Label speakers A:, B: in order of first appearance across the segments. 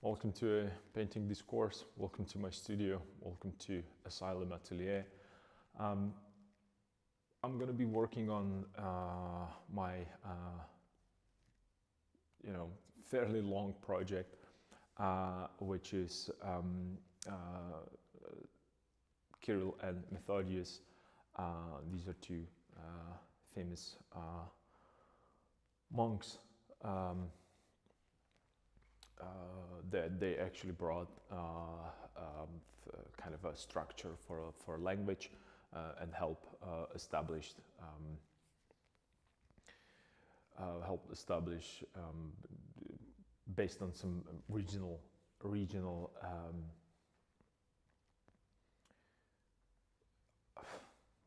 A: Welcome to a painting discourse. Welcome to my studio. Welcome to Asylum Atelier. I'm going to be working on my, fairly long project, which is Kirill and Methodius. These are two famous monks that they actually brought kind of a structure for language and help establish based on some regional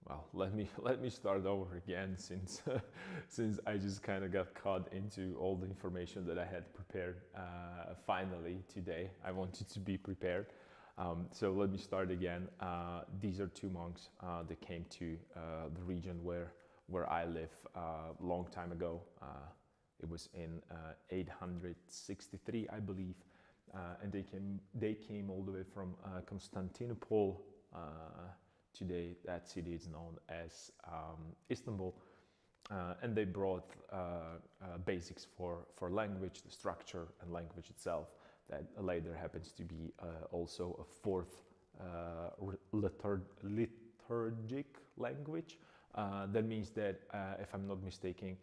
A: well, let me start over again, since I just kind of got caught into all the information that I had prepared. Finally today, I wanted to be prepared. So let me start again. These are two monks that came to the region where I live a long time ago. It was in 863, I believe, and they came all the way from Constantinople. Today, that city is known as Istanbul, and they brought basics for language, the structure and language itself, that later happens to be also a fourth liturgic language. That means that, if I'm not mistaken,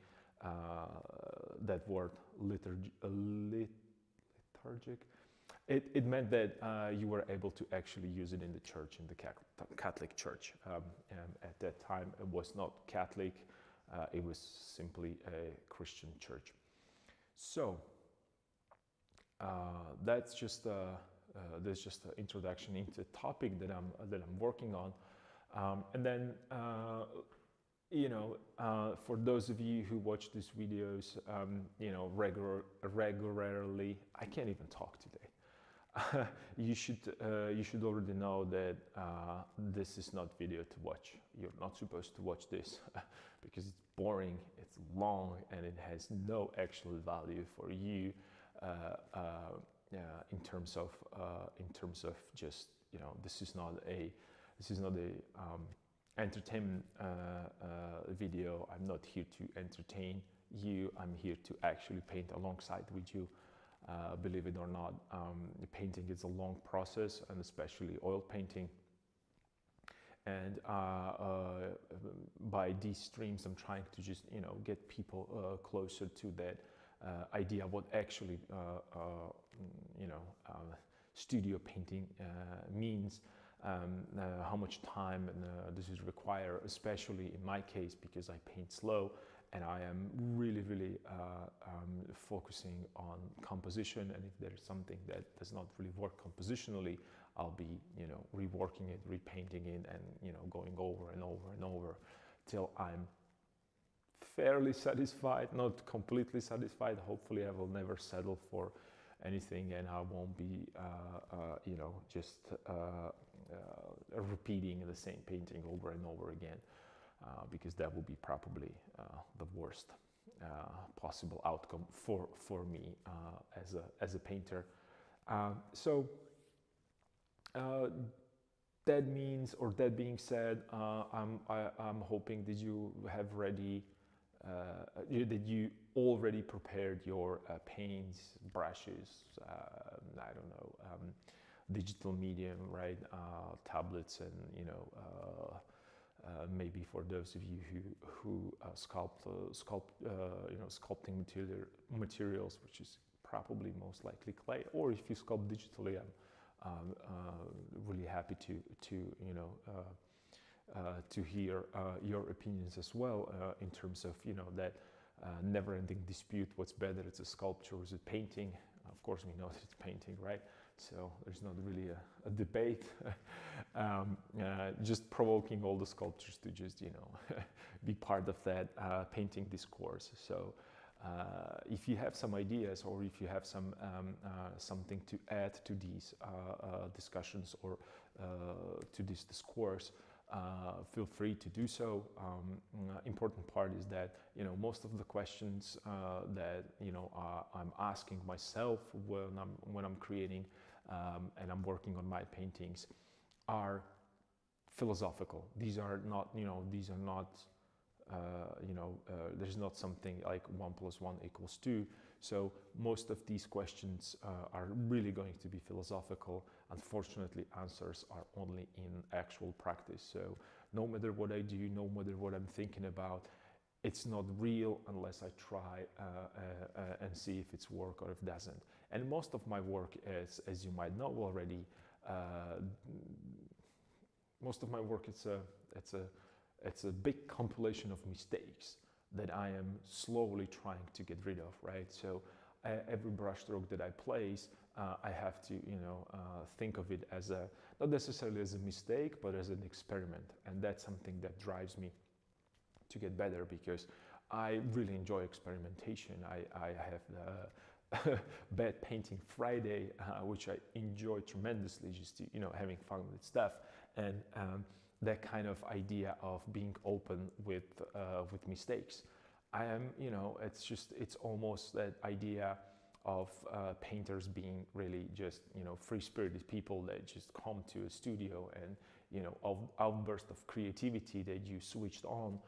A: that word liturgic, it meant that you were able to actually use it in the church, in the Catholic Church. At that time, it was not Catholic; it was simply a Christian church. So that's just an introduction into the topic that I'm working on, and then. For those of you who watch these videos, regularly, I can't even talk today. You should already know that this is not video to watch. You're not supposed to watch this because it's boring, it's long, and it has no actual value for you in terms of just this is not a entertainment video. I'm not here to entertain you. I'm here to actually paint alongside with you. Believe it or not, painting is a long process, and especially oil painting. And by these streams, I'm trying to just get people closer to that idea of what actually studio painting means. How much time does it require, especially in my case, because I paint slow and I am really focusing on composition. And if there's something that does not really work compositionally, I'll be reworking it, repainting it, and going over and over and over till I'm fairly satisfied, not completely satisfied. Hopefully I will never settle for anything, and I won't be just repeating the same painting over and over again, because that would be probably the worst possible outcome for me as a painter. So that means, or that being said, I'm hoping that you have ready that you already prepared your paints, brushes, I don't know, digital medium, right? Tablets, and maybe for those of you who sculpting materials, which is probably most likely clay, or if you sculpt digitally, I'm really happy to hear your opinions as well, in terms of that never-ending dispute. What's better? It's a sculpture or is it painting? Of course, we know that it's painting, right? So there's not really a debate. Just provoking all the sculptors to just be part of that painting discourse. So if you have some ideas, or if you have something to add to these discussions, or to this discourse, feel free to do so. Important part is that most of the questions that I'm asking myself when I'm creating and I'm working on my paintings are philosophical. These are not there's not something like 1 + 1 = 2. So most of these questions are really going to be philosophical. Unfortunately, answers are only in actual practice. So no matter what I do, no matter what I'm thinking about, it's not real unless I try and see if it's work or if it doesn't. And most of my work is, as you might know already, most of my work it's a big compilation of mistakes that I am slowly trying to get rid of, right? So every brushstroke that I place, I have to, think of it as not necessarily as a mistake, but as an experiment. And that's something that drives me to get better, because I really enjoy experimentation. I have the Bad Painting Friday, which I enjoy tremendously, just having fun with stuff. And that kind of idea of being open with mistakes. I am, it's almost that idea of painters being really just, free-spirited people that just come to a studio and, outburst of creativity that you switched on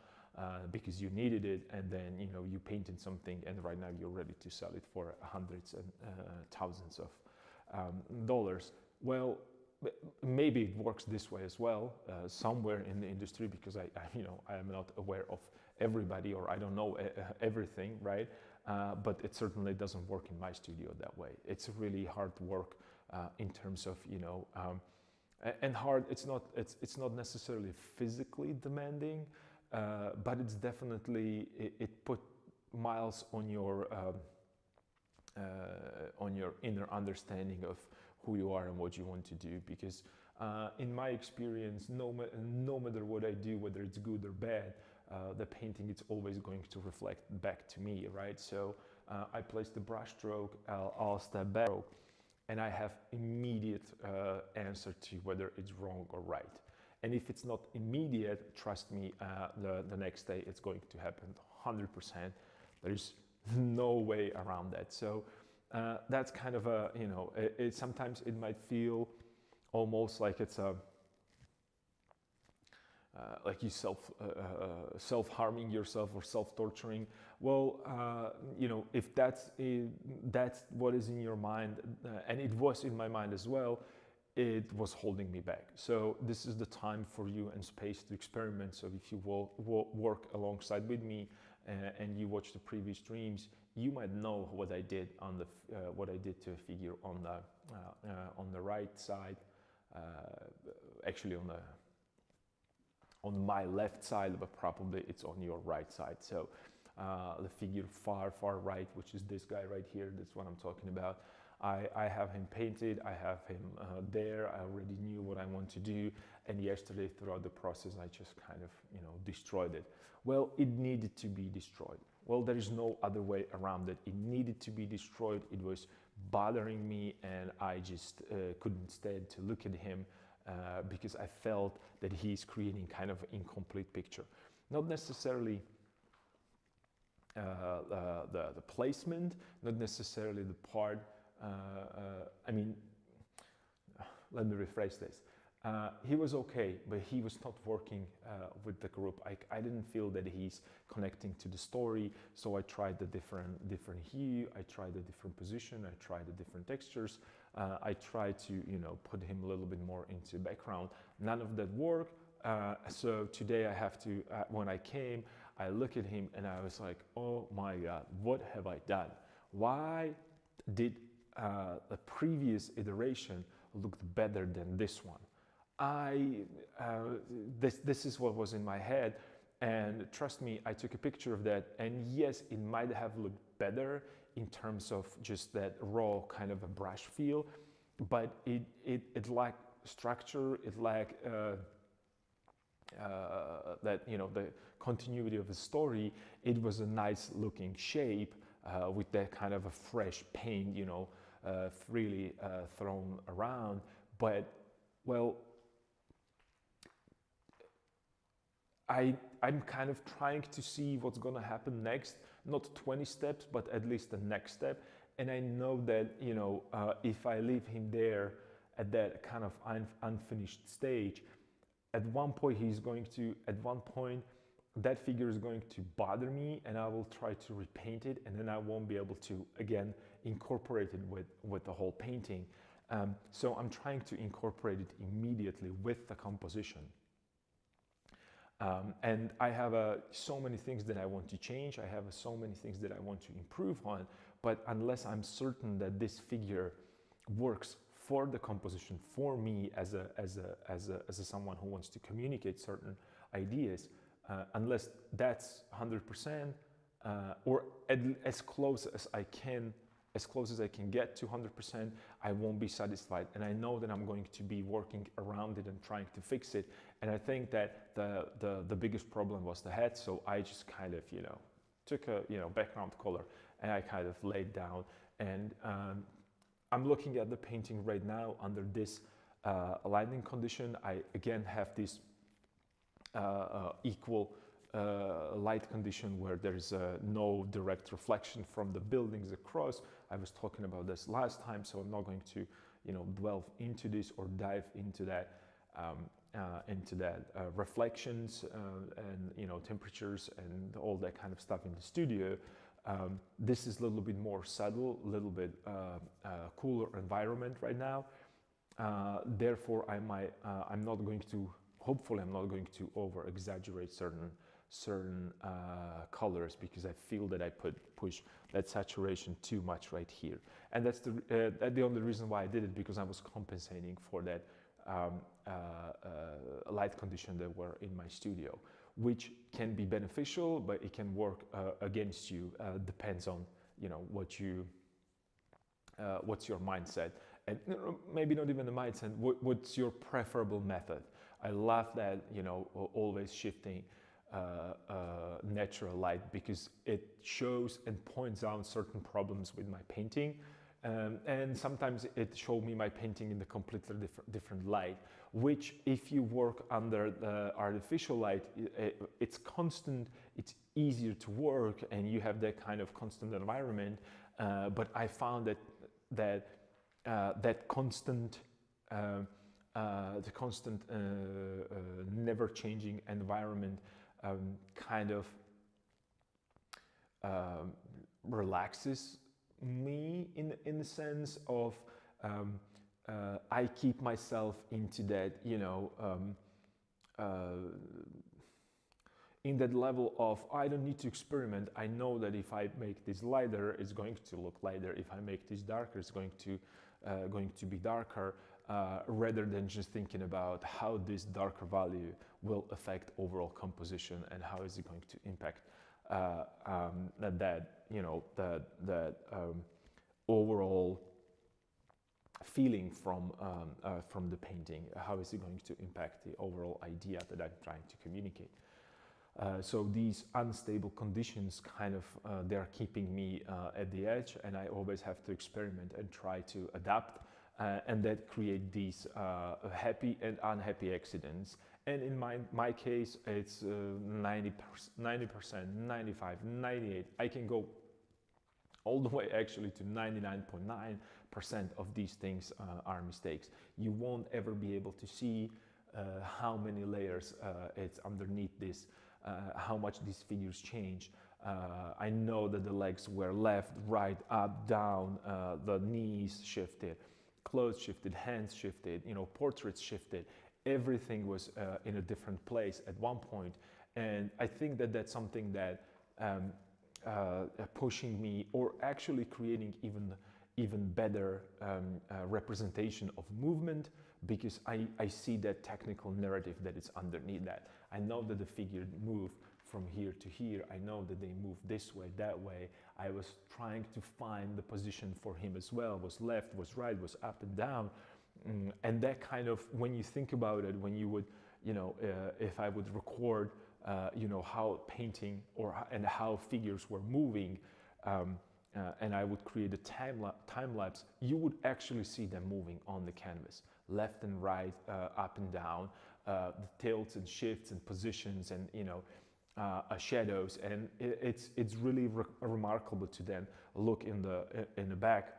A: because you needed it, and then, you painted something, and right now you're ready to sell it for hundreds and thousands of dollars. Well, maybe it works this way as well somewhere in the industry, because I am not aware of everybody, or I don't know everything, right? But it certainly doesn't work in my studio that way. It's really hard work in terms of and hard. It's not necessarily physically demanding, but it's definitely it put miles on your inner understanding of who you are and what you want to do. Because in my experience, no matter what I do, whether it's good or bad, the painting it's always going to reflect back to me, right? So I place the brush stroke, I'll step back, and I have immediate answer to whether it's wrong or right. And if it's not immediate, trust me, the next day it's going to happen 100%. There's no way around that. So that's kind of a, sometimes it might feel almost like it's a, like you self-harming yourself or self-torturing. Well, if that's what is in your mind, and it was in my mind as well, it was holding me back. So this is the time for you and space to experiment. So if you will work alongside with me and you watch the previous streams, you might know what I did on the what I did to a figure on the right side, actually on my left side, but probably it's on your right side. So the figure far right, which is this guy right here, that's what I'm talking about. I have him painted, I have him there, I already knew what I want to do, and yesterday throughout the process I just kind of, destroyed it. Well, it needed to be destroyed. Well, there is no other way around it. It needed to be destroyed. It was bothering me, and I just couldn't stand to look at him because I felt that he's creating kind of an incomplete picture. Not necessarily the placement, not necessarily the part. Let me rephrase this. He was okay, but he was not working with the group. I didn't feel that he's connecting to the story, so I tried the different hue, I tried a different position, I tried the different textures, I tried to put him a little bit more into background. None of that worked. So today I have to, when I came, I look at him and I was like, oh my God, what have I done? Why did the previous iteration look better than this one? This is what was in my head, and trust me, I took a picture of that, and yes, it might have looked better in terms of just that raw kind of a brush feel, but it lacked structure, it lacked that the continuity of the story. It was a nice looking shape with that kind of a fresh paint, freely thrown around, but well, I'm kind of trying to see what's going to happen next, not 20 steps, but at least the next step. And I know that, if I leave him there at that kind of unfinished stage, at one point that figure is going to bother me, and I will try to repaint it, and then I won't be able to again incorporate it with the whole painting. So I'm trying to incorporate it immediately with the composition. And I have so many things that I want to change. I have so many things that I want to improve on. But unless I'm certain that this figure works for the composition, for me as someone who wants to communicate certain ideas, unless that's 100%, or as close as I can get to 100%, I won't be satisfied. And I know that I'm going to be working around it and trying to fix it. And I think that the biggest problem was the head. So I just kind of, took a, background color, and I kind of laid down. And I'm looking at the painting right now under this lighting condition. I again have this equal light condition where there is no direct reflection from the buildings across. I was talking about this last time, so I'm not going to, delve into this or dive into that reflections and temperatures and all that kind of stuff in the studio. This is a little bit more subtle, a little bit cooler environment right now. Therefore, I'm not going to. Hopefully, I'm not going to over-exaggerate certain colors, because I feel that I push that saturation too much right here, and that's the only reason why I did it, because I was compensating for that light condition that were in my studio, which can be beneficial, but it can work against you. Depends on what's your mindset, and maybe not even the mindset. What's your preferable method? I love that always shifting natural light, because it shows and points out certain problems with my painting, and sometimes it showed me my painting in a completely different light, which if you work under the artificial light, it's constant, it's easier to work, and you have that kind of constant environment, but I found that constant never-changing environment kind of relaxes me in the sense of I keep myself into that, in that level of I don't need to experiment. I know that if I make this lighter, it's going to look lighter. If I make this darker, it's going to be darker. Rather than just thinking about how this darker value will affect overall composition and how is it going to impact that overall feeling from the painting. How is it going to impact the overall idea that I'm trying to communicate? So these unstable conditions kind of they're keeping me at the edge, and I always have to experiment and try to adapt. And that create these happy and unhappy accidents. And in my case, it's 90%, 95, 98. I can go all the way actually to 99.9% of these things are mistakes. You won't ever be able to see how many layers it's underneath this, how much these figures change. I know that the legs were left, right, up, down, the knees shifted, clothes shifted, hands shifted, portraits shifted. Everything was in a different place at one point. And I think that that's something that pushing me, or actually creating even better representation of movement, because I see that technical narrative that is underneath that. I know that the figure moved from here to here. I know that they move this way, that way. I was trying to find the position for him as well. Was left, was right, was up and down. And that kind of, when you think about it, when you would, if I would record, how painting and how figures were moving, and I would create a time lapse, you would actually see them moving on the canvas, left and right, up and down. the tilts and shifts and positions and shadows, and it's really remarkable to then look in the back.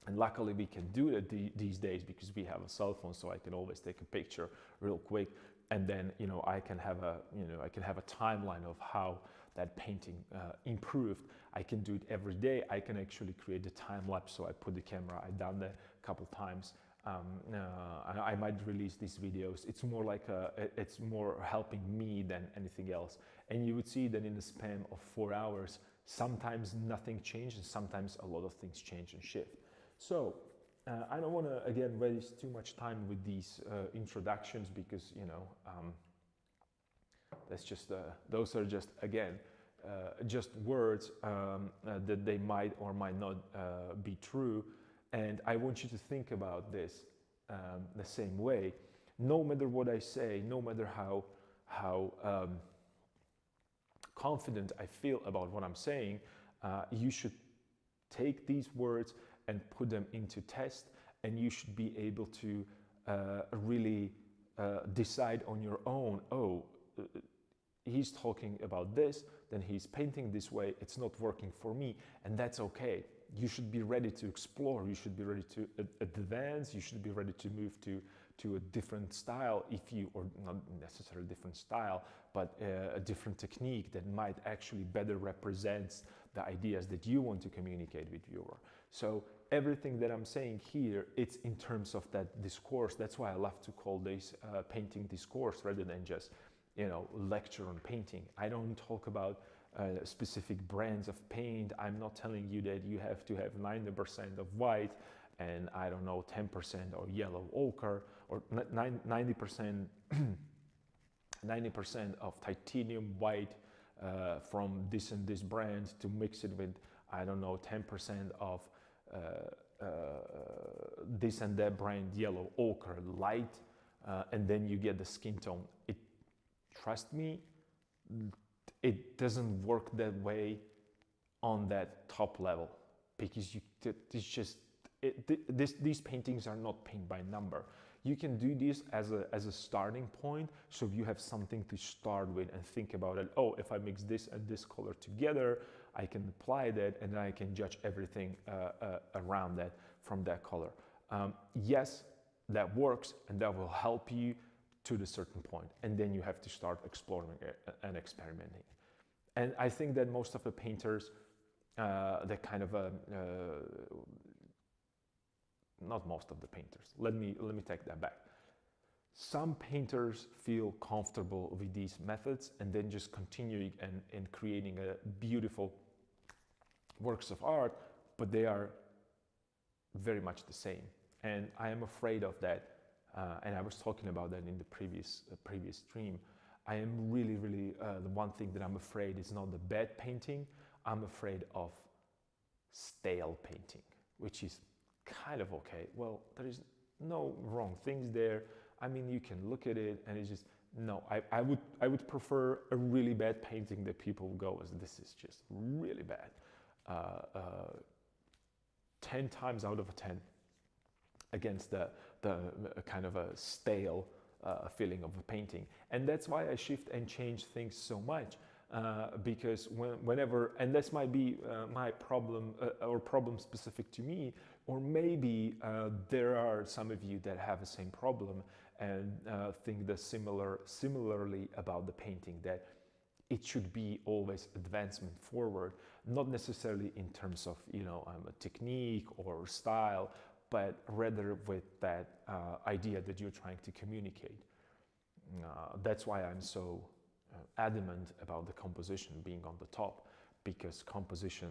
A: And luckily we can do it these days because we have a cell phone, so I can always take a picture real quick, and then I can have a timeline of how that painting improved. I can do it every day. I can actually create a time lapse. So I put the camera. I've done that a couple times. I might release these videos. It's more like it's more helping me than anything else. And you would see that in the span of 4 hours, sometimes nothing changes, and sometimes a lot of things change and shift. So I don't want to again waste too much time with these introductions, because that's just those are just again just words that they might or might not be true. And I want you to think about this the same way. No matter what I say, no matter how confident I feel about what I'm saying, you should take these words and put them into test, and you should be able to really decide on your own, he's talking about this, then he's painting this way, it's not working for me, and that's okay. You should be ready to explore, you should be ready to advance, you should be ready to move to a different style, or not necessarily different style, but a different technique that might actually better represent the ideas that you want to communicate with viewer. So everything that I'm saying here, it's in terms of that discourse. That's why I love to call this painting discourse rather than just lecture on painting. I don't talk about specific brands of paint. I'm not telling you that you have to have 90% of white and 10% or yellow ochre, or 90% 90% of titanium white from this and this brand, to mix it with 10% of this and that brand yellow ochre light, and then you get the skin tone. Trust me, it doesn't work that way on that top level, because these paintings are not paint by number. You can do this as a starting point, so you have something to start with and think about it. Oh, if I mix this and this color together, I can apply that, and then I can judge everything around that from that color. Yes, that works, and that will help you to the certain point, and then you have to start exploring and experimenting. And I think that most of the painters, not most of the painters, let me take that back. Some painters feel comfortable with these methods and then just continuing and creating a beautiful works of art, but they are very much the same. And I am afraid of that. And I was talking about that in the previous stream. I am really, the one thing that I'm afraid is not the bad painting. I'm afraid of stale painting, which is kind of okay. Well, there is no wrong things there. I mean, you can look at it and it's just, no, I would prefer a really bad painting that people go as, this is just really bad. 10 times out of 10 against the kind of a stale feeling of a painting. And that's why I shift and change things so much, because whenever, and this might be my problem or problem specific to me, or maybe there are some of you that have the same problem and think the similarly about the painting, that it should be always advancement forward, not necessarily in terms of a technique or style, but rather with that idea that you're trying to communicate. That's why I'm so adamant about the composition being on the top, because composition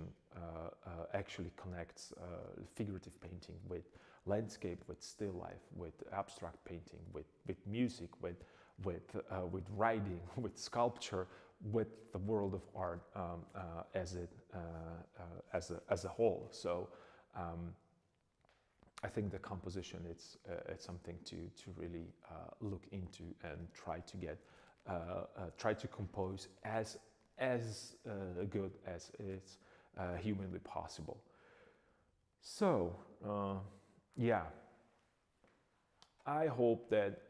A: actually connects figurative painting with landscape, with still life, with abstract painting, with music, with writing, with sculpture, with the world of art as a whole. So I think the composition it's something to really look into and try to get try to compose as good as it's humanly possible. So yeah, I hope that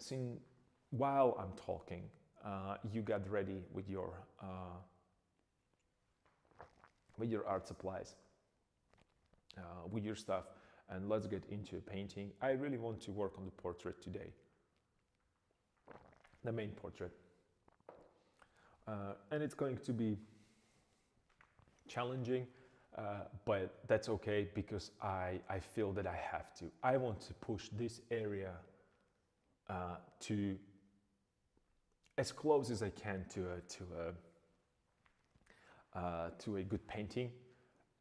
A: while I'm talking, you get ready with your art supplies, with your stuff, and let's get into painting. I really want to work on the portrait today, the main portrait, and it's going to be challenging, but that's okay, because I feel that I have to. I want to push this area to as close as I can to a good painting,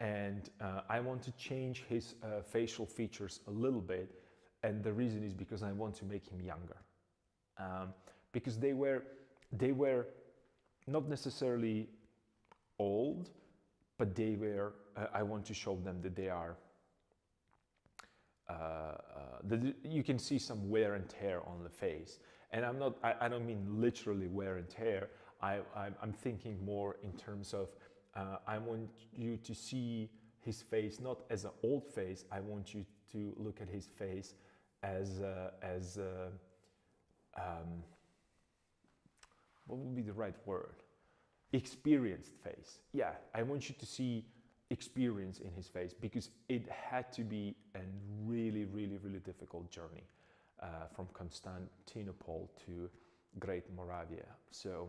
A: and I want to change his facial features a little bit, and the reason is because I want to make him younger, because they were not necessarily old, but they were. I want to show them that they are. That you can see some wear and tear on the face, and I don't mean literally wear and tear. I'm thinking more in terms of. I want you to see his face not as an old face. I want you to look at his face as what would be the right word? Experienced face. Yeah, I want you to see experience in his face, because it had to be a really, really, really difficult journey from Constantinople to Great Moravia. So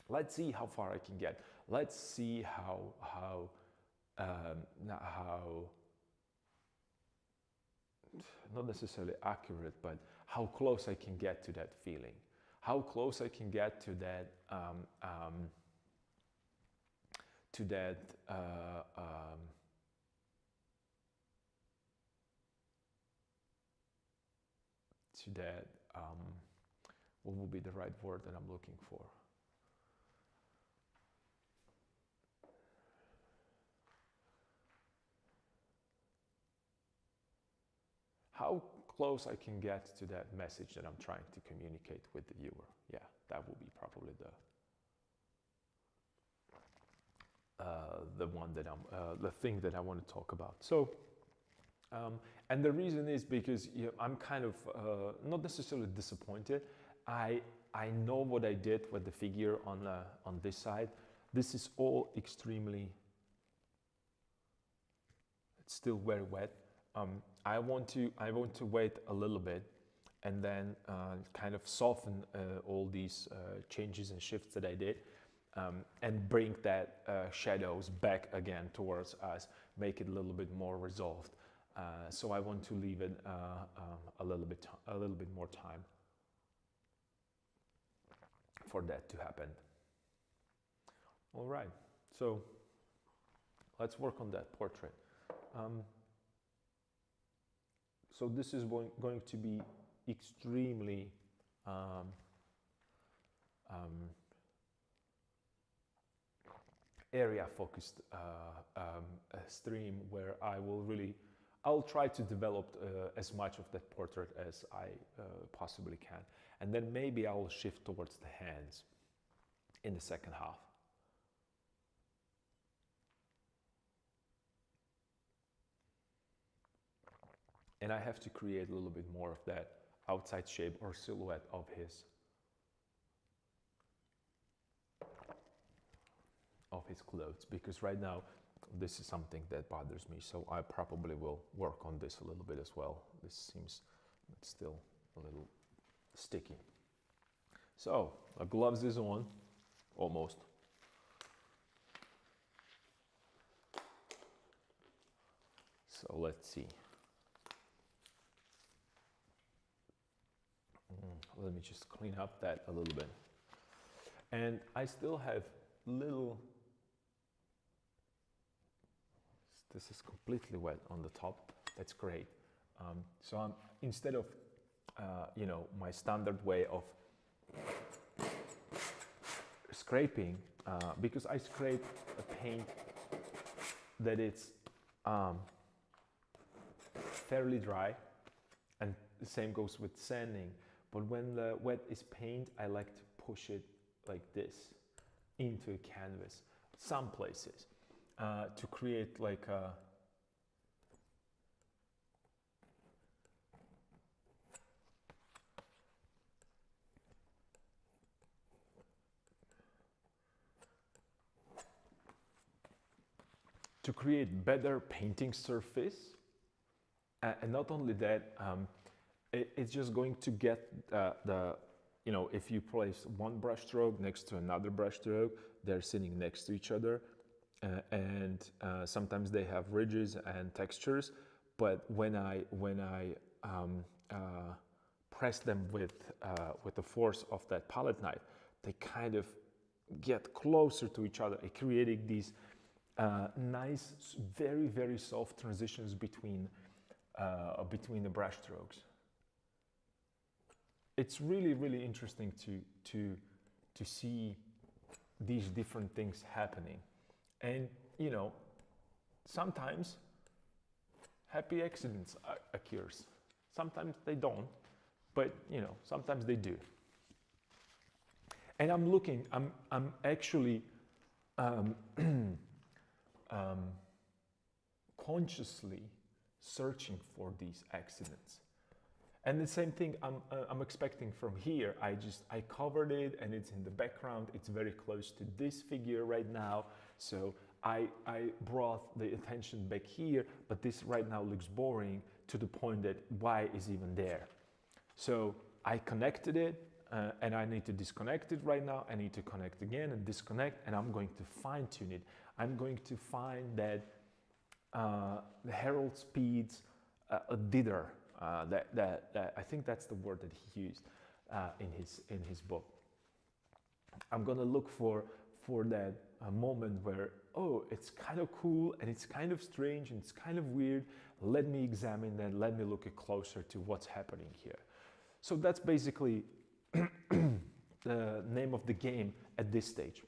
A: let's see how far I can get. Let's see how not necessarily accurate, but how close I can get to that feeling. How close I can get to that what would be the right word that I'm looking for? How close I can get to that message that I'm trying to communicate with the viewer. Yeah, that will be probably the one that the thing that I want to talk about. So, and the reason is because I'm kind of not necessarily disappointed. I know what I did with the figure on this side. This is all extremely. It's still very wet. I want to wait a little bit, and then kind of soften all these changes and shifts that I did, and bring that shadows back again towards us, make it a little bit more resolved. So I want to leave it a little bit more time for that to happen. All right, so let's work on that portrait. So this is going to be extremely area-focused stream, where I'll try to develop as much of that portrait as I possibly can. And then maybe I'll shift towards the hands in the second half. And I have to create a little bit more of that outside shape or silhouette of his clothes, because right now this is something that bothers me, so I probably will work on this a little bit as well. This seems it's still a little sticky. So the gloves is on, almost. So let's see. Let me just clean up that a little bit. And I still have little, this is completely wet on the top. That's great. So I'm, instead of, my standard way of scraping, because I scrape a paint that it's fairly dry, and the same goes with sanding. But when the wet is paint, I like to push it like this into a canvas, some places, to create like a to create better painting surface. And not only that, it's just going to get if you place one brush stroke next to another brush stroke, they're sitting next to each other, and sometimes they have ridges and textures. But when I press them with the force of that palette knife, they kind of get closer to each other, creating these nice, very, very soft transitions between the brush strokes. It's really, really interesting to see these different things happening. And, sometimes happy accidents occurs. Sometimes they don't, but, sometimes they do. And I'm actually consciously searching for these accidents. And the same thing I'm expecting from here. I covered it and it's in the background. It's very close to this figure right now. So I brought the attention back here, but this right now looks boring to the point that why is even there? So I connected it and I need to disconnect it right now. I need to connect again and disconnect, and I'm going to fine tune it. I'm going to find that the Harold Speed's dither. That I think that's the word that he used in his book. I'm gonna look for that moment where, oh, it's kind of cool and it's kind of strange and it's kind of weird. Let me examine that. Let me look closer to what's happening here. So that's basically the name of the game at this stage,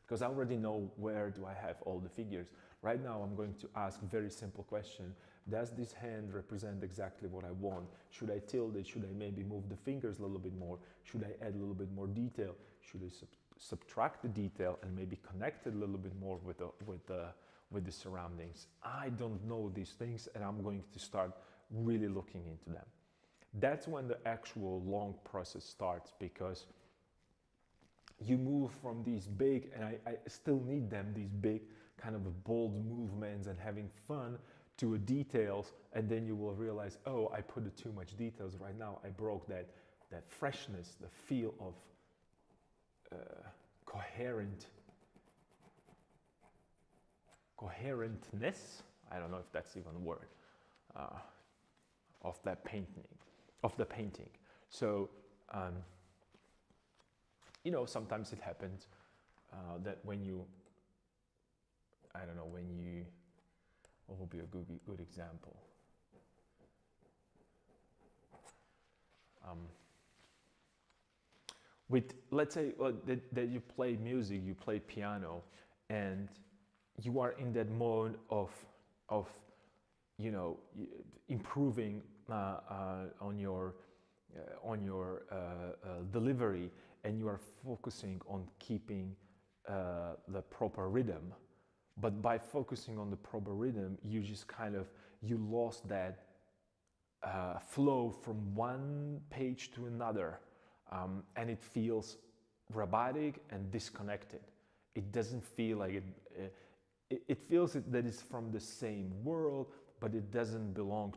A: because I already know where do I have all the figures. Right now I'm going to ask a very simple question. Does this hand represent exactly what I want? Should I tilt it? Should I maybe move the fingers a little bit more? Should I add a little bit more detail? Should I subtract the detail and maybe connect it a little bit more with the surroundings? I don't know these things, and I'm going to start really looking into them. That's when the actual long process starts, because you move from these big, and I still need them, these big kind of bold movements and having fun, to details, and then you will realize, oh, I put too much details right now. I broke that freshness, the feel of coherentness. I don't know if that's even a word, of the painting. So, sometimes it happens that when you, what would be a good example? With, let's say, that you play music, you play piano, and you are in that mode of improving on your delivery, and you are focusing on keeping the proper rhythm. But by focusing on the proper rhythm, you just you lost that flow from one page to another, and it feels robotic and disconnected. It doesn't feel like it feels that it's from the same world, but it doesn't belong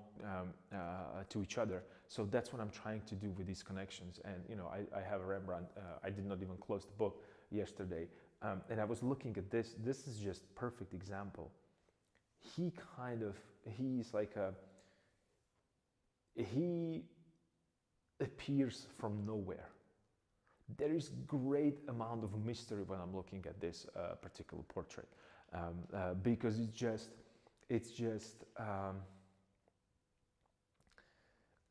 A: to each other. So that's what I'm trying to do with these connections. And I have a Rembrandt. I did not even close the book yesterday. And I was looking at this. This is just perfect example. He's like he appears from nowhere. There is great amount of mystery when I'm looking at this particular portrait, because it's just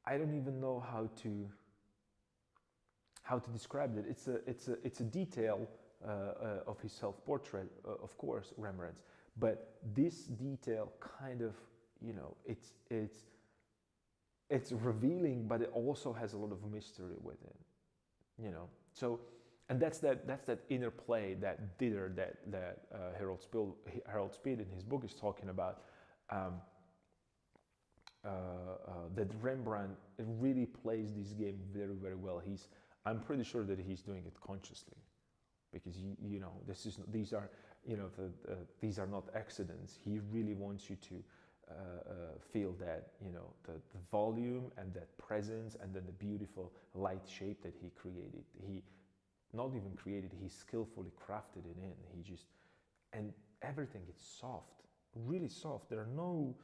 A: I don't even know how to describe it. It's a detail of his self-portrait, of course, Rembrandt's, but this detail it's revealing, but it also has a lot of mystery with it, So, and that's that inner play, that dither that Harold Speed in his book is talking about. That Rembrandt really plays this game very, very well. I'm pretty sure that he's doing it consciously, because you know these are these are not accidents. He really wants you to feel that the volume and that presence and then the beautiful light shape that he created. He not even created, he skillfully crafted it in. He just, and everything is soft, really soft. There are no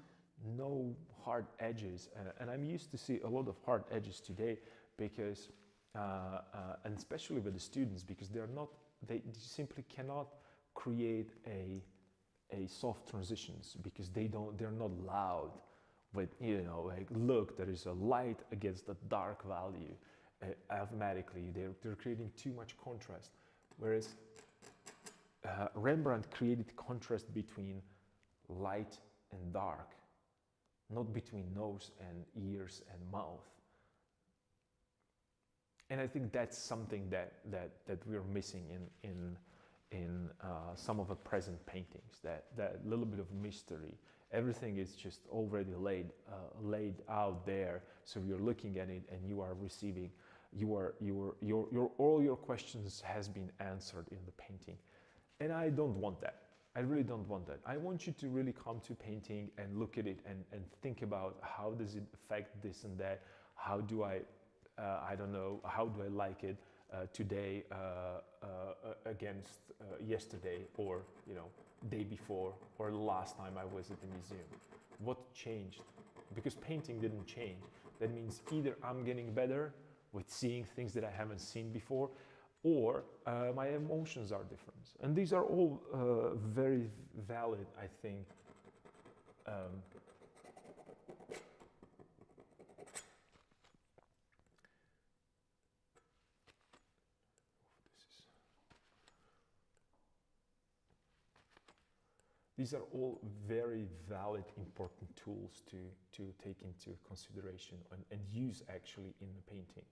A: hard edges, and I'm used to see a lot of hard edges today because and especially with the students, because they simply cannot create a soft transitions because they're not loud with like, look, there is a light against the dark value. Automatically they're creating too much contrast, whereas Rembrandt created contrast between light and dark, not between nose and ears and mouth. And I think that's something that we're missing in some of the present paintings. That little bit of mystery. Everything is just already laid out there. So you're looking at it and you are receiving. All your questions has been answered in the painting, and I don't want that. I really don't want that. I want you to really come to painting and look at it and think about how does it affect this and that. How do I don't know, how do I like it today against yesterday, or day before, or the last time I was at the museum? What changed? Because painting didn't change. That means either I'm getting better with seeing things that I haven't seen before, or my emotions are different. And these are all very valid, I think. These are all very valid, important tools to take into consideration and use actually in the painting.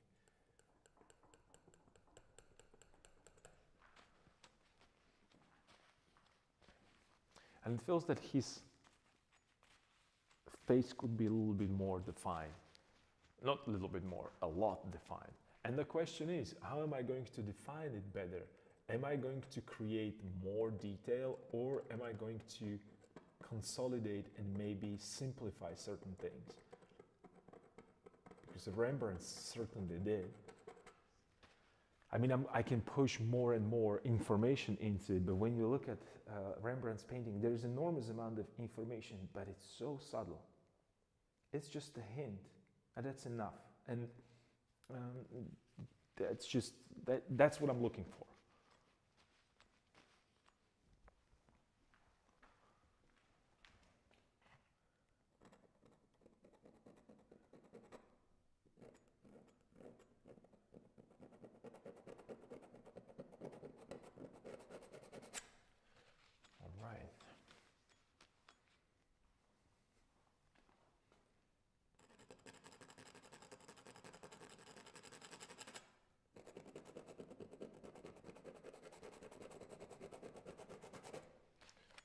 A: And it feels that his face could be a little bit more defined. Not a little bit more, a lot defined. And the question is, how am I going to define it better? Am I going to create more detail, or am I going to consolidate and maybe simplify certain things? Because Rembrandt certainly did. I mean, I can push more and more information into it, but when you look at Rembrandt's painting, there's an enormous amount of information, but it's so subtle. It's just a hint, and that's enough. And that's what I'm looking for.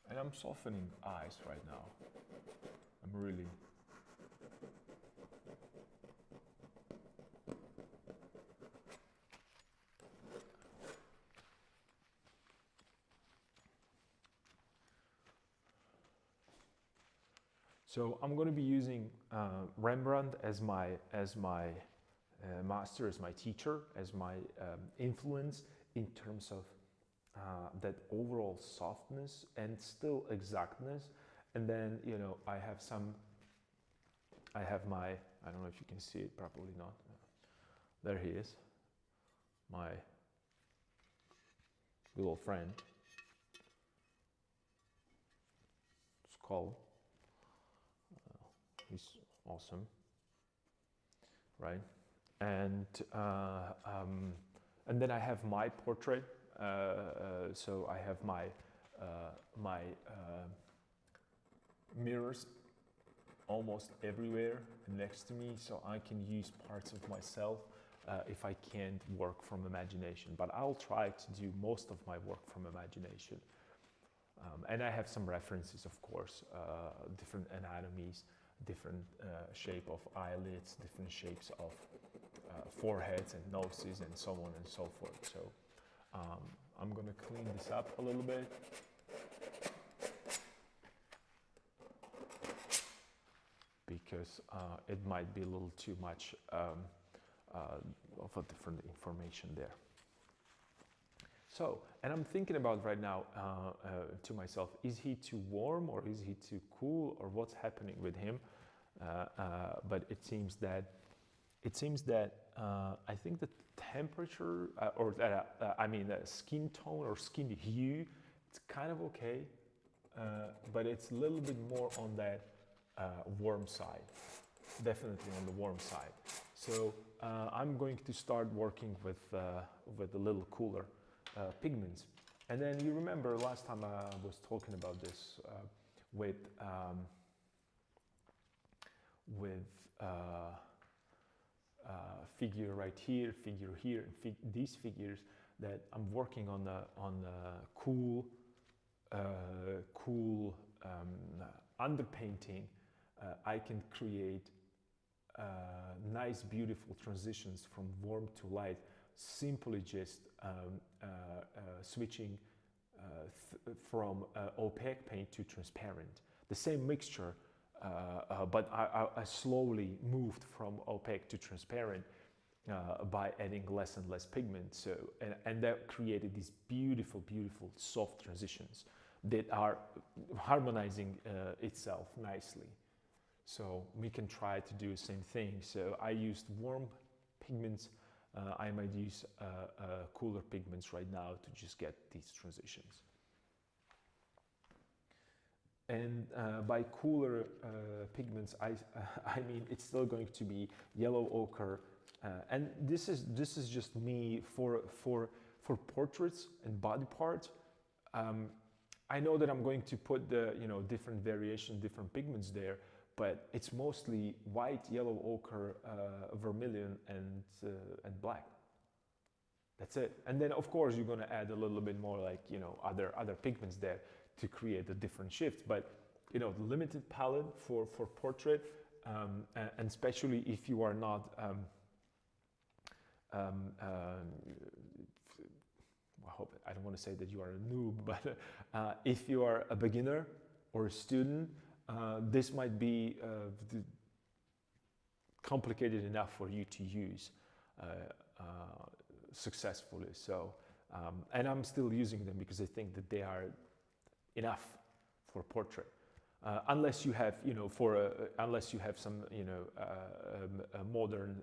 A: And I'm softening eyes right now. I'm really. So I'm going to be using Rembrandt as my master, as my teacher, as my influence in terms of that overall softness and still exactness. And then I have my, I don't know if you can see it, probably not. There he is, my little friend, Skull. He's awesome, right? And then I have my portrait. So I have my mirrors almost everywhere next to me, so I can use parts of myself if I can't work from imagination. But I'll try to do most of my work from imagination. And I have some references, of course, different anatomies, different shape of eyelids, different shapes of foreheads and noses, and so on and so forth. So I'm gonna clean this up a little bit. Because it might be a little too much of a different information there. So, and I'm thinking about right now to myself, is he too warm or is he too cool, or what's happening with him? But it seems that I think the temperature I mean skin tone or skin hue, it's kind of okay, but it's a little bit more on that warm side, definitely on the warm side. So I'm going to start working with a little cooler pigments. And then you remember last time I was talking about this with figure right here, figure here, and these figures, that I'm working on cool underpainting. I can create nice, beautiful transitions from warm to light, simply just switching from opaque paint to transparent. The same mixture, but I slowly moved from opaque to transparent by adding less and less pigment. So, and that created these beautiful, beautiful soft transitions that are harmonizing itself nicely. So we can try to do the same thing. So I used warm pigments. I might use cooler pigments right now to just get these transitions. And by cooler pigments, I mean it's still going to be yellow ochre, and this is just me for portraits and body parts. I know that I'm going to put the different variation, different pigments there, but it's mostly white, yellow ochre, vermilion, and black. That's it. And then of course you're going to add a little bit more, like other pigments there to create a different shift. But the limited palette for portrait, and especially if you are not I don't want to say that you are a noob, but if you are a beginner or a student, this might be complicated enough for you to use successfully. So, and I'm still using them because I think that they are enough for portrait. Unless you have, unless you have some, modern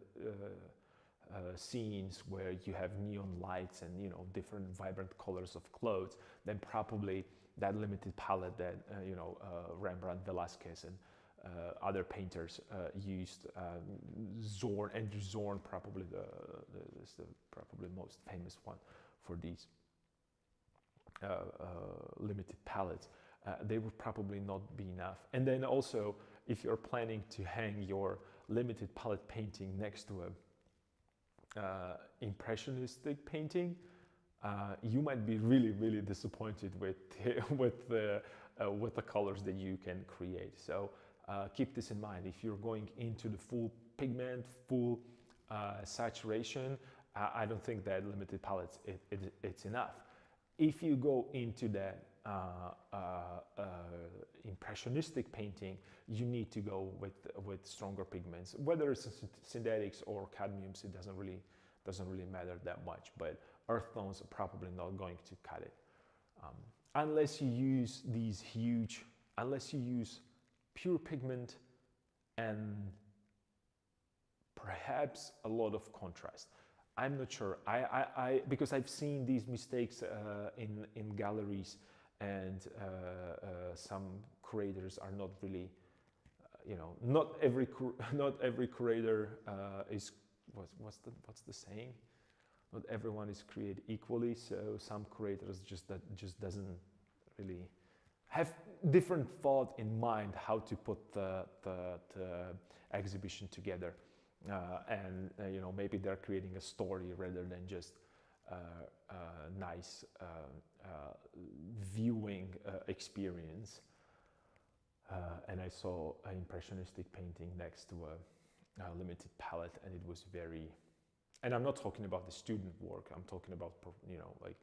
A: scenes where you have neon lights and different vibrant colors of clothes, then probably that limited palette that Rembrandt, Velasquez, and other painters used, Andrew Zorn, probably is the probably most famous one for these limited palettes. They would probably not be enough. And then also, if you're planning to hang your limited palette painting next to a impressionistic painting, you might be really, really disappointed with the colors that you can create. So keep this in mind. If you're going into the full pigment, full saturation, I don't think that limited palettes it's enough. If you go into that impressionistic painting, you need to go with stronger pigments, whether it's synthetics or cadmiums. It doesn't really matter that much, but earth tones are probably not going to cut it, unless you use unless you use pure pigment and perhaps a lot of contrast. I'm not sure. Because I've seen these mistakes in galleries, and some curators are not really, not every curator is what's the saying? Not everyone is created equally. So some curators just doesn't really have different thought in mind how to put the exhibition together. And maybe they're creating a story rather than just nice viewing experience. And I saw an impressionistic painting next to a limited palette, and it was very. And I'm not talking about the student work. I'm talking about like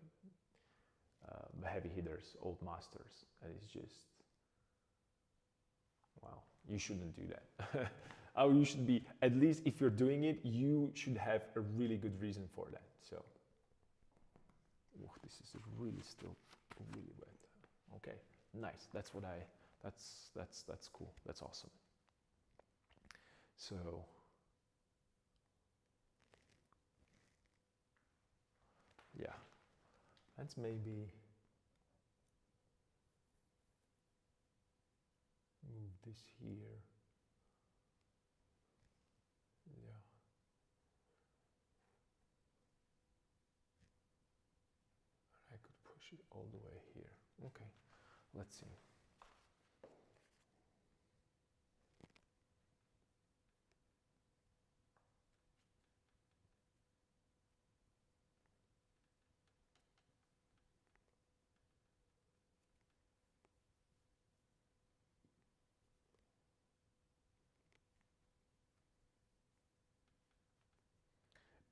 A: heavy hitters, old masters, and it's just, well, you shouldn't do that. Or you should be, at least if you're doing it, you should have a really good reason for that. So, this is really still really wet. Okay, nice. That's what I. That's cool. That's awesome. So. Yeah, let's maybe move this here. Yeah. I could push it all the way here. Okay, let's see.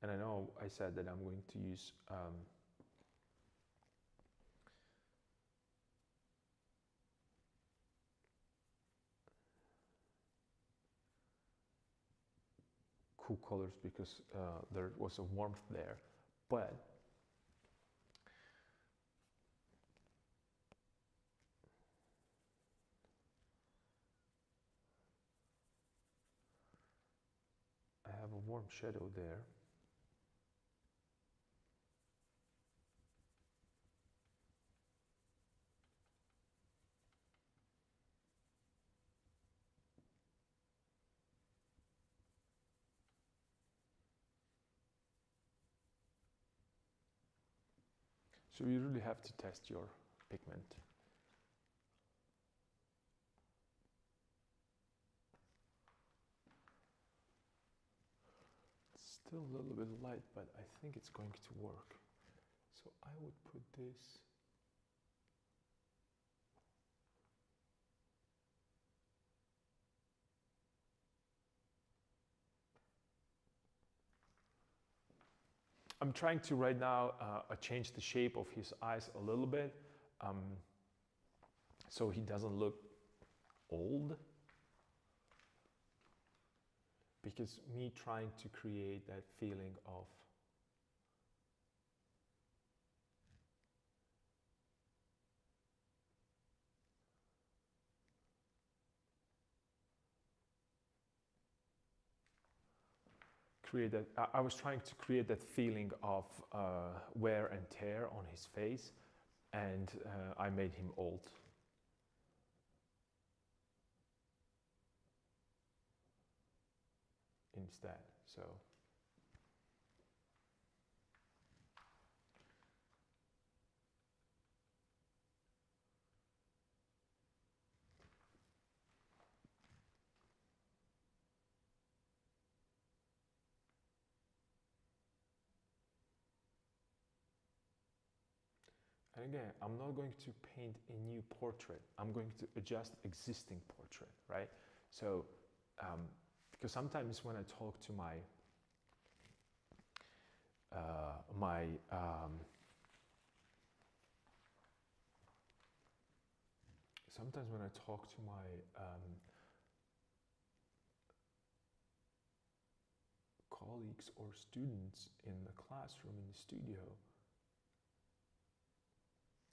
A: And I know I said that I'm going to use cool colors because there was a warmth there, but I have a warm shadow there. So you really have to test your pigment. It's still a little bit light, but I think it's going to work. So I would put this. I'm trying to right now change the shape of his eyes a little bit, so he doesn't look old. Because me trying to create that feeling of create that, I was trying to create that feeling of wear and tear on his face, and I made him old. Instead, so. And again, I'm not going to paint a new portrait. I'm going to adjust existing portrait, right? So, because sometimes when I talk to my sometimes when I talk to my colleagues or students in the classroom, in the studio,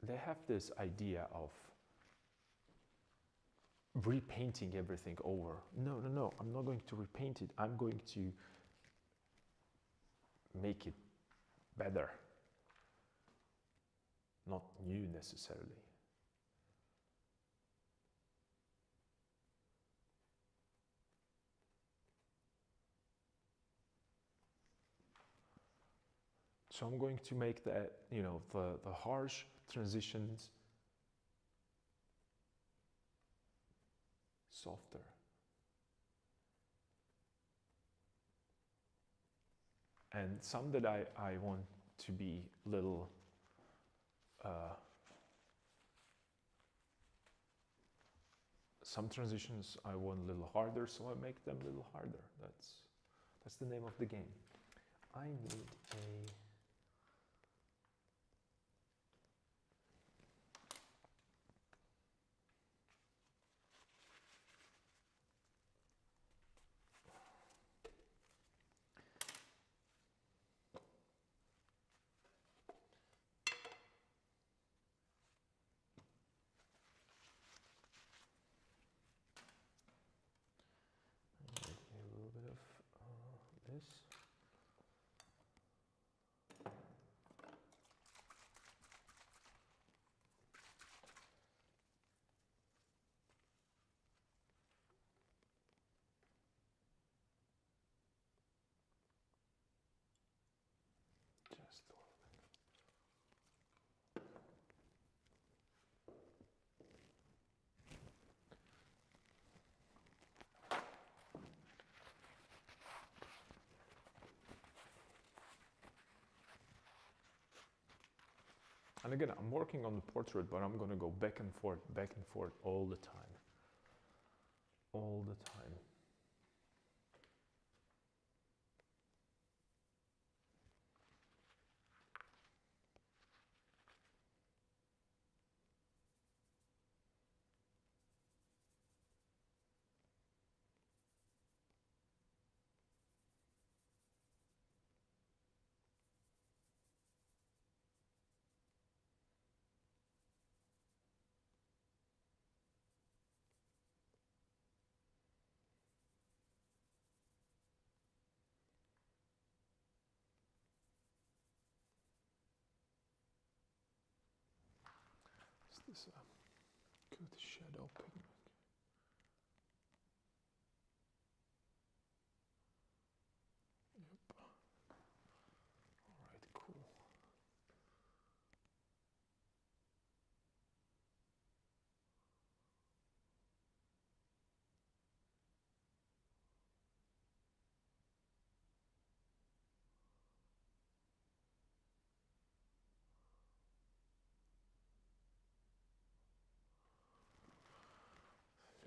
A: they have this idea of repainting everything over. No, no, no, I'm not going to repaint it. I'm going to make it better, not new necessarily. So I'm going to make that, you know, the harsh transitions softer. And some that I want to be little some transitions I want a little harder, so I make them a little harder. That's the name of the game. I need a And again, I'm working on the portrait, but I'm gonna go back and forth all the time. All the time. Is this a good shadow pigment? Yep. All right, cool.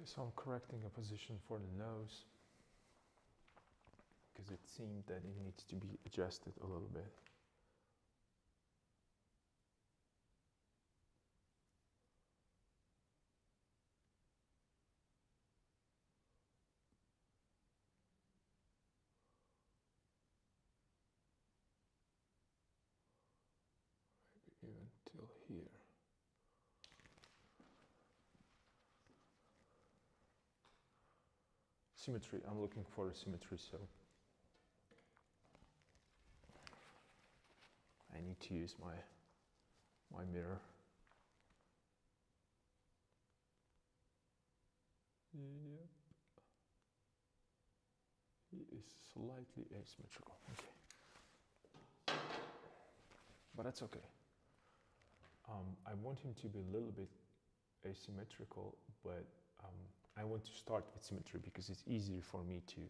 A: So I'm correcting a position for the nose because it seemed that it needs to be adjusted a little bit. Maybe even till here. Symmetry, I'm looking for a symmetry, so I need to use my mirror. Yep. He is slightly asymmetrical. Okay. But that's okay. I want him to be a little bit asymmetrical, but I want to start with symmetry because it's easier for me to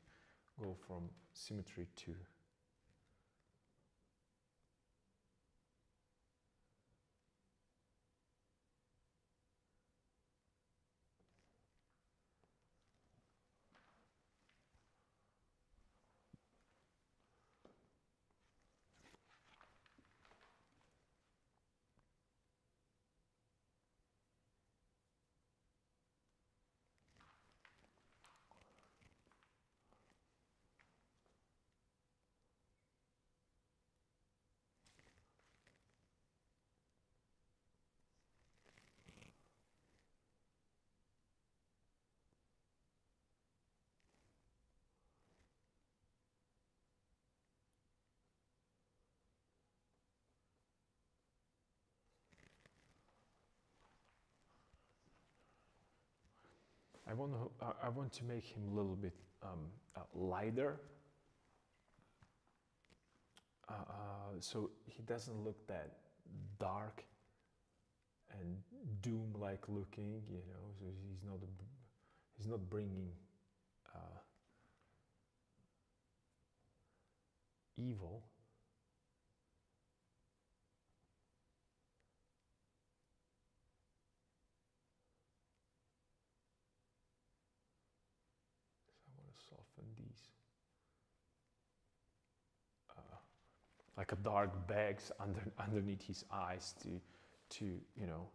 A: go from symmetry to I want to make him a little bit lighter, so he doesn't look that dark and doom-like looking, you know. So he's not bringing evil. Soften these like a dark bags underneath his eyes to you know,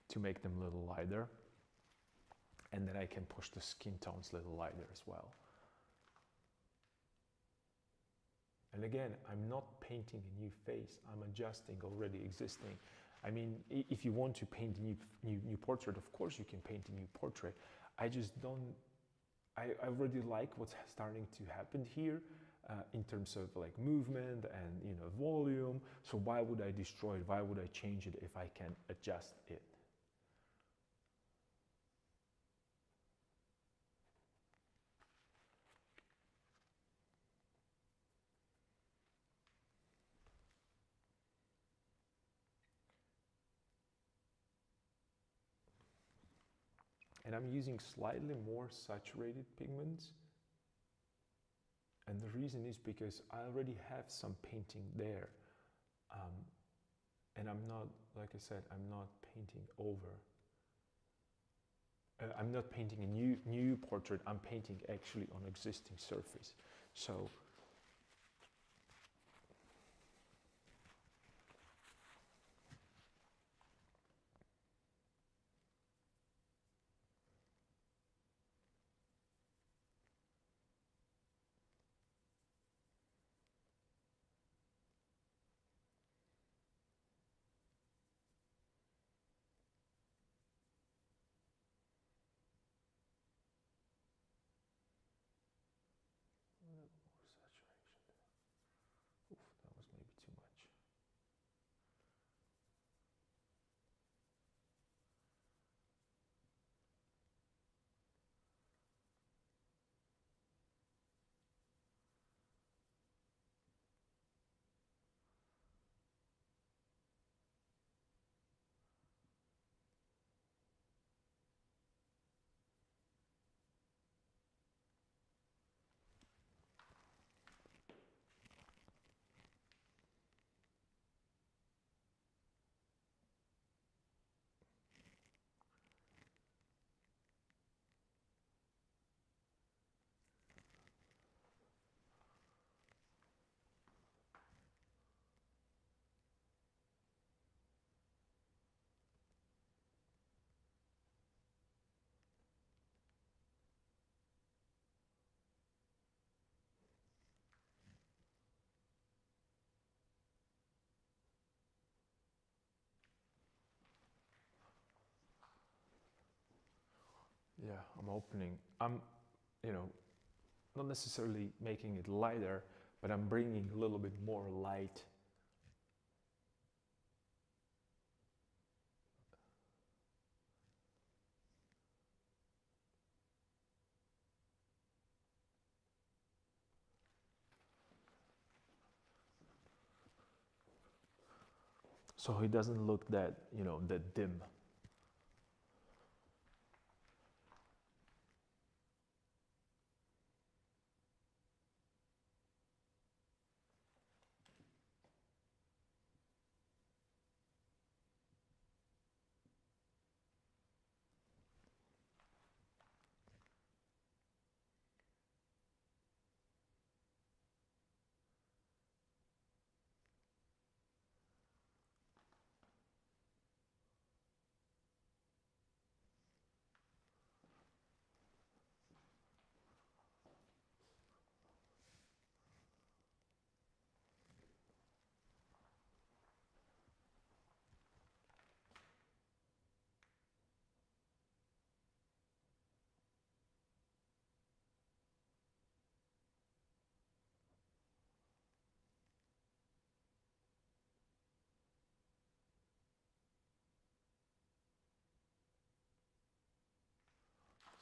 A: to make them a little lighter, and then I can push the skin tones a little lighter as well. And again, I'm not painting a new face, I'm adjusting already existing. I mean, if you want to paint a new portrait, of course you can paint a new portrait. I just don't, I already like what's starting to happen here in terms of like movement and, you know, volume. So why would I destroy it? Why would I change it if I can adjust it? And I'm using slightly more saturated pigments. And the reason is because I already have some painting there. And I'm not, like I said, I'm not painting over. I'm not painting a new portrait. I'm painting actually on existing surface. So a little more saturation there. Oof, that was maybe too much. Yeah, I'm opening. I'm, you know, not necessarily making it lighter, but I'm bringing a little bit more light. So he doesn't look that, you know, that dim.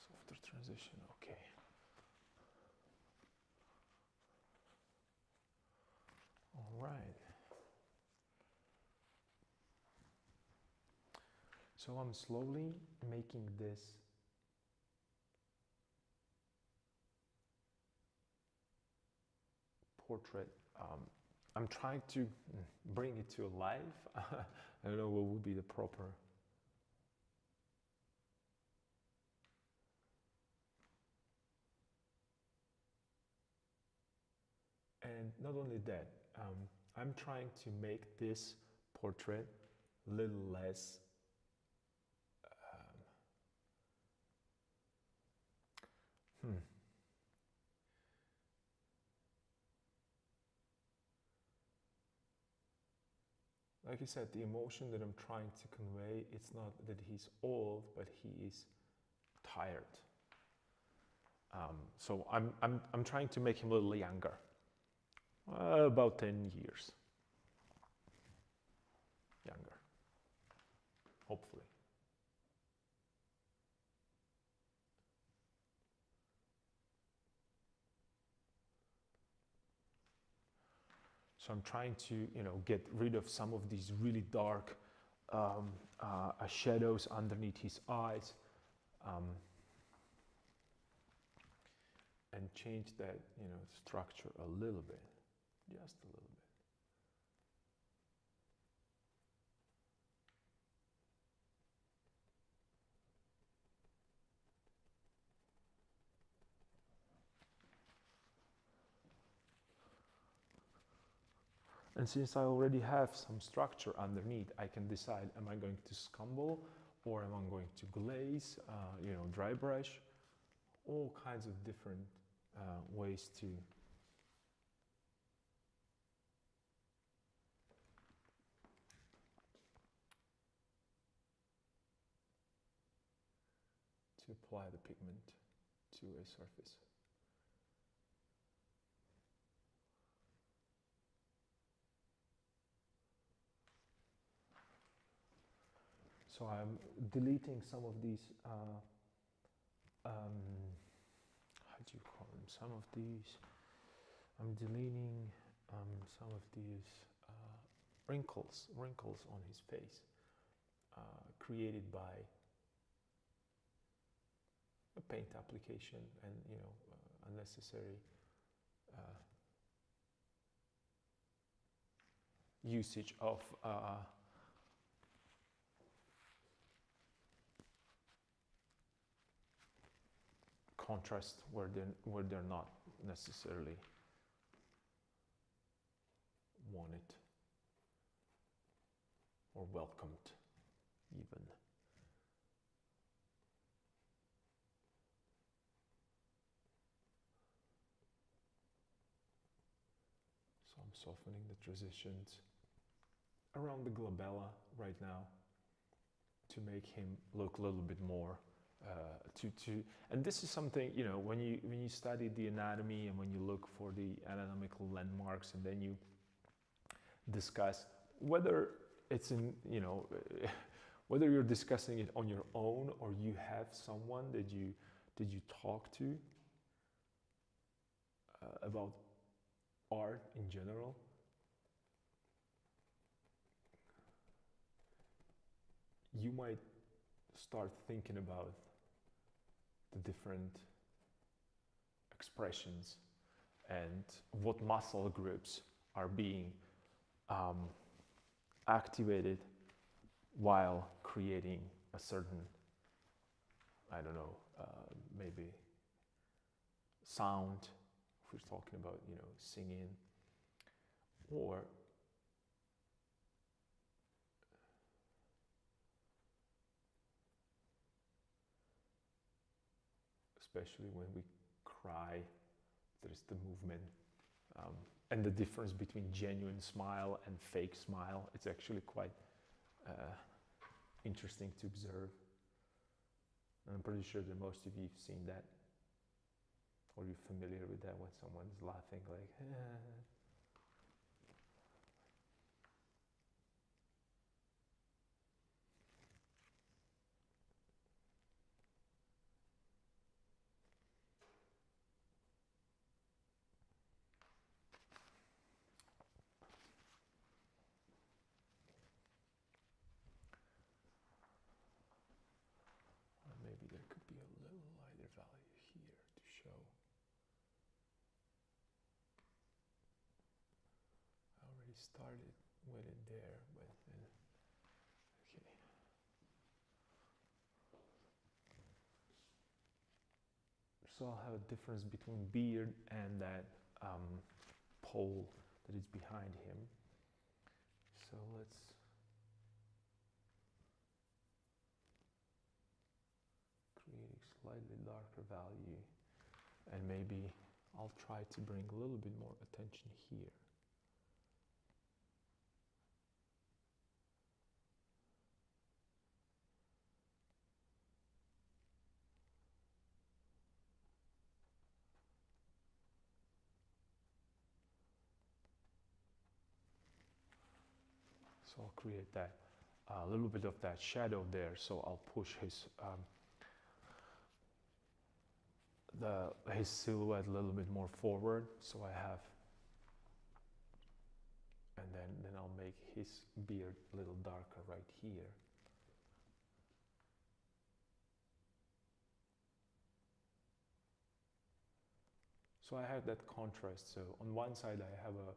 A: Softer transition, okay. All right. So I'm slowly making this portrait. I'm trying to bring it to life. I don't know what would be the proper. And not only that, I'm trying to make this portrait a little less like I said, the emotion that I'm trying to convey, it's not that he's old, but he is tired. So I'm trying to make him a little younger, about 10 years younger, hopefully. So I'm trying to, you know, get rid of some of these really dark shadows underneath his eyes, and change that, you know, structure a little bit, just a little bit. And since I already have some structure underneath, I can decide, am I going to scumble or am I going to glaze, dry brush, all kinds of different ways to apply the pigment to a surface. So I'm deleting some of these, how do you call them? Some of these, I'm deleting some of these wrinkles on his face created by a paint application and, unnecessary usage of contrast where they're not necessarily wanted or welcomed even. So I'm softening the transitions around the glabella right now to make him look a little bit more and this is something, when you study the anatomy and when you look for the anatomical landmarks and then you discuss whether it's in, whether you're discussing it on your own or you have someone that you talk to about art in general, you might start thinking about the different expressions and what muscle groups are being activated while creating a certain, maybe sound, if we're talking about, singing, or especially when we cry, there's the movement. And the difference between genuine smile and fake smile, it's actually quite interesting to observe. And I'm pretty sure that most of you have seen that, or you're familiar with that when someone's laughing like, maybe there could be a little lighter value here to show. I already started with it there, but then, okay. So I'll have a difference between beard and that pole that is behind him. So let's create a slightly darker value, and maybe I'll try to bring a little bit more attention here. So I'll create that, a little bit of that shadow there. So I'll push his silhouette a little bit more forward. So I have, and then I'll make his beard a little darker right here. So I have that contrast. So on one side I have a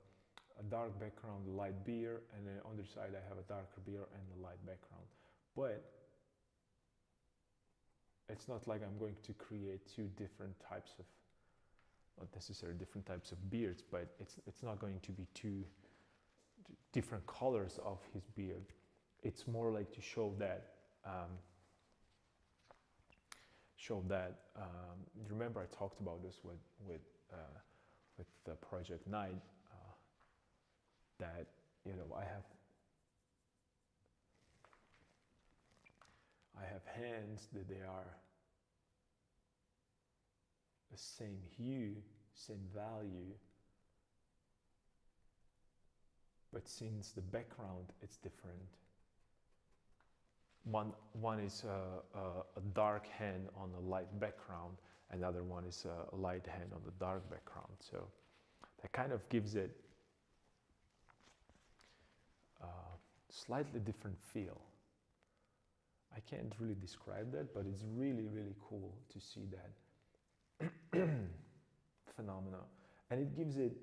A: dark background, light beard, and then on the other side I have a darker beard and a light background. But it's not like I'm going to create two different types of, not necessarily different types of beards, but it's not going to be two different colors of his beard. It's more like to show that remember I talked about this with the Project Night, that I have hands that they are the same hue, same value, but since the background it's different. One is a dark hand on a light background, another one is a light hand on the dark background. So that kind of gives it a slightly different feel. I can't really describe that, but it's really, really cool to see that phenomena, and it gives it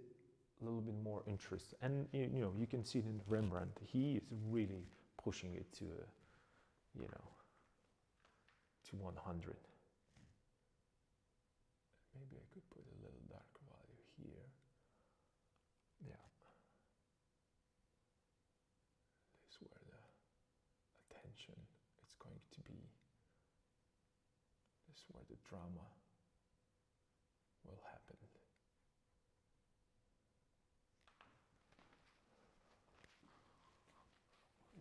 A: a little bit more interest. And you can see it in Rembrandt. He is really pushing it to to 100. Maybe I could put a little dark value here. Yeah. This is where the attention is going to be. This is where the drama will happen.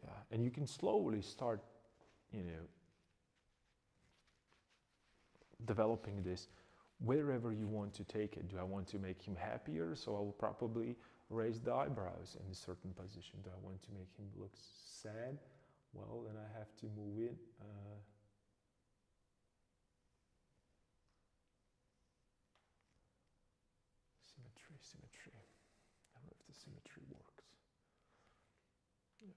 A: Yeah, and you can slowly start, developing this wherever you want to take it. Do I want to make him happier? So I will probably raise the eyebrows in a certain position. Do I want to make him look sad? Well, then I have to move it. Symmetry. I don't know if the symmetry works. Yep.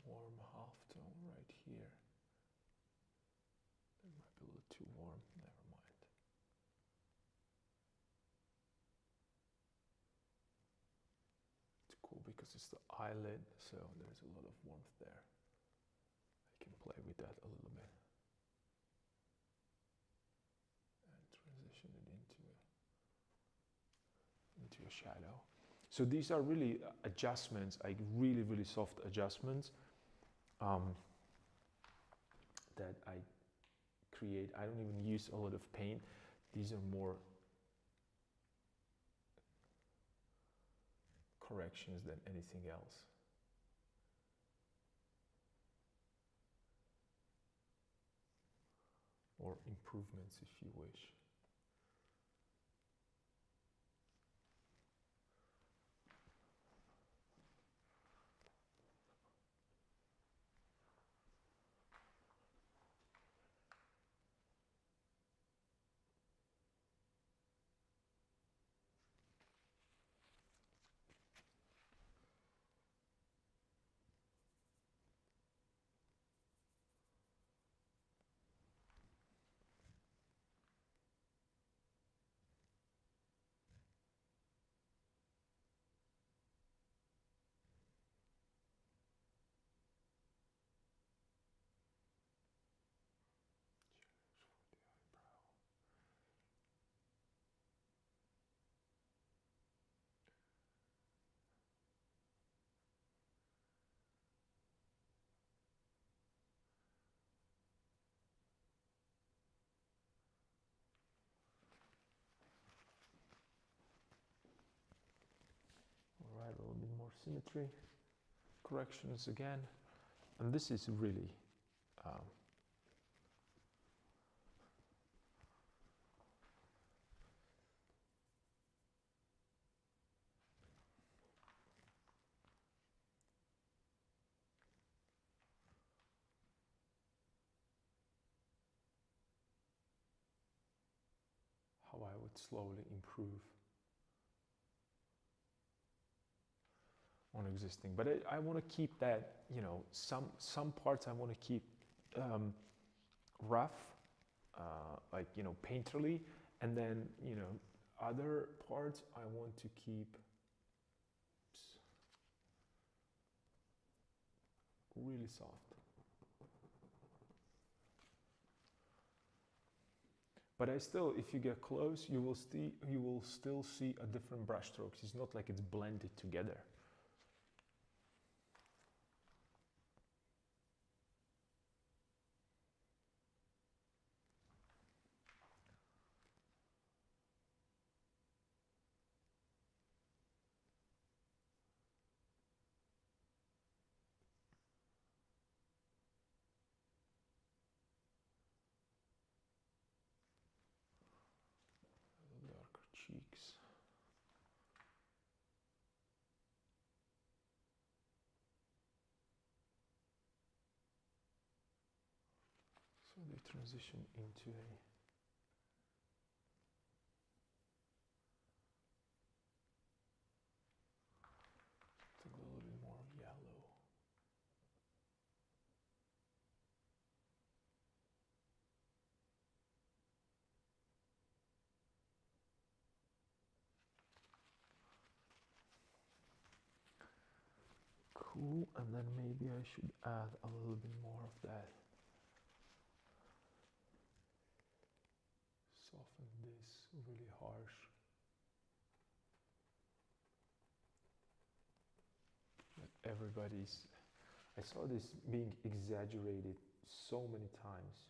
A: Warm half tone right here. That might be a little too warm. Never mind. It's cool because it's the eyelid, so there's a lot of warmth there. I can play with that a little bit and transition it into a shadow. So these are really adjustments, like really, really soft adjustments that I create. I don't even use a lot of paint. These are more corrections than anything else. Or improvements, if you wish. Alright, a little bit more symmetry. Corrections again. And this is really would slowly improve on existing. But I want to keep that, you know, some parts I want to keep rough, like, you know, painterly, and then, you know, other parts I want to keep really soft. But I still, if you get close, you will still see a different brush strokes. It's not like it's blended together. Darker cheeks. So they transition into a little bit more yellow. Cool, and then maybe I should add a little bit more of that. Soften this really harsh. But everybody's, I saw this being exaggerated so many times.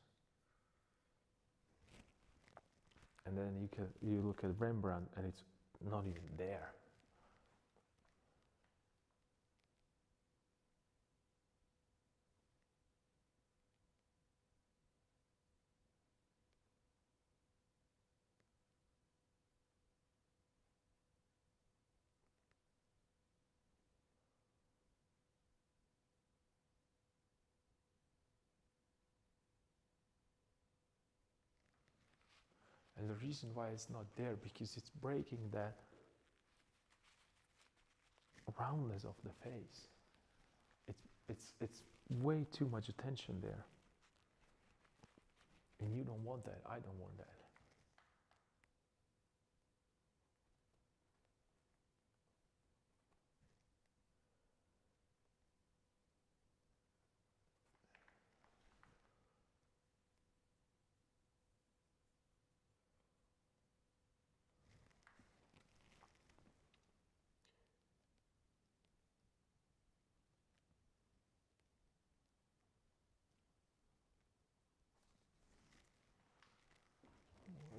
A: And then you look at Rembrandt and it's not even there. And the reason why it's not there, because it's breaking that roundness of the face. It's way too much attention there. And you don't want that, I don't want that.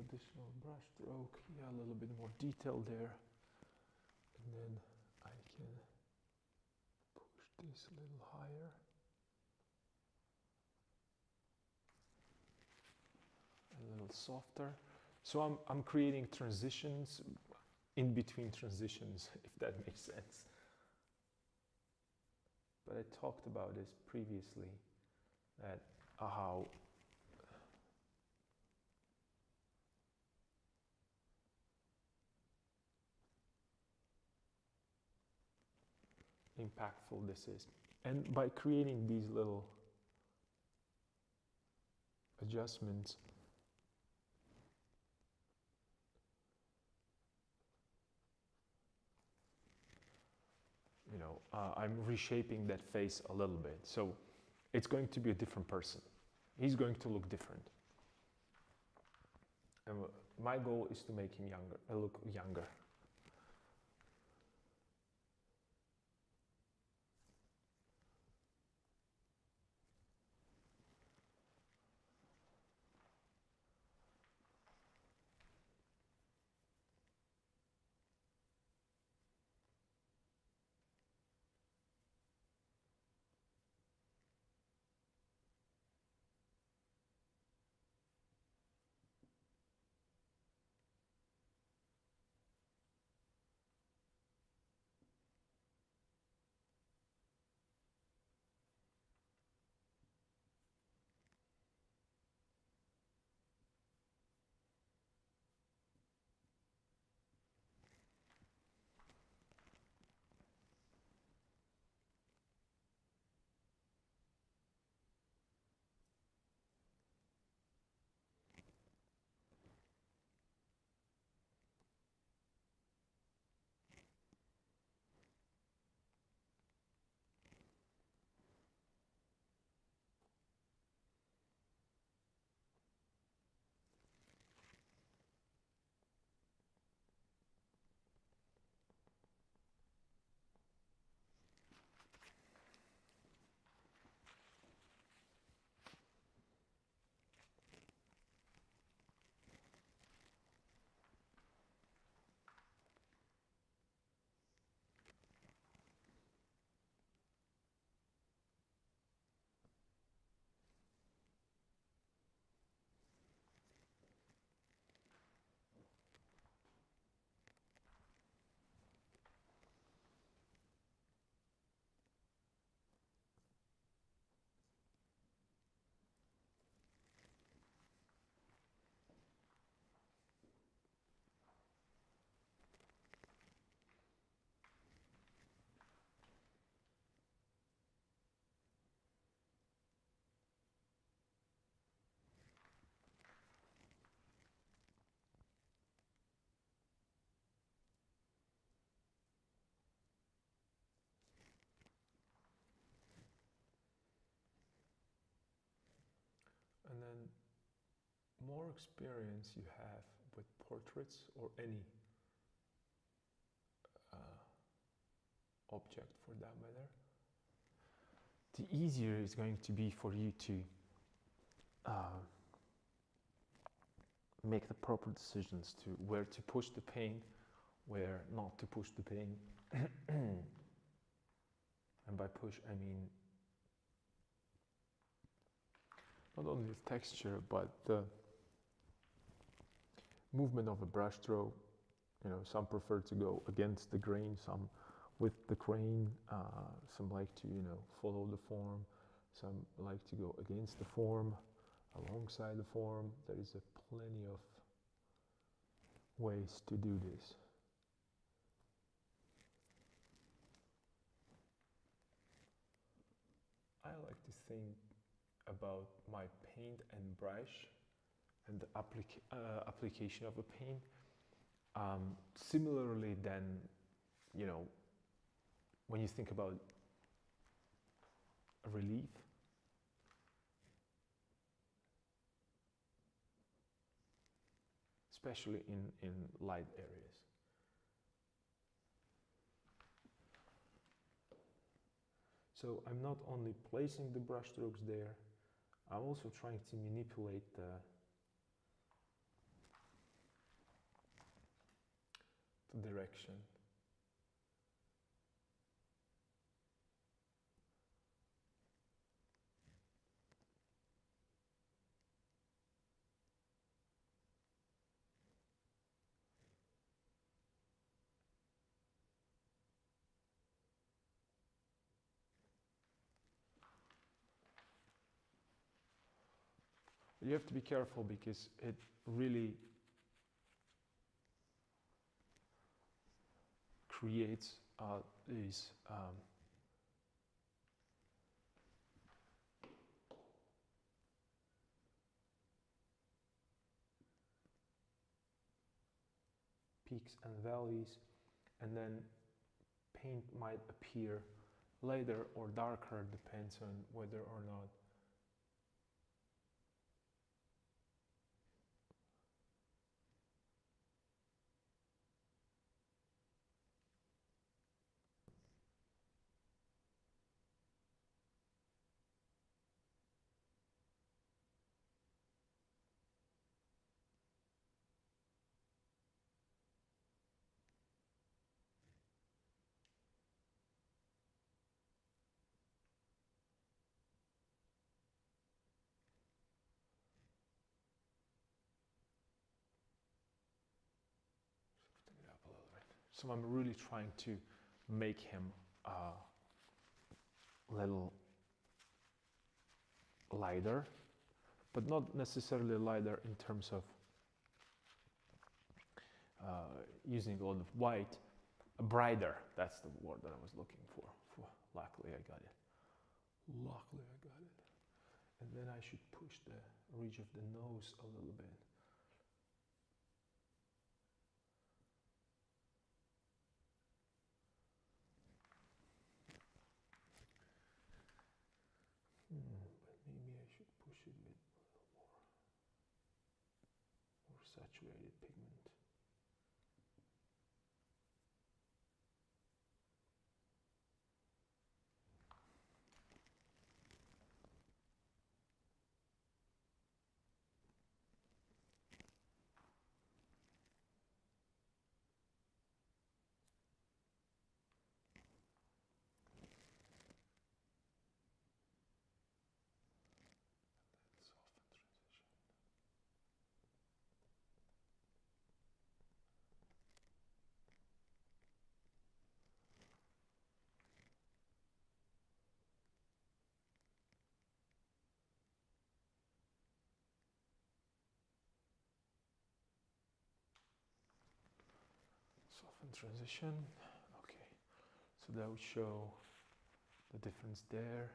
A: Additional brush stroke, yeah, a little bit more detail there, and then I can push this a little higher, a little softer. So I'm creating transitions in between transitions, if that makes sense. But I talked about this previously, that how impactful this is. And by creating these little adjustments, you know, I'm reshaping that face a little bit. So it's going to be a different person. He's going to look different. And my goal is to make him younger, look younger. more experience you have with portraits or any object for that matter, the easier it's going to be for you to make the proper decisions to where to push the paint, where not to push the paint. And by push, I mean not only the texture, but the movement of a brush stroke. You know, some prefer to go against the grain, some with the grain, some like to, you know, follow the form, some like to go against the form, alongside the form. There is plenty of ways to do this. I like to think about my paint and brush and the application of a paint similarly than, you know, when you think about a relief. Especially in light areas. So I'm not only placing the brush strokes there, I'm also trying to manipulate the direction. You have to be careful because it really creates these peaks and valleys, and then paint might appear lighter or darker, depends on whether or not it up a little bit. So I'm really trying to make him a little lighter, but not necessarily lighter in terms of using a lot of white. Brighter, that's the word that I was looking for. Luckily I got it. Luckily I got it. And then I should push the ridge of the nose a little bit. But maybe I should push it with a little more saturated pigment. Soften transition. Soften transition. Okay, so that would show the difference there,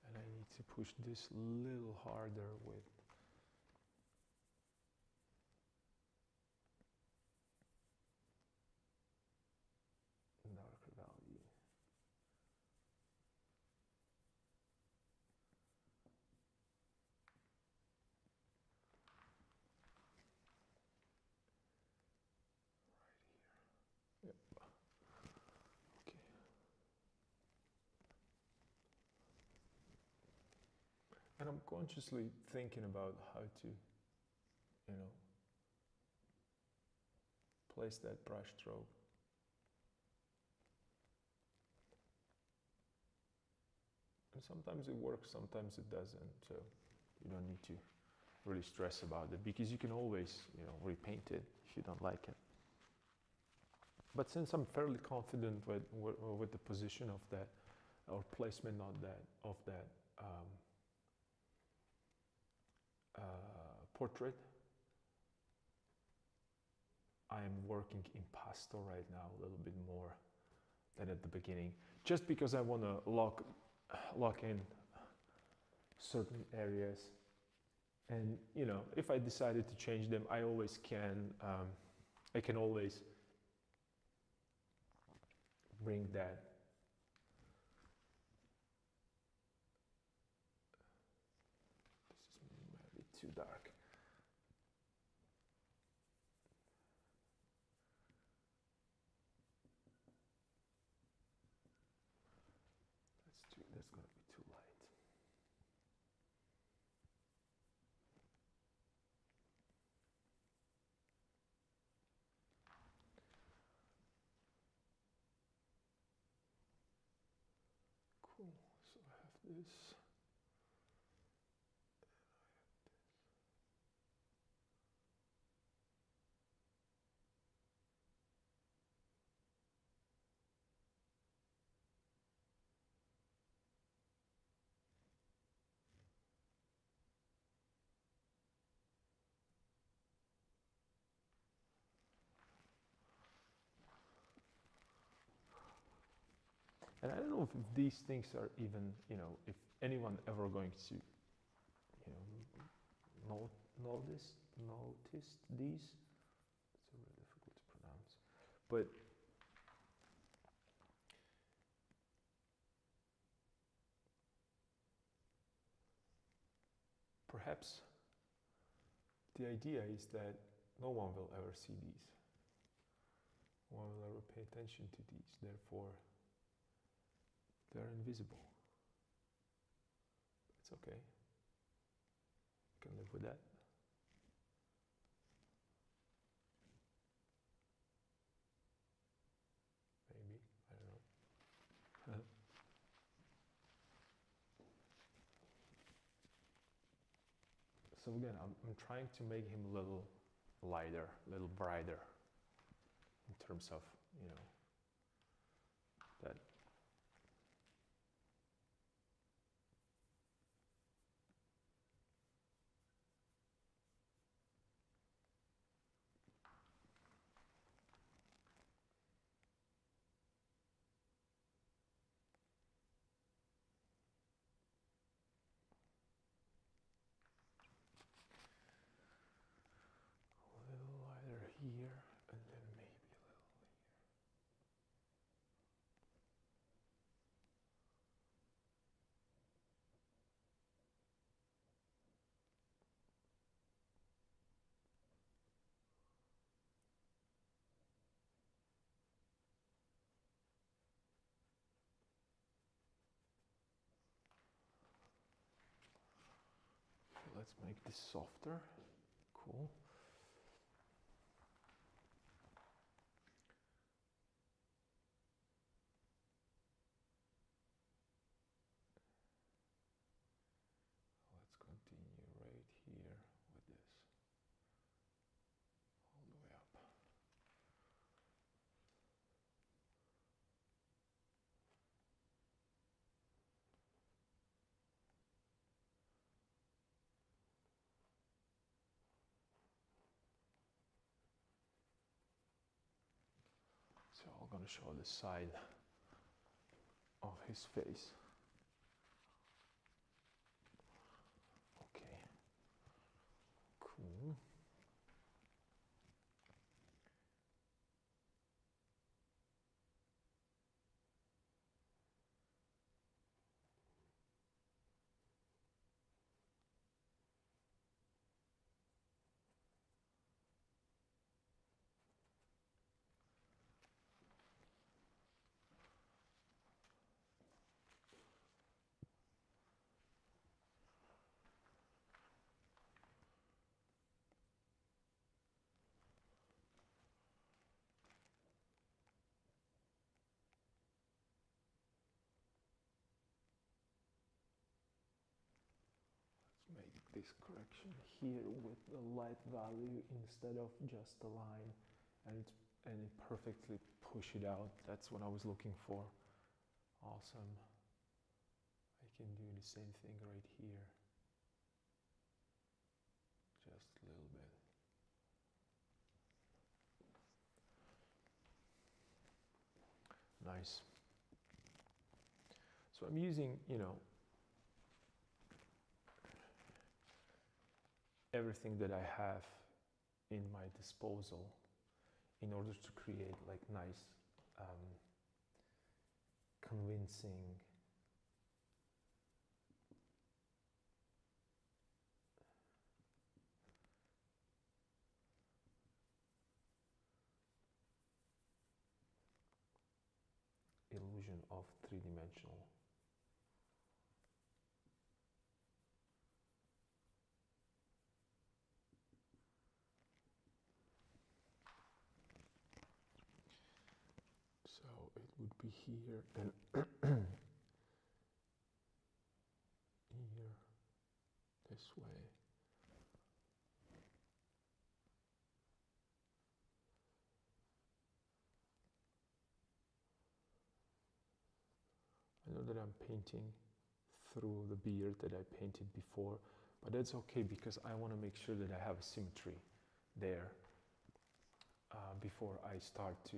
A: and I need to push this a little harder with darker value. And I'm consciously thinking about how to, you know, place that brush stroke. And sometimes it works, sometimes it doesn't. So you don't need to really stress about it, because you can always, you know, repaint it if you don't like it. But since I'm fairly confident with the position of that, or placement of that portrait, I am working in pastel right now a little bit more than at the beginning, just because I want to lock in certain areas. And you know, if I decided to change them, I always can. I can always bring that. This is maybe too dark. That's going to be too light. Cool. So I have this. And I don't know if these things are even, you know, if anyone ever going to, you know, notice these. It's really difficult to pronounce, but perhaps the idea is that no one will ever see these. No one will ever pay attention to these. Therefore, they're invisible. It's okay. You can live with that. Maybe. I don't know. So again, I'm trying to make him a little lighter, a little brighter in terms of, you know, that. A little lighter here, and then maybe a little here. Okay, let's make this softer. Cool. Let's continue right here with this, all the way up. So I'm going to show the side of his face. Okay. Cool. this correction here with the light value instead of just a line, and it perfectly push it out. That's what I was looking for. Awesome. I can do the same thing right here. Just a little bit. Nice. So I'm using, everything that I have in my disposal in order to create like nice, convincing illusion of three-dimensional. So it would be here and here, this way. I know that I'm painting through the beard that I painted before, but that's okay because I want to make sure that I have a symmetry there before I start to,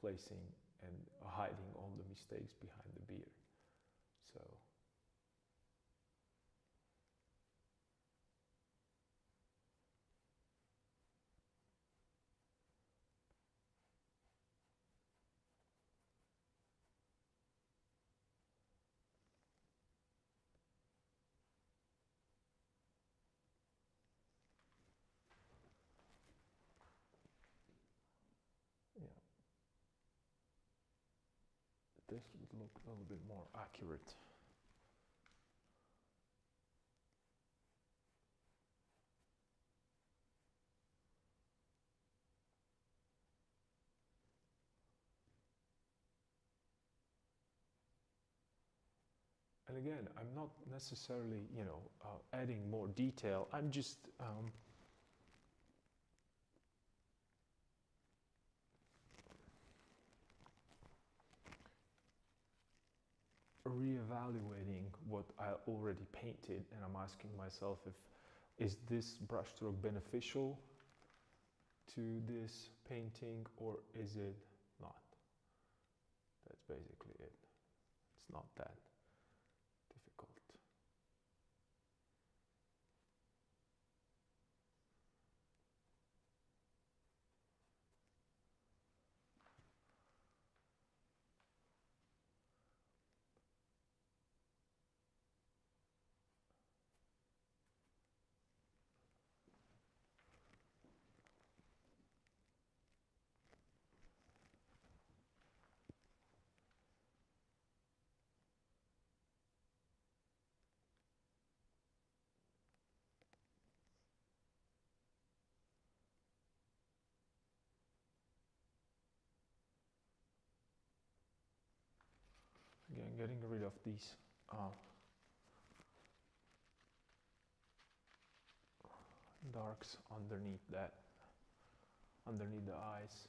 A: placing and hiding all the mistakes behind the beard. So. Yeah, this would look a little bit more accurate. And again, I'm not necessarily, adding more detail. I'm just reevaluating what I already painted, and I'm asking myself is this brushstroke beneficial to this painting or is it not? That's basically it. It's not that difficult. Again, getting rid of these darks underneath the eyes.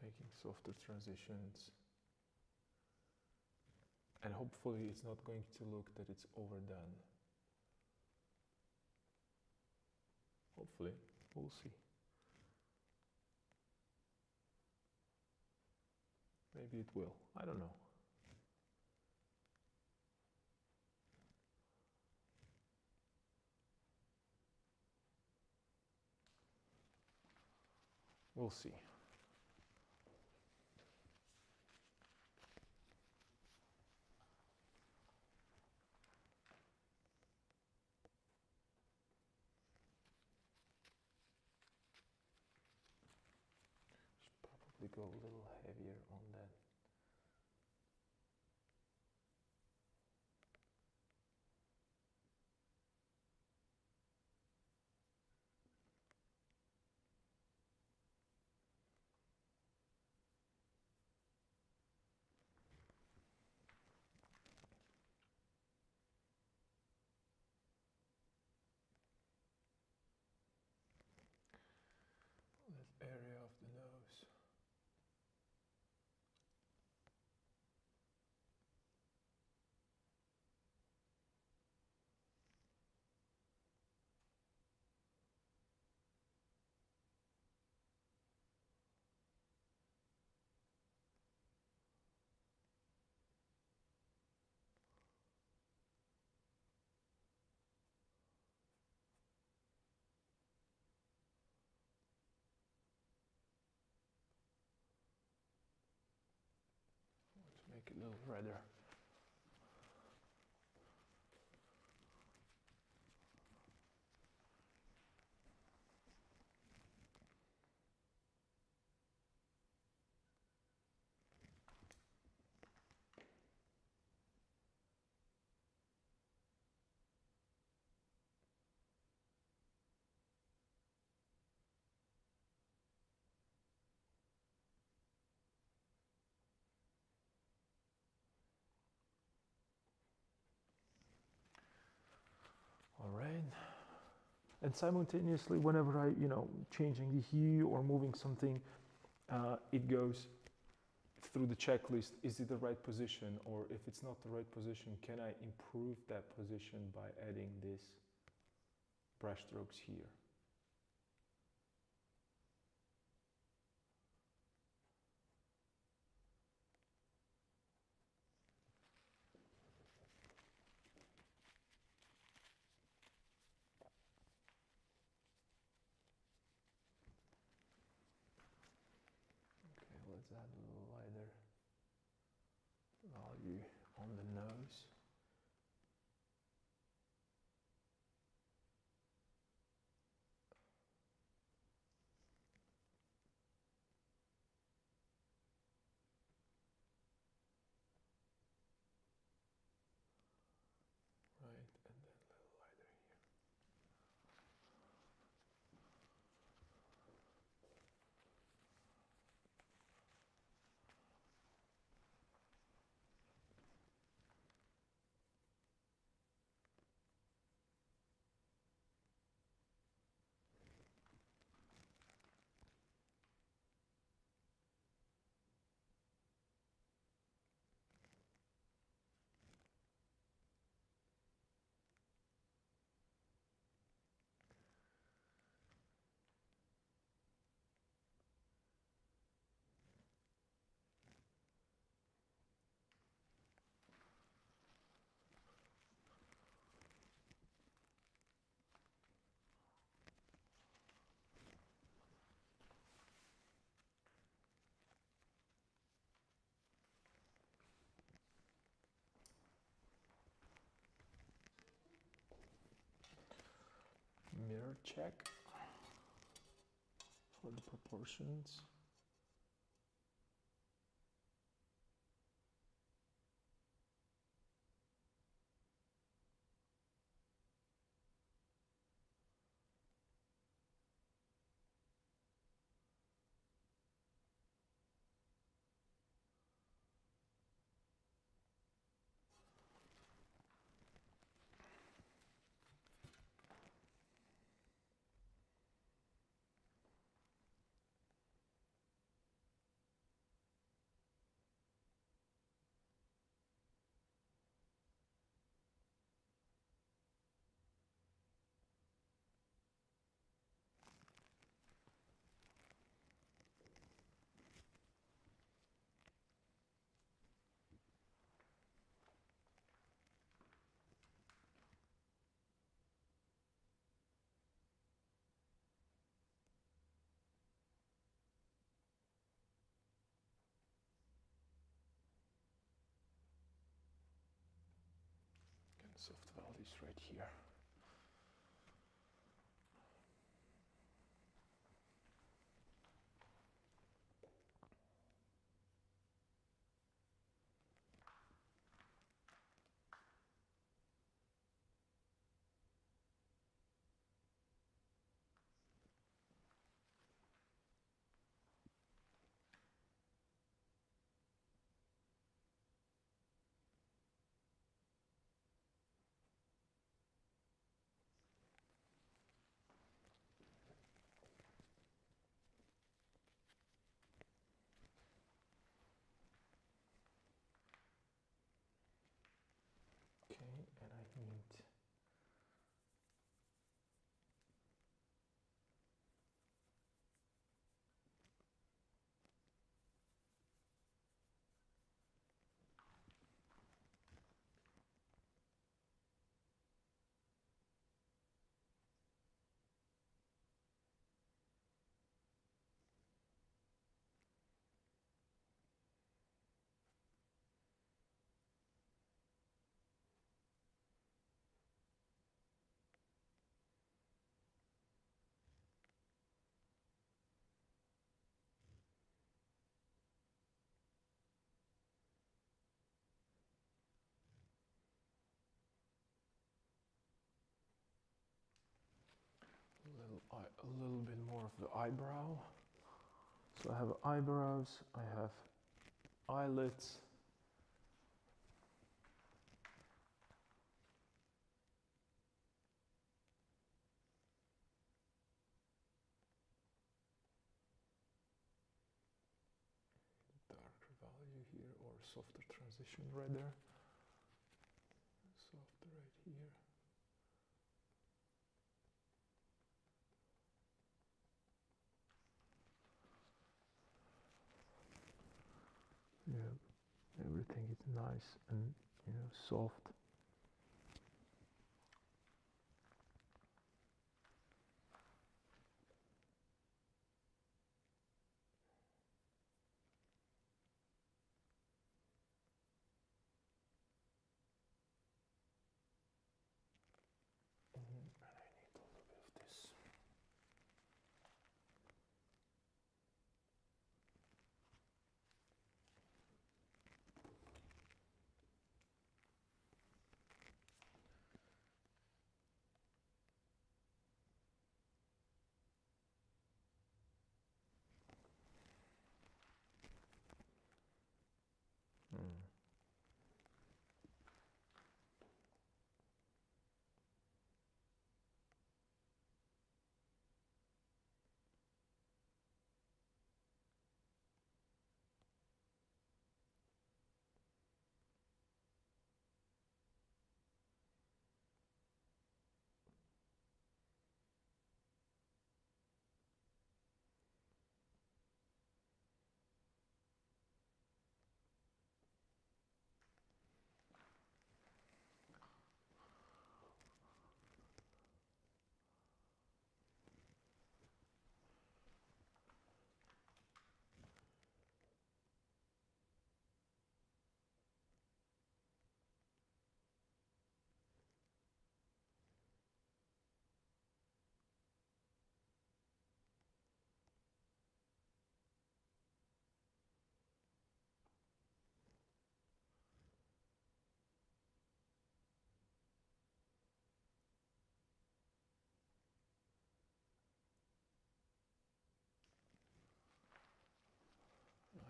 A: Making softer transitions. And hopefully it's not going to look that it's overdone. Hopefully, we'll see. Maybe it will, I don't know. We'll see. Should probably go a little heavier on that. little redder. All right. And simultaneously, whenever I, changing the hue or moving something, it goes through the checklist. Is it the right position? Or if it's not the right position, can I improve that position by adding this brush strokes here? Okay, let's add a little lighter value on the nose. Right, and then a little lighter here. Mirror check for the proportions. And soft values right here. a little bit more of the eyebrow. So I have eyebrows, I have eyelids. Darker value here, or softer transition rather. Softer right here. Yeah, everything is nice and soft. And I need a little bit of this.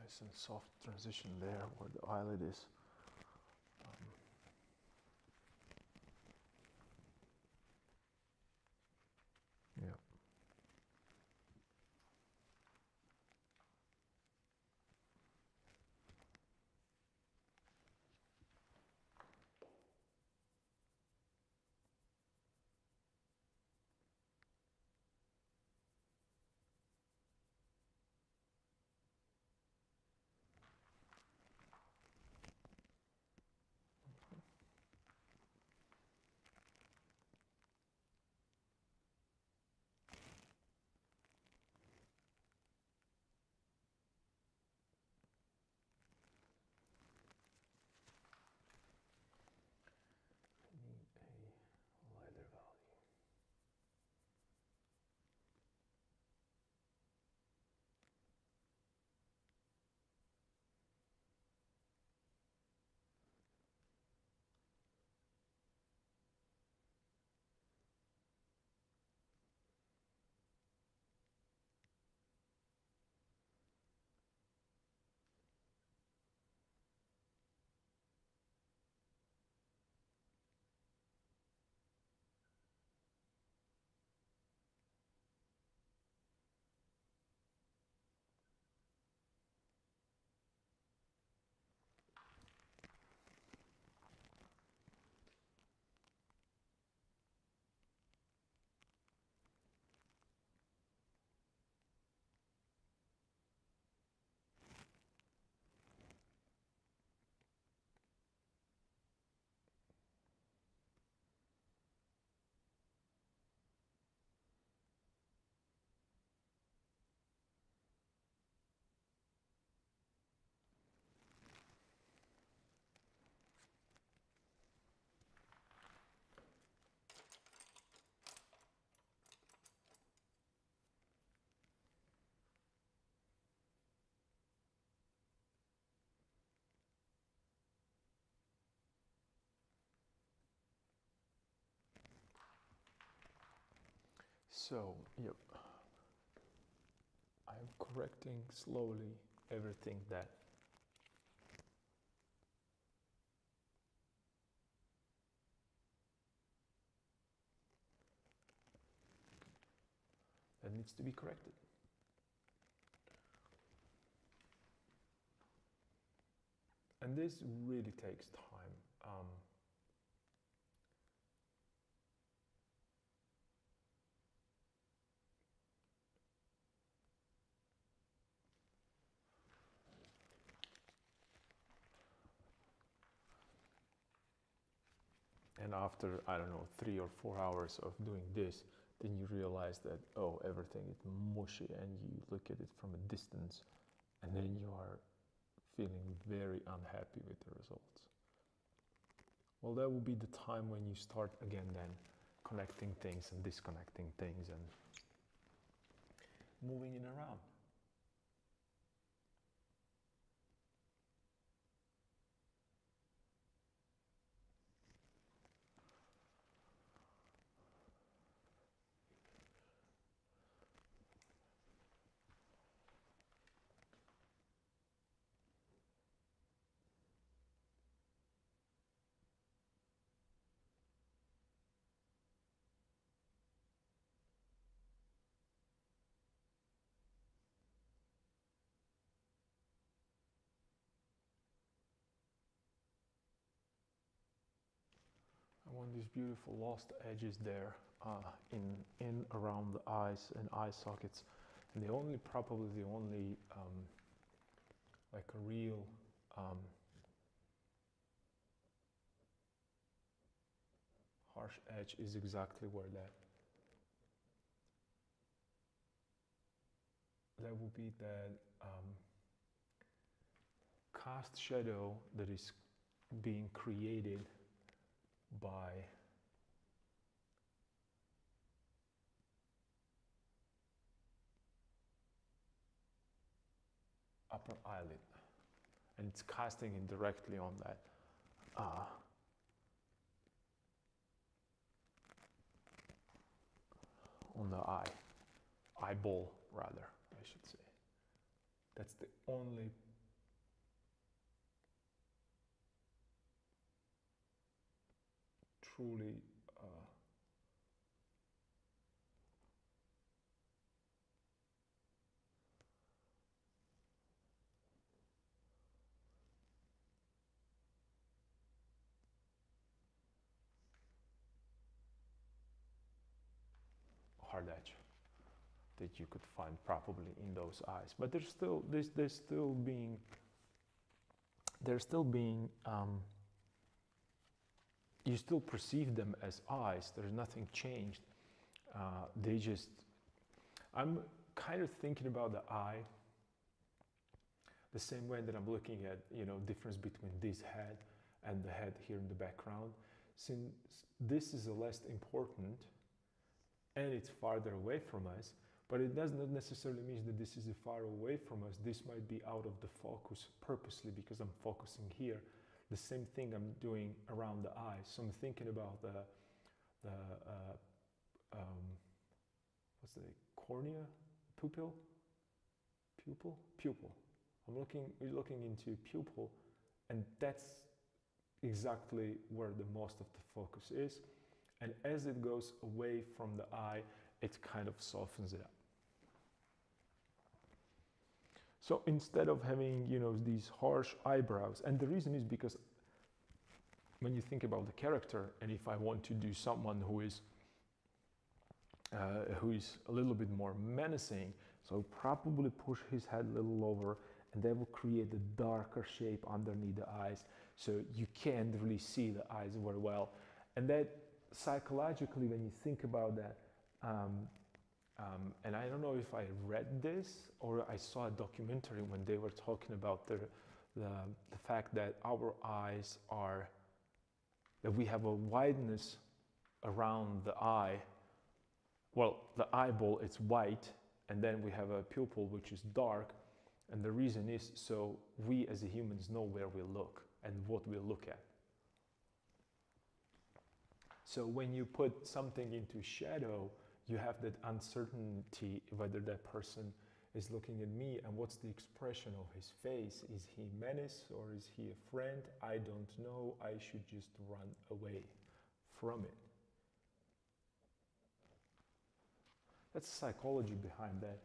A: Nice and soft transition there where the eyelid is. Yeah. So, yep, I'm correcting slowly everything that needs to be corrected. And this really takes time. And after, I don't know, 3 or 4 hours of doing this, then you realize that, oh, everything is mushy, and you look at it from a distance, and then you are feeling very unhappy with the results. Well, that will be the time when you start again then connecting things and disconnecting things and moving it around. I want these beautiful lost edges there in around the eyes and eye sockets. And probably the only like a real harsh edge is exactly where that will be that cast shadow that is being created by upper eyelid, and it's casting it directly on that on the eyeball rather, I should say. That's the only truly hard edge that you could find probably in those eyes. But they're still being you still perceive them as eyes. There's nothing changed. I'm kind of thinking about the eye the same way that I'm looking at, difference between this head and the head here in the background. Since this is less important and it's farther away from us, but it does not necessarily mean that this is far away from us. This might be out of the focus purposely because I'm focusing here. The same thing I'm doing around the eye. So I'm thinking about the what's the cornea, pupil. I'm looking into pupil, and that's exactly where the most of the focus is. And as it goes away from the eye, it kind of softens it up. So instead of having, these harsh eyebrows, and the reason is because when you think about the character, and if I want to do someone who is a little bit more menacing, so I'll probably push his head a little lower, and that will create a darker shape underneath the eyes, so you can't really see the eyes very well. And that psychologically, when you think about that, and I don't know if I read this or I saw a documentary when they were talking about the fact that our eyes that we have a wideness around the eye. Well, the eyeball, it's white, and then we have a pupil which is dark, and the reason is so we as humans know where we look and what we look at. So when you put something into shadow, you have that uncertainty whether that person is looking at me and what's the expression of his face. Is he menace or is he a friend? I don't know. I should just run away from it. That's the psychology behind that.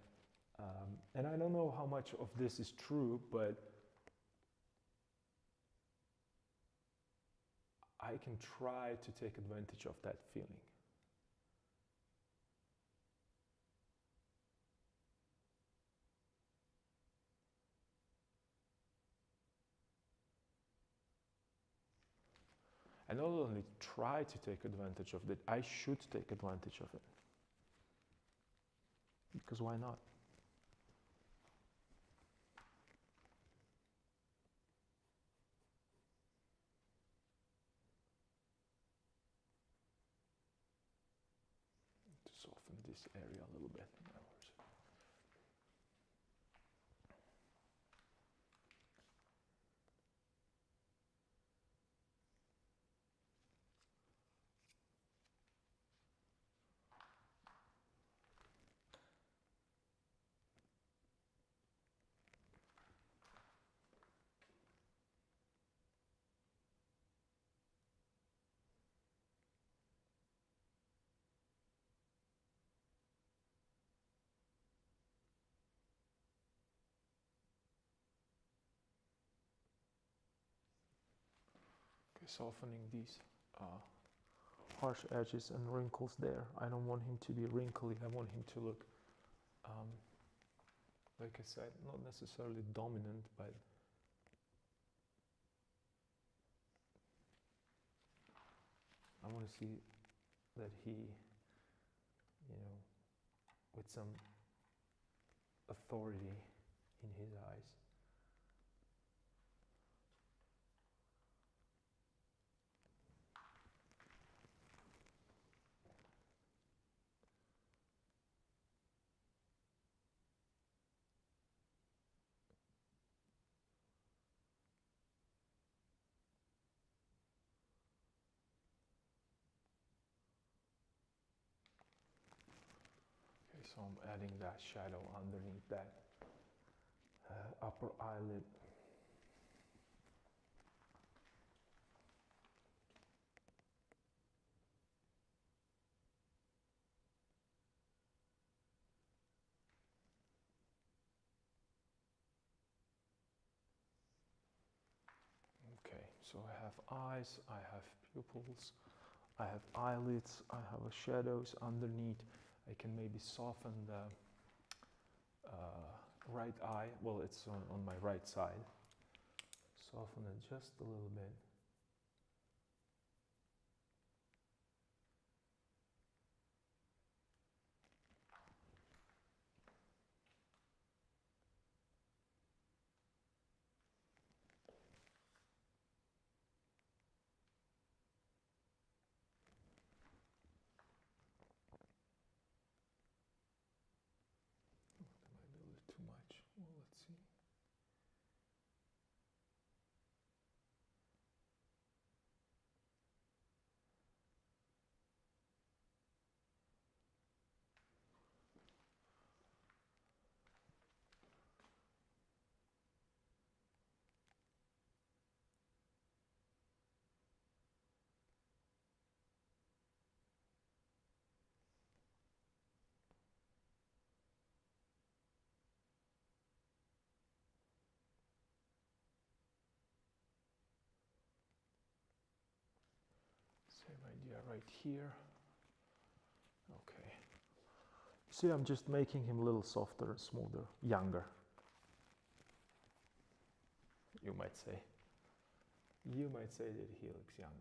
A: And I don't know how much of this is true, but I can try to take advantage of that feeling. And not only try to take advantage of it, I should take advantage of it. Because why not? To soften this area a little bit. Softening these harsh edges and wrinkles there. I don't want him to be wrinkly. I want him to look, like I said, not necessarily dominant, but I want to see that he, with some authority in his eyes. So I'm adding that shadow underneath that upper eyelid. Okay, so I have eyes, I have pupils, I have eyelids, I have shadows underneath. I can maybe soften the right eye. Well, it's on my right side. Soften it just a little bit. Too much. Well, let's see. Same idea right here. Okay. See, I'm just making him a little softer and smoother, younger. You might say. You might say that he looks younger.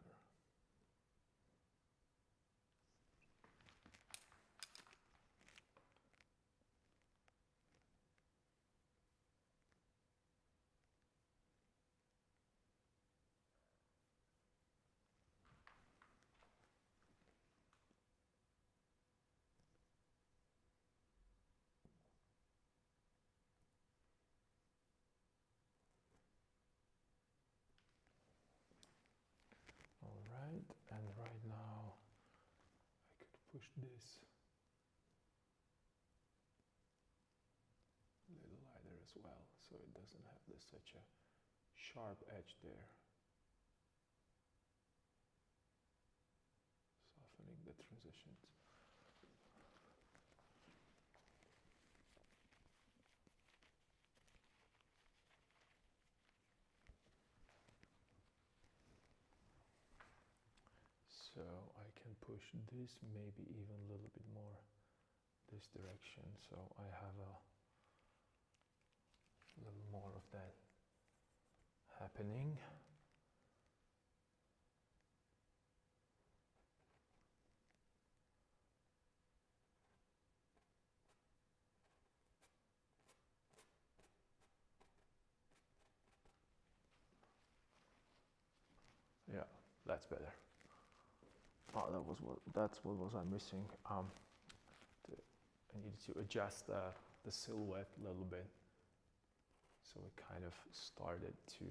A: All right, and right now I could push this well, so it doesn't have such a sharp edge there. Softening the transitions. So I can push this maybe even a little bit more this direction, so I have a little more of that happening. Yeah, that's better. Oh, that's what was I missing. I needed to adjust the silhouette a little bit, so it kind of started to.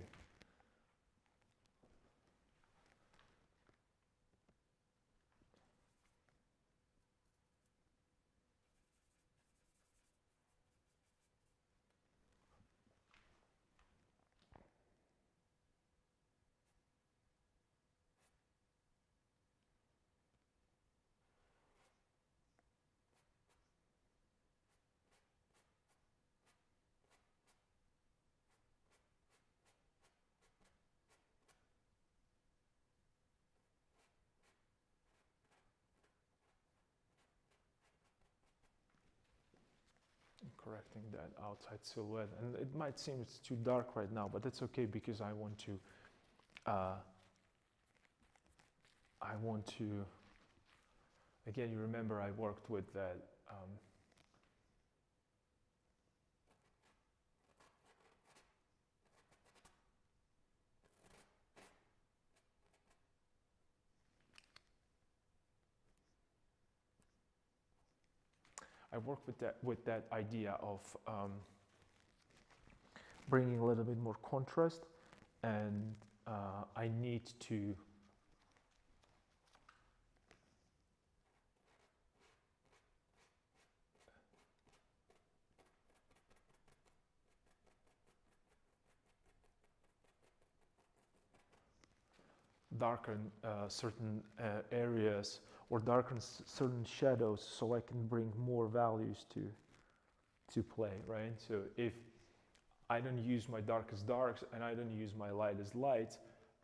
A: Correcting that outside silhouette, and it might seem it's too dark right now, but that's okay because I want to again, you remember I worked with that I worked with that idea of bringing a little bit more contrast, and I need to darken certain areas or darken certain shadows so I can bring more values to play, right? So if I don't use my darkest darks and I don't use my lightest lights,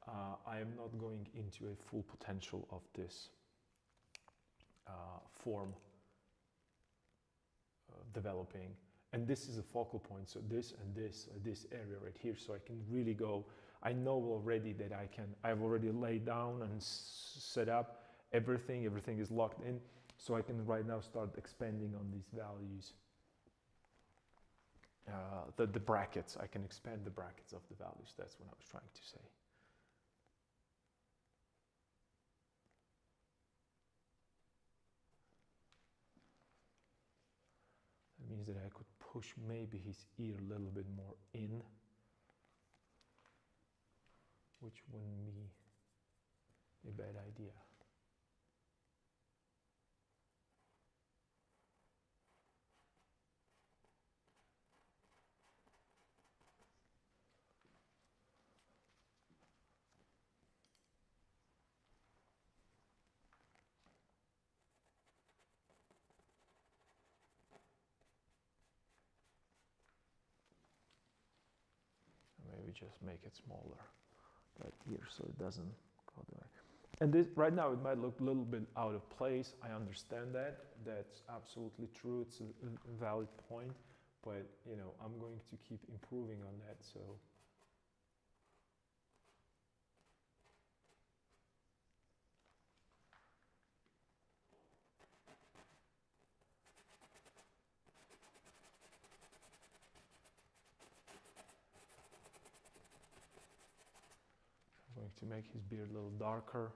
A: I am not going into a full potential of this form developing. And this is a focal point, so this and this area right here, so I can really go. I know already that I've already laid down and set up everything is locked in, so I can right now start expanding on these values. The brackets, I can expand the brackets of the values, that's what I was trying to say. That means that I could push maybe his ear a little bit more in, which wouldn't be a bad idea. Maybe just make it smaller right here so it doesn't go the way. And this right now it might look a little bit out of place. I understand that. That's absolutely true. It's a valid point, but you know, I'm going to keep improving on that. So I'm going to make his beard a little darker.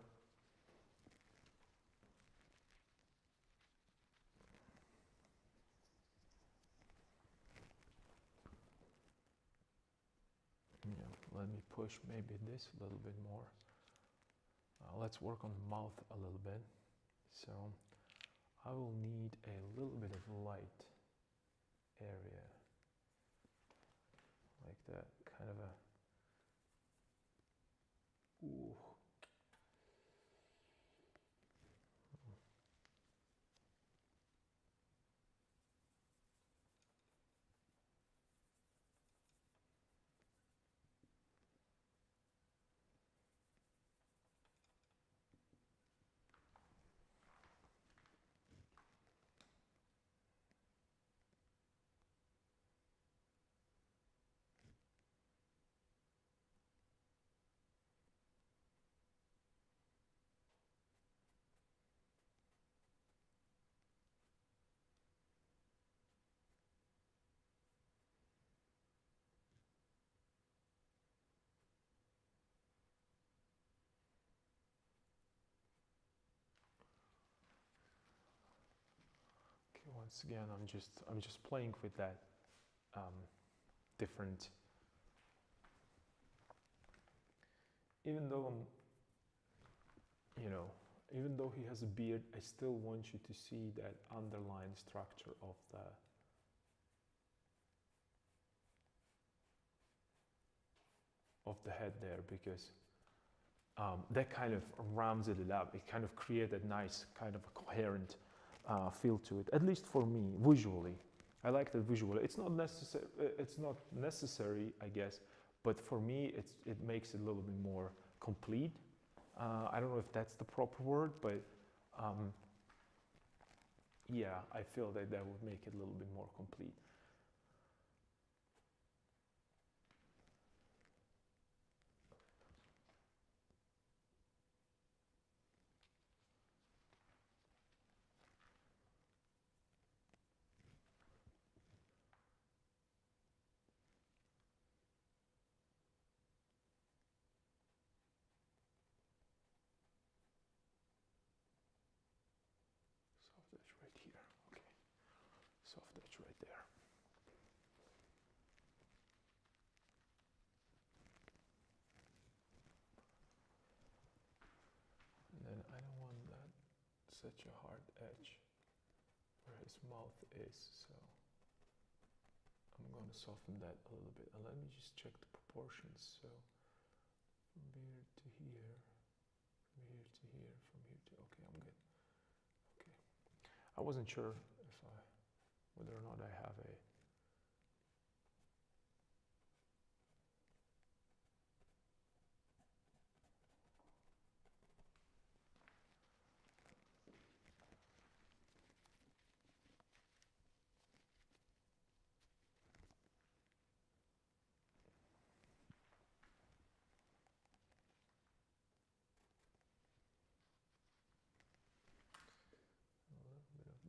A: Yeah, let me push maybe this a little bit more. Let's work on the mouth a little bit. So I will need a little bit of light area. that kind of a, ooh. Okay, once again, I'm just playing with that different. Even though even though he has a beard, I still want you to see that underlying structure of the head there, because that kind of rounds it up. It kind of creates a nice kind of a coherent feel to it, at least for me, visually. I like that visually. It's not necessary. It's not necessary, I guess, but for me, it makes it a little bit more complete. I don't know if that's the proper word, but yeah, I feel that that would make it a little bit more complete. Soft edge right here. Okay, soft edge right there. And then I don't want that such a hard edge where his mouth is, so I'm going to soften that a little bit. And let me just check the proportions. So from here to here, from here to here, from here to, okay, I'm good. Okay. I wasn't sure if whether or not I have a,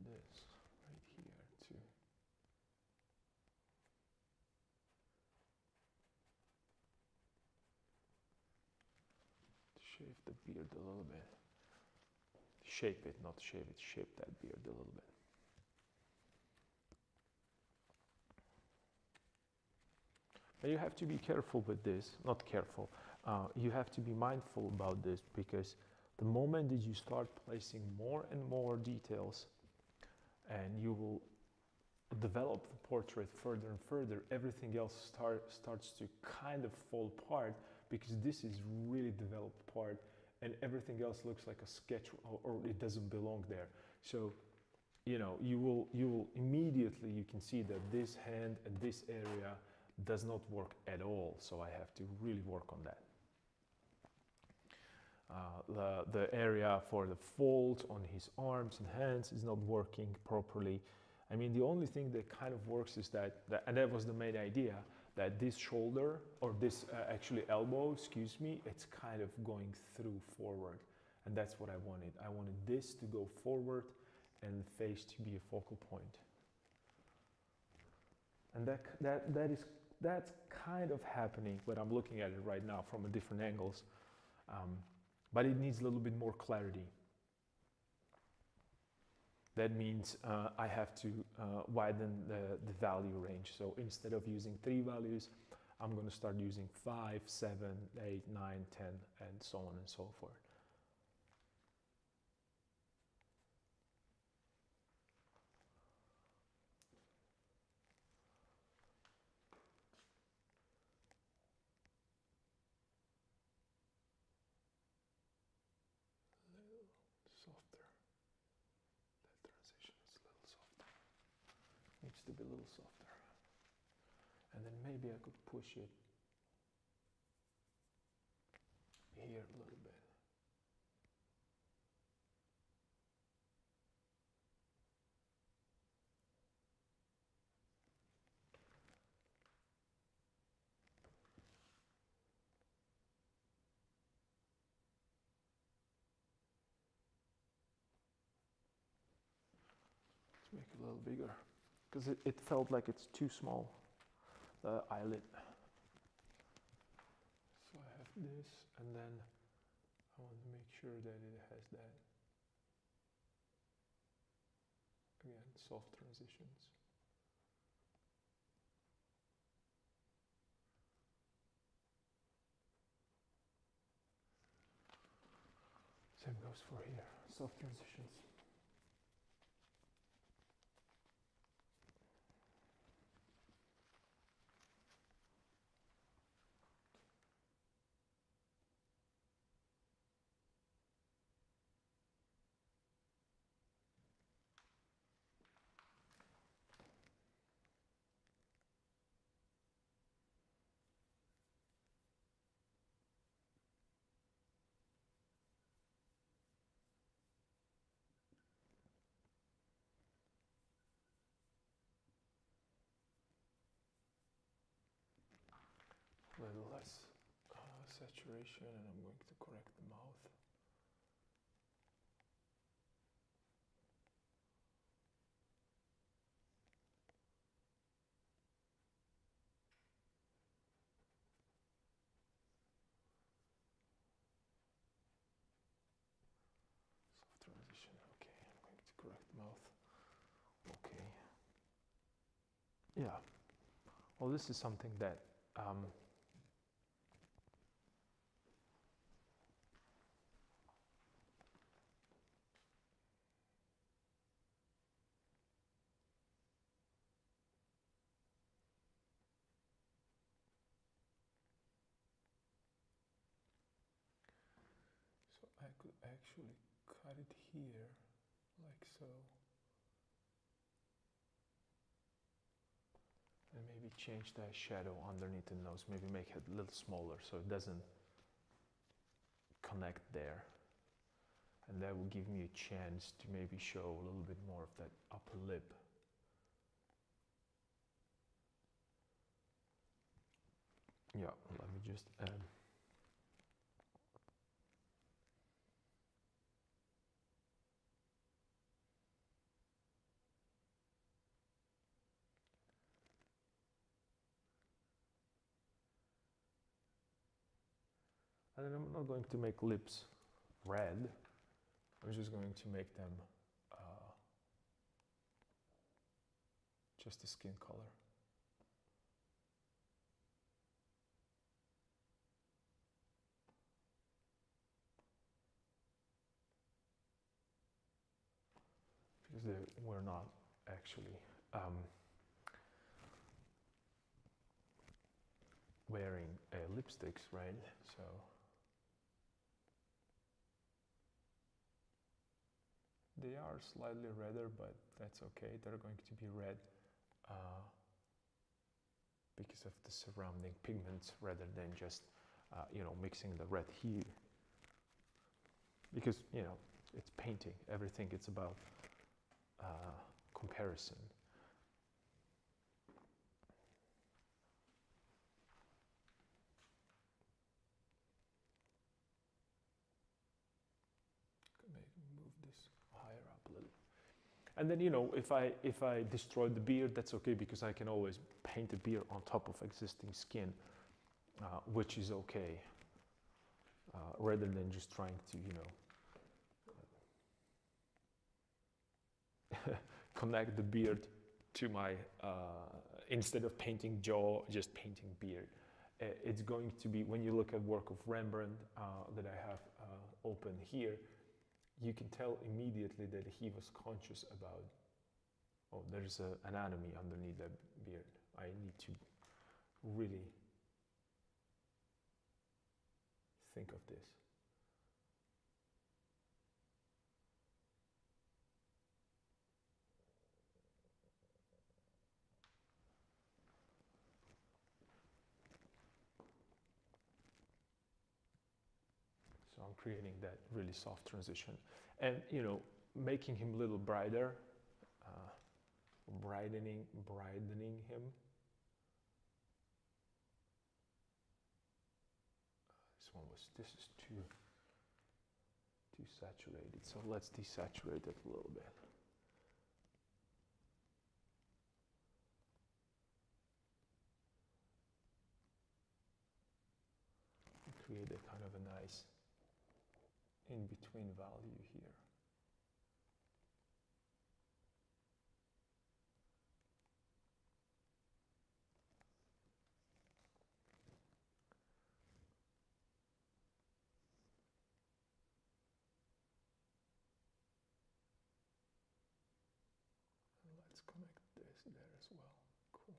A: bit of this right here too. To shave the beard a little bit. Shape it, not shave it, shape that beard a little bit. But you have to be careful with this, not careful, you have to be mindful about this, because the moment that you start placing more and more details and you will develop the portrait further and further, everything else starts to kind of fall apart, because this is really developed part and everything else looks like a sketch, or it doesn't belong there. So you will immediately, you can see that this hand and this area does not work at all, so I have to really work on that. The area for the folds on his arms and hands is not working properly. I mean, the only thing that kind of works is that and that was the main idea, that this shoulder, or this actually elbow, excuse me, it's kind of going through forward, and that's what I wanted. I wanted this to go forward and the face to be a focal point. And that's kind of happening, but I'm looking at it right now from a different angles. But it needs a little bit more clarity. That means I have to widen the value range. So instead of using 3 values, I'm going to start using 5, 7, 8, 9, 10, and so on and so forth. to be a little softer. And then maybe I could push it here a little bit. Let's make it a little bigger, because it felt like it's too small, the eyelid. So I have this, and then I want to make sure that it has that, again, soft transitions. Same goes for here, soft transitions. A little less saturation, and I'm going to correct the mouth. Soft transition, okay, I'm going to correct the mouth. Okay. Yeah. Well, this is something that so I could actually cut it here, like so. And maybe change the shadow underneath the nose, maybe make it a little smaller so it doesn't connect there. And that will give me a chance to maybe show a little bit more of that upper lip. Yeah, let me just add. And then I'm not going to make lips red. I'm just going to make them just the skin color. Because we're not actually wearing lipsticks, right? So they are slightly redder, but that's okay. They're going to be red because of the surrounding pigments rather than just, mixing the red here. Because, it's painting. Everything, it's about comparison. Move this higher up a little. And then, if I destroy the beard, that's okay, because I can always paint the beard on top of existing skin, which is okay, rather than just trying to, connect the beard to my, instead of painting jaw, just painting beard. It's going to be, when you look at work of Rembrandt that I have open here, you can tell immediately that he was conscious about, oh, there's an anatomy underneath that beard. I need to really think of this. I'm creating that really soft transition. And, you know, making him a little brighter, brightening him. This is too saturated, so let's desaturate it a little bit. Create a kind of a nice in-between value here. And let's connect this there as well. Cool.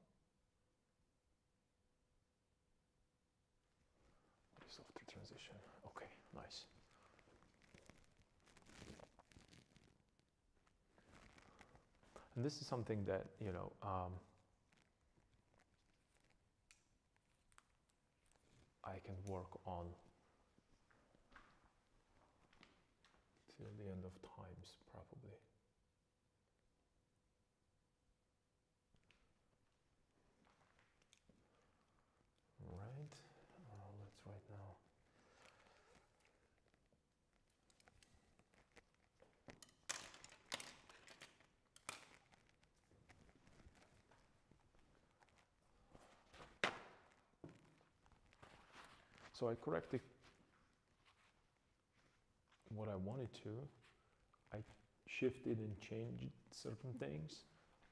A: Softer transition. Okay, nice. And this is something that, you know, I can work on till the end of times, probably. Right. Let's right now. So I corrected what I wanted to. I shifted and changed certain things.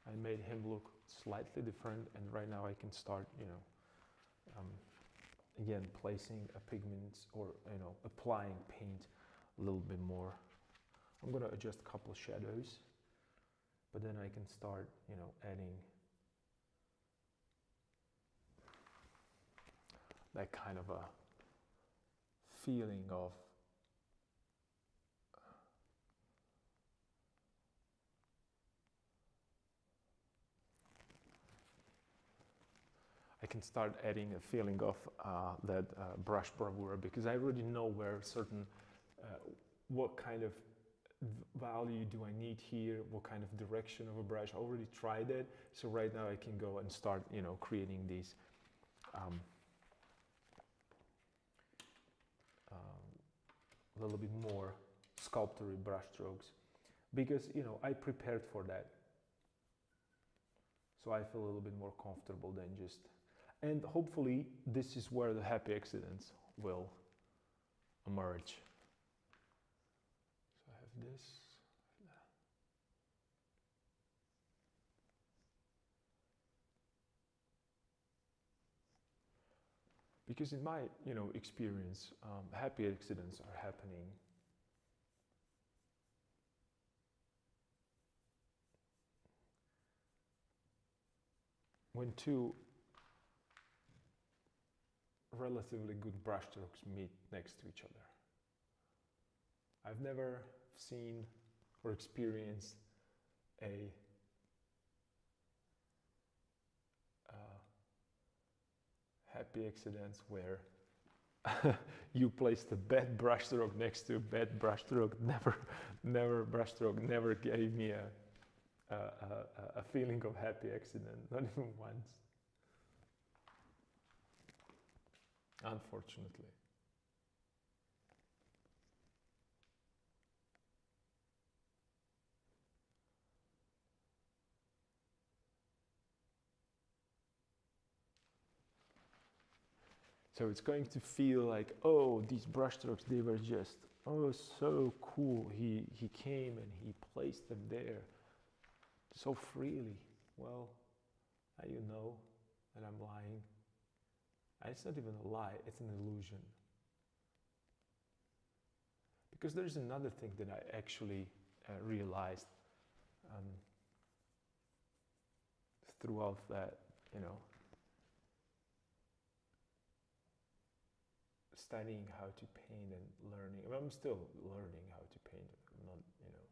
A: I made him look slightly different, and right now I can start, you know, again, placing a pigment or, you know, applying paint a little bit more. I'm gonna adjust a couple of shadows, but then I can start, you know, adding that kind of a feeling of I can start adding a feeling of that brush bravura, because I already know where certain, what kind of value do I need here, what kind of direction of a brush. I already tried it, so right now I can go and start, you know, creating these a little bit more sculptory brush strokes, because, you know, I prepared for that, so I feel a little bit more comfortable than just, and hopefully this is where the happy accidents will emerge. So I have this. Because in my, you know, experience, happy accidents are happening when two relatively good brushstrokes meet next to each other. I've never seen or experienced a happy accidents where you placed a bad brushstroke next to a bad brushstroke. Never brushstroke never gave me a feeling of happy accident, not even once, unfortunately. So it's going to feel like, oh, these brushstrokes, they were just, oh, so cool. He came and he placed them there so freely. Well, now you know that I'm lying. And it's not even a lie, it's an illusion. Because there's another thing that I actually realized throughout that, you know, studying how to paint and learning. I mean, I'm still learning how to paint. I'm not, you know.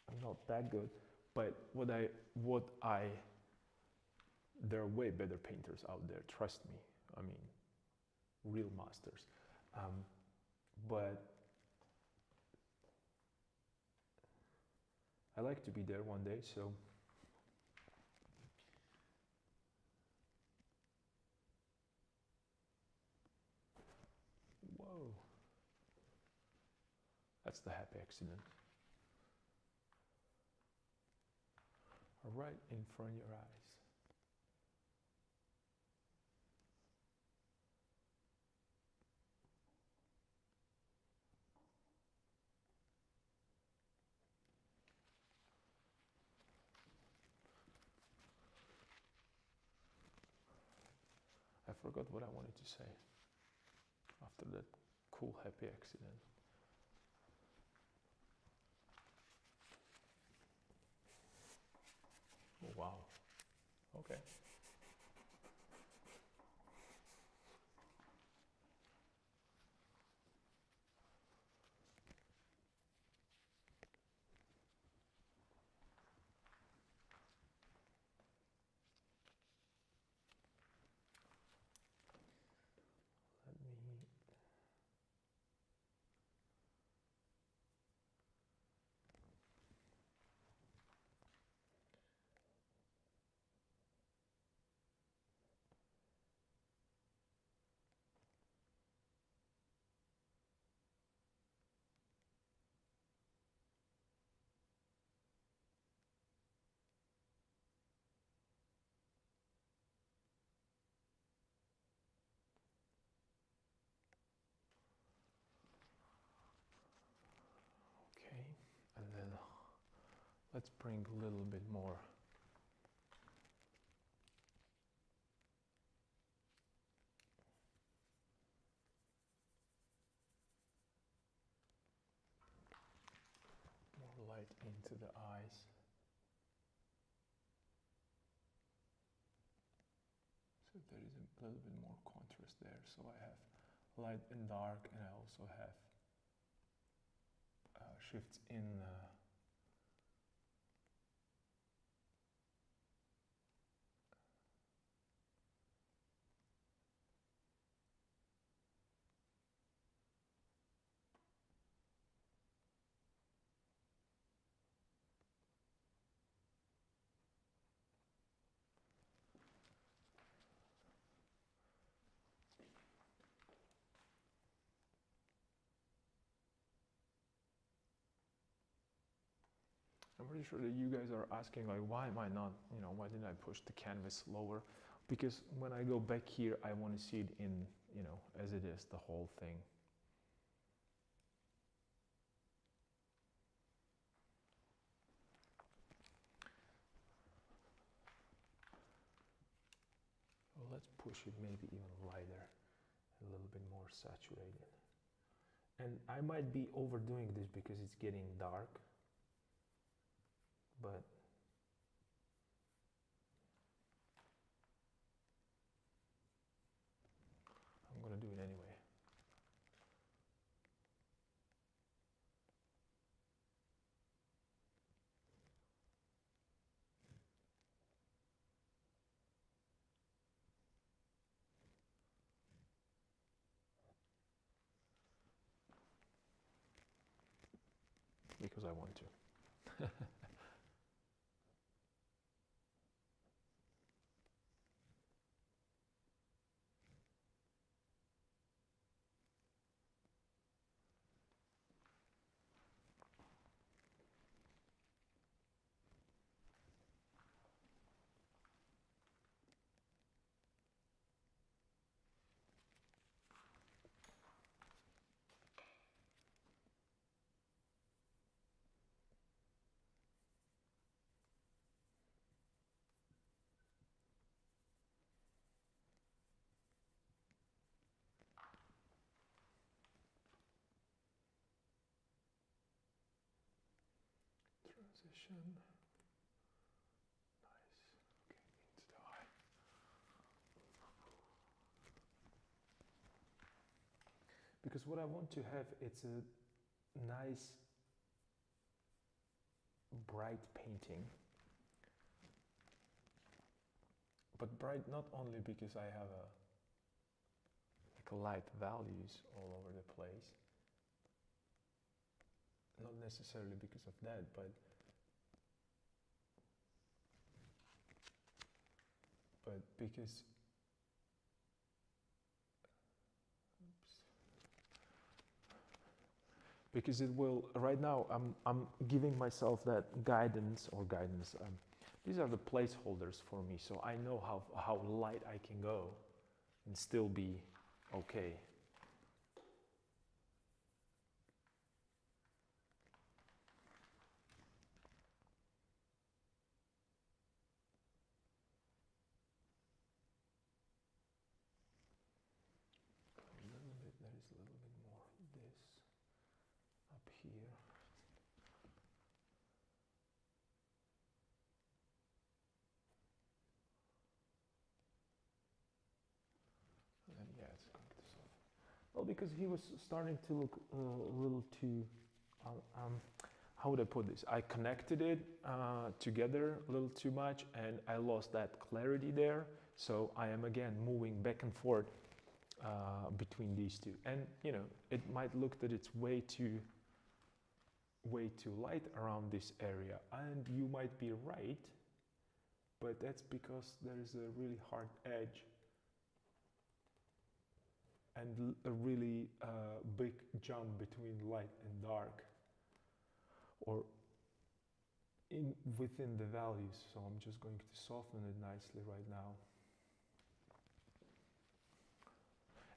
A: I'm not that good, but what I There are way better painters out there, trust me. I mean, real masters. But I like to be there one day, so whoa, that's the happy accident. Right in front of your eyes. I forgot what I wanted to say after that cool happy accident. Oh, wow. Okay. Let me. Okay. And then let's bring a little bit more. More light into the eyes. So there is a little bit more contrast there. So I have light and dark, and I also have shifts in I'm pretty sure that you guys are asking, like, why am I not, why didn't I push the canvas lower? Because when I go back here, I want to see it in, as it is, the whole thing. Well, let's push it maybe even lighter, a little bit more saturated. And I might be overdoing this because it's getting dark, but I'm gonna do it anyway. Because I want to. Transition. Nice. Okay, into the eye. Because what I want to have, it's a nice bright painting, but bright not only because I have a like light values all over the place, not necessarily because of that, but because because it will right now I'm giving myself that guidance or guidance. These are the placeholders for me, so I know how light I can go and still be okay. A little bit, there is a little bit more of this up here. And then, yeah, it's going to soften. Well, because he was starting to look a little too, how would I put this? I connected it together a little too much and I lost that clarity there. So I am again moving back and forth between these two. And, you know, it might look that it's way too light around this area. And you might be right, but that's because there is a really hard edge and a really big jump between light and dark, or within the values. So I'm just going to soften it nicely right now.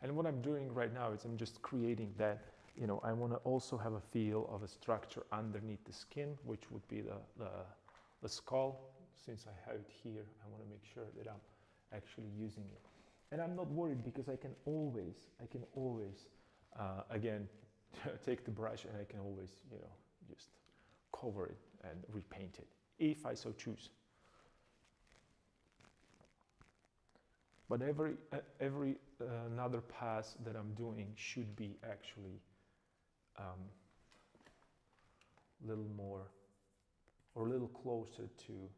A: And what I'm doing right now is I'm just creating that, you know, I want to also have a feel of a structure underneath the skin, which would be the skull. Since I have it here, I want to make sure that I'm actually using it. And I'm not worried because I can always, again, take the brush and I can always, you know, just cover it and repaint it, if I so choose. But every another pass that I'm doing should be actually a little more or a little closer to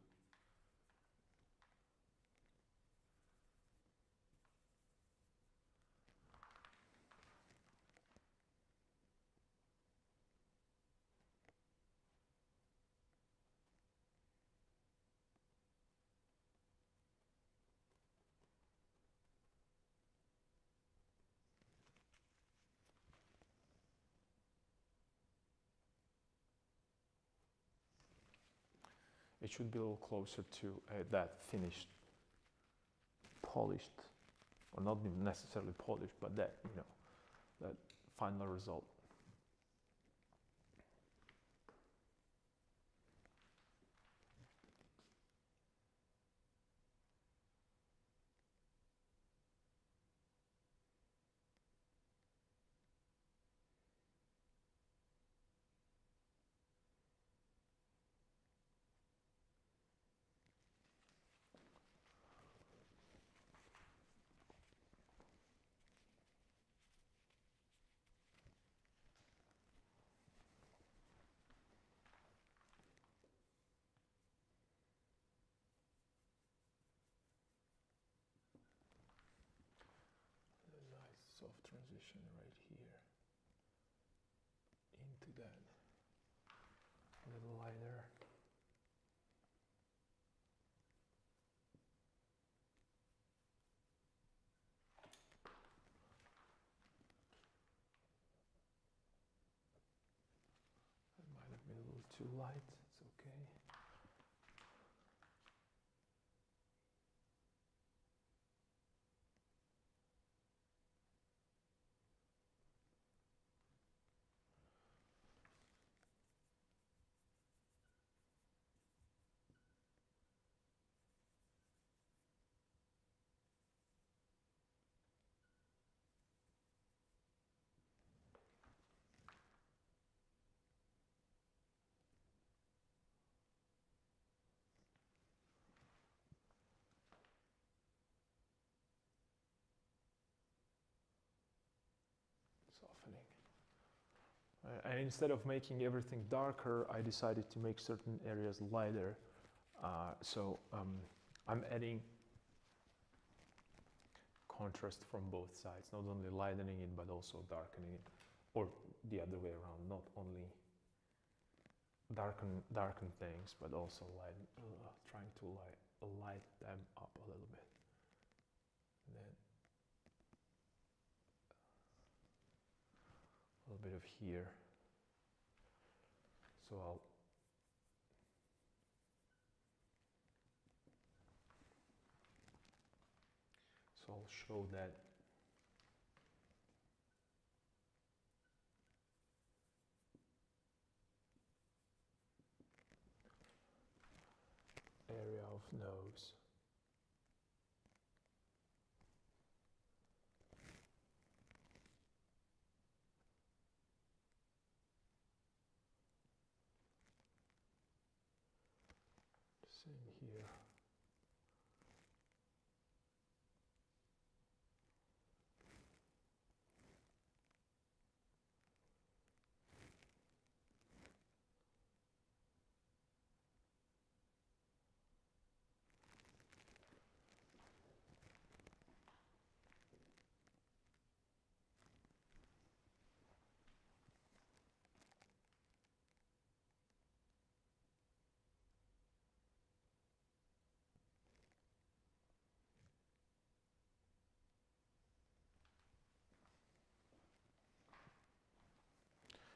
A: it should be a little closer to that finished, polished, or not even necessarily polished, but that, you know, that final result. Soft transition right here into that little liner. It might have been a little too light, it's okay. Softening. And instead of making everything darker, I decided to make certain areas lighter. So I'm adding contrast from both sides, not only lightening it but also darkening it, or the other way around, not only darken things but also trying to light them up a little bit. And then a little bit of here. So I'll show that area of nose. Same here.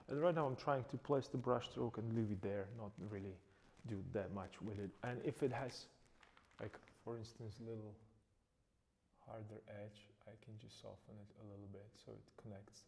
A: And right now I'm trying to place the brush stroke and leave it there, not really do that much with it. And if it has, like for instance, little harder edge, I can just soften it a little bit so it connects.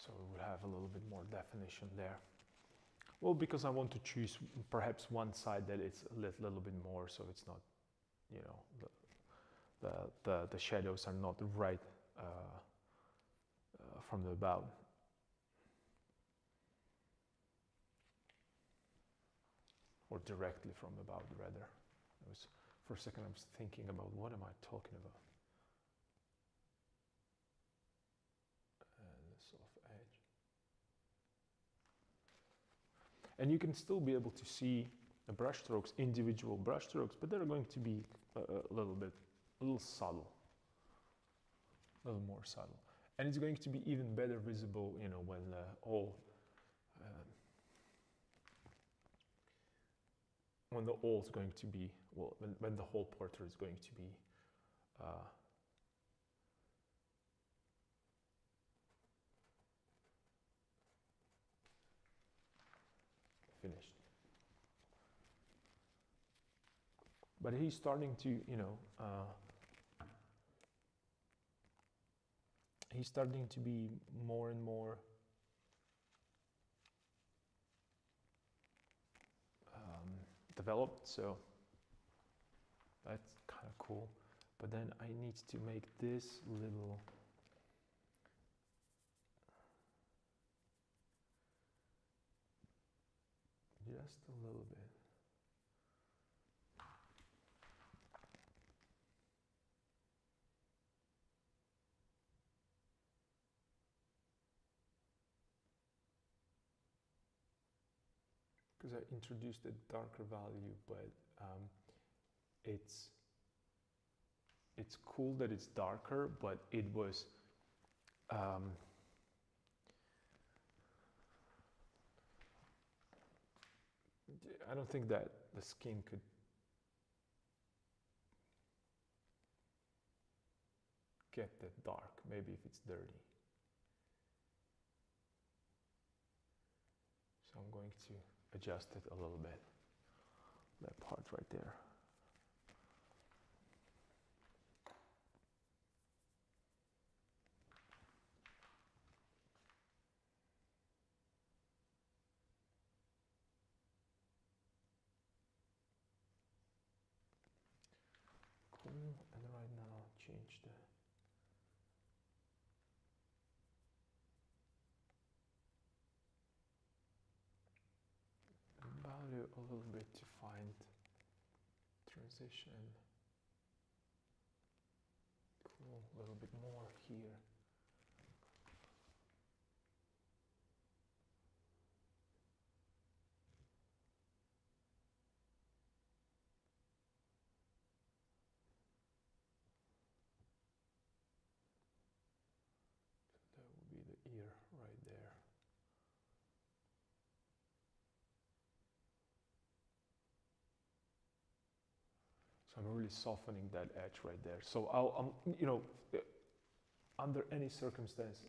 A: So we would have a little bit more definition there. Well, because I want to choose perhaps one side that it's a little bit more, so it's not, you know, the shadows are not right from the about. Or directly from about, rather. For a second I was thinking about what am I talking about. And the soft edge. And you can still be able to see the brush strokes, individual brush strokes, but they're going to be a little subtle, a little more subtle. And it's going to be even better visible, you know, when the all is going to be, well, when the whole portrait is going to be finished. But he's starting to, you know, he's starting to be more and more developed, so that's kind of cool. But then I need to make this little just a little bit. Because I introduced a darker value, but it's cool that it's darker, but it was I don't think that the skin could get that dark, maybe if it's dirty. So I'm going to adjust it a little bit, that part right there. And right now change the value a little bit to find transition. Cool, a little bit more here. So that would be the ear right there. So I'm really softening that edge right there. So you know, under any circumstances,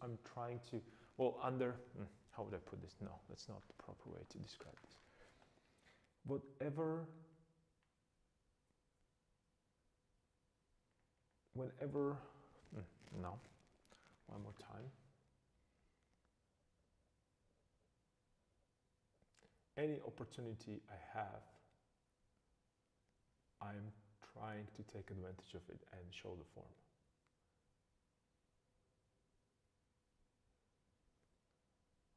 A: I'm trying to, well, how would I put this? No, that's not the proper way to describe this. Whenever, no, one more time. Any opportunity I have, I'm trying to take advantage of it and show the form.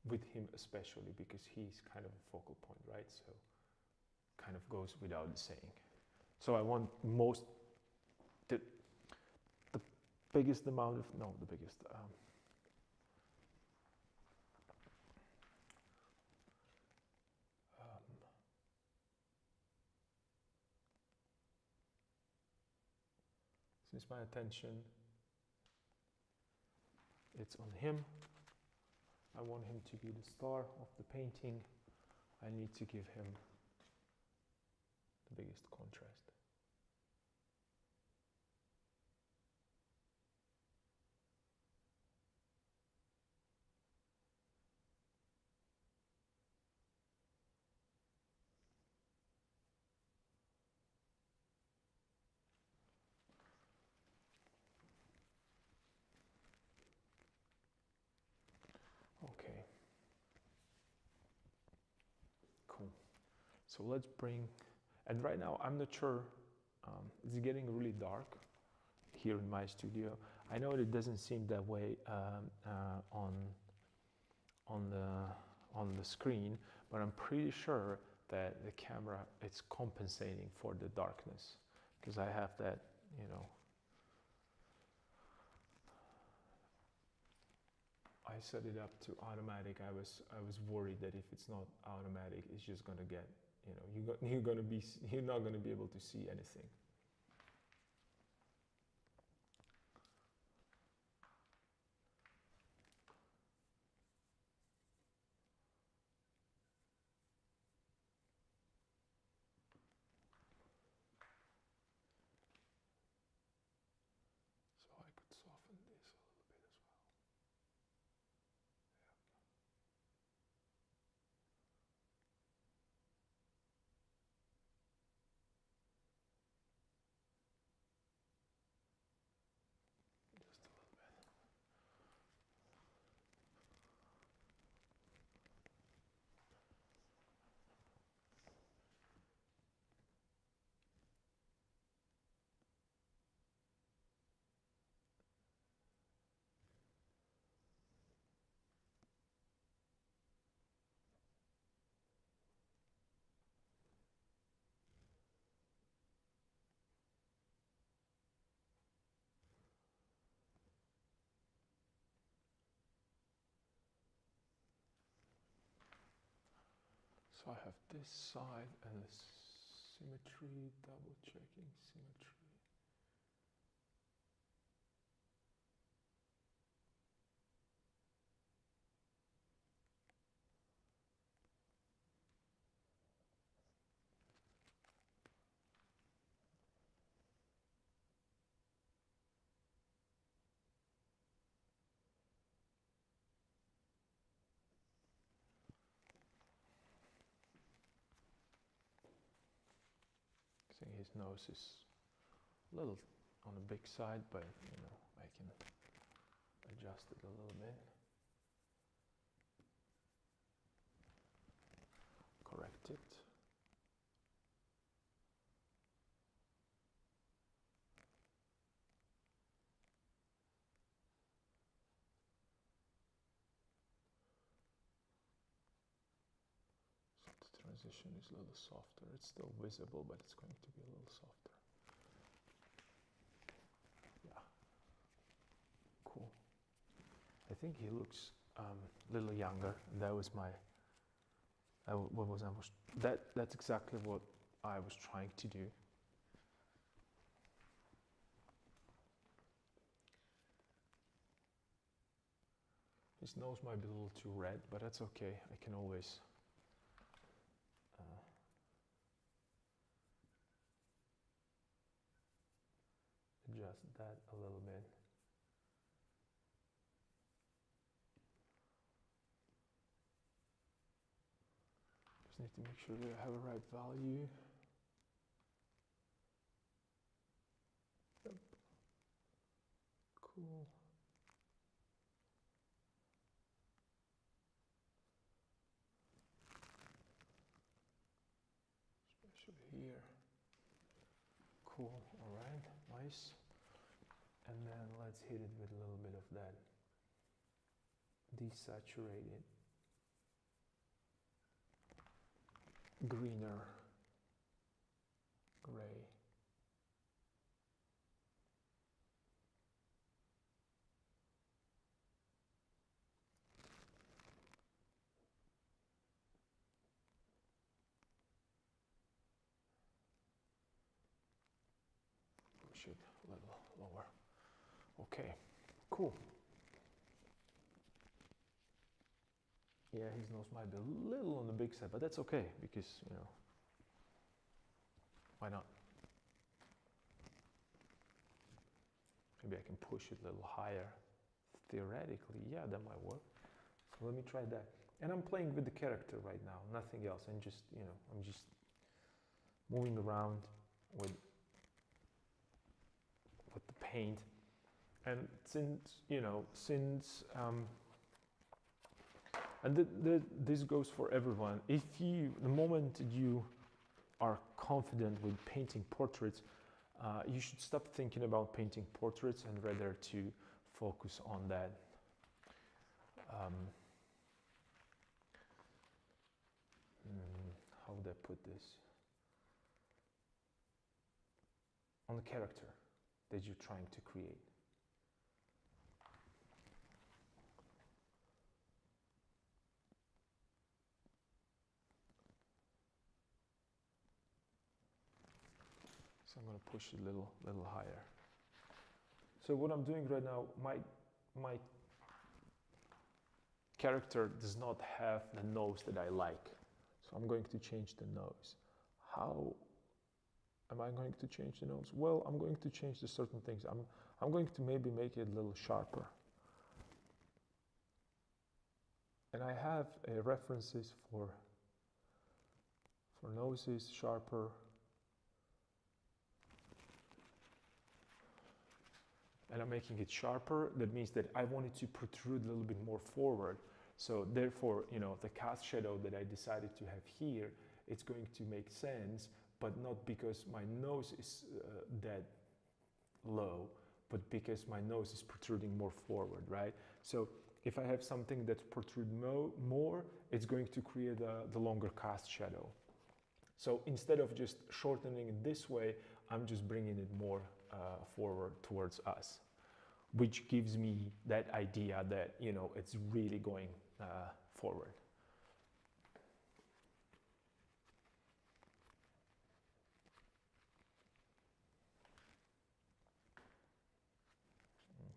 A: With him especially, because he's kind of a focal point, right? So kind of goes without saying. So I want the biggest amount of, no, the biggest, since my attention, it's on him, I want him to be the star of the painting. I need to give him the biggest contrast. Okay. Cool. So let's bring, and right now I'm not sure, it's getting really dark here in my studio. I know it doesn't seem that way on the screen, but I'm pretty sure that the camera is compensating for the darkness, because I have that, you know, I set it up to automatic. I was worried that if it's not automatic, it's just gonna get, you know, you're not gonna be able to see anything. So I could soften this a little bit as well. Just a little bit. So I have this side and the symmetry, double checking symmetry. I think his nose is a little on the big side, but you know, I can adjust it a little bit. Correct it. transition is a little softer. It's still visible, but it's going to be a little softer. Yeah. Cool. I think he looks a little younger. And that was my. That's exactly what I was trying to do. His nose might be a little too red, but that's okay. I can always adjust that a little bit. Just need to make sure that I have a right value. Yep. Cool. Especially here. Cool, all right, nice. And then let's hit it with a little bit of that desaturated greener gray. Push it a little lower. Okay, cool. Yeah, his nose might be a little on the big side, but that's okay because, you know, why not? Maybe I can push it a little higher. Theoretically, yeah, that might work. So let me try that. And I'm playing with the character right now, nothing else. I'm just, you know, I'm just moving around with the paint. And since, you know, and this goes for everyone. If you, the moment you are confident with painting portraits, you should stop thinking about painting portraits and rather to focus on that. How would I put this? On the character that you're trying to create. So I'm going to push it a little higher. So what I'm doing right now, my character does not have the nose that I like. So I'm going to change the nose. How am I going to change the nose? Well, I'm going to change the certain things. I'm going to maybe make it a little sharper. And I have references for noses sharper. And I'm making it sharper. That means that I want it to protrude a little bit more forward. So therefore, you know, the cast shadow that I decided to have here, it's going to make sense, but not because my nose is that low, but because my nose is protruding more forward, right? So if I have something that protrudes more, it's going to create the longer cast shadow. So instead of just shortening it this way, I'm just bringing it more forward towards us, which gives me that idea that, you know, it's really going forward.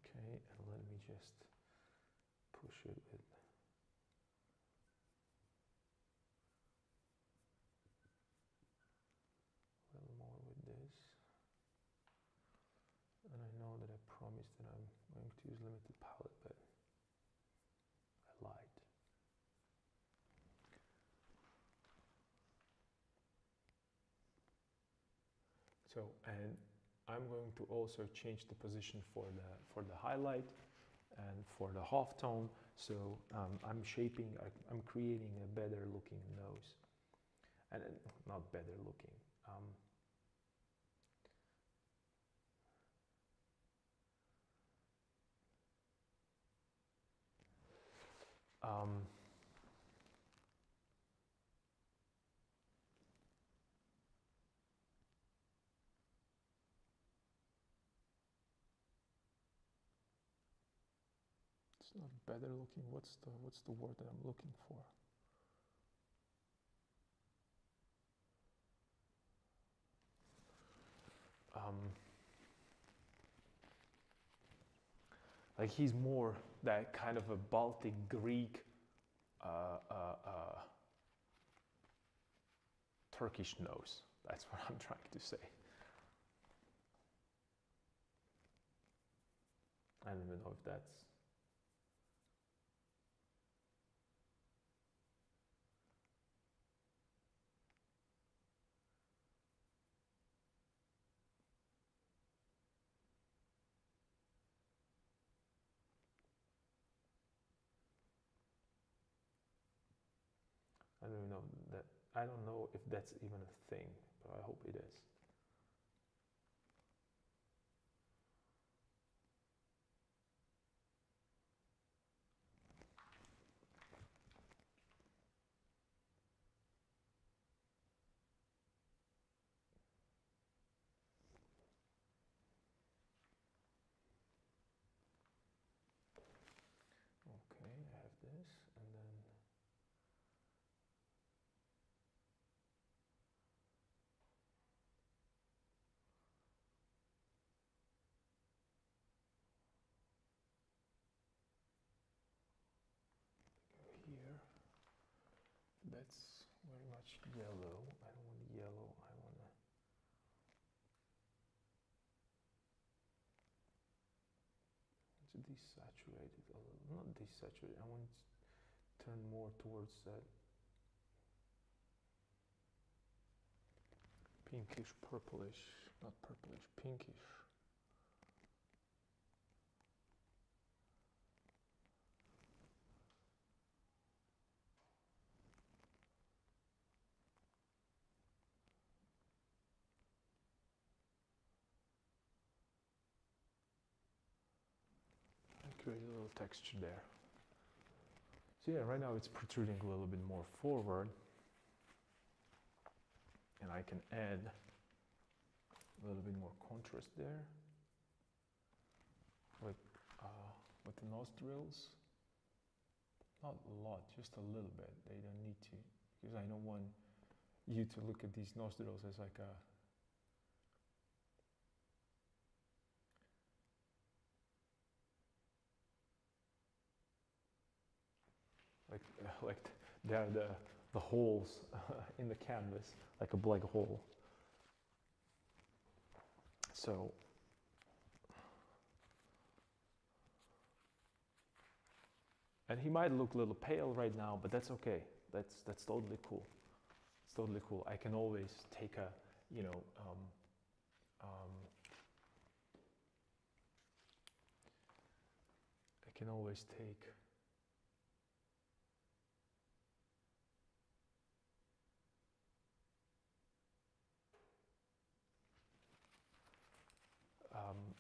A: Okay, and let me just push it with a little more with this. And I know that I promised that I'm going to use limited palette, but I lied. So, and I'm going to also change the position for the highlight and for the half tone. So I'm creating a better looking nose, and not better looking. It's not better looking. What's the word that I'm looking for? Like he's more that kind of a Baltic Greek, Turkish nose. That's what I'm trying to say. I don't even know if that's. I don't even know that. I don't know if that's even a thing, but I hope it is. Okay, I have this, and then go here. That's very much yellow. I don't want yellow. I want to desaturate it a little. Not desaturate. I want to turn more towards that pinkish, purplish. Not purplish, pinkish. Create a little texture there. So yeah, right now it's protruding a little bit more forward, and I can add a little bit more contrast there with the nostrils. Not a lot, just a little bit. They don't need to, because I don't want you to look at these nostrils as like a like they're the holes in the canvas, like a black hole. So and he might look a little pale right now, but that's okay. That's totally cool. It's totally cool. I can always take a, you know, I can always take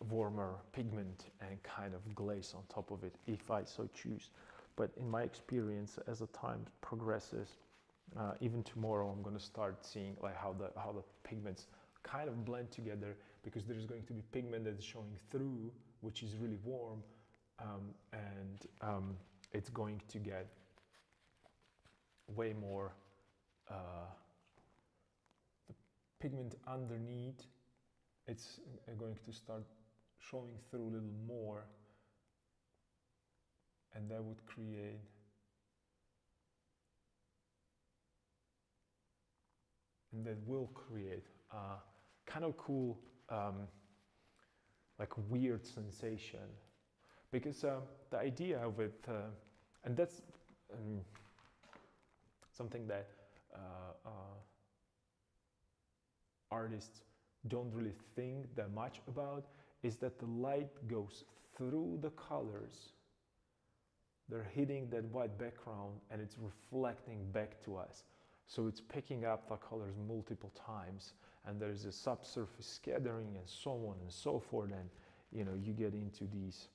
A: warmer pigment and kind of glaze on top of it if I so choose. But in my experience, as the time progresses, even tomorrow I'm going to start seeing like how the pigments kind of blend together, because there's going to be pigment that's showing through, which is really warm, and it's going to get way more the pigment underneath. It's going to start showing through a little more, and that would create kind of cool, like weird sensation, because the idea with and that's something that artists don't really think that much about, is that the light goes through the colors. They're hitting that white background and it's reflecting back to us. So it's picking up the colors multiple times, and there's a subsurface scattering and so on and so forth. And you know, you get into these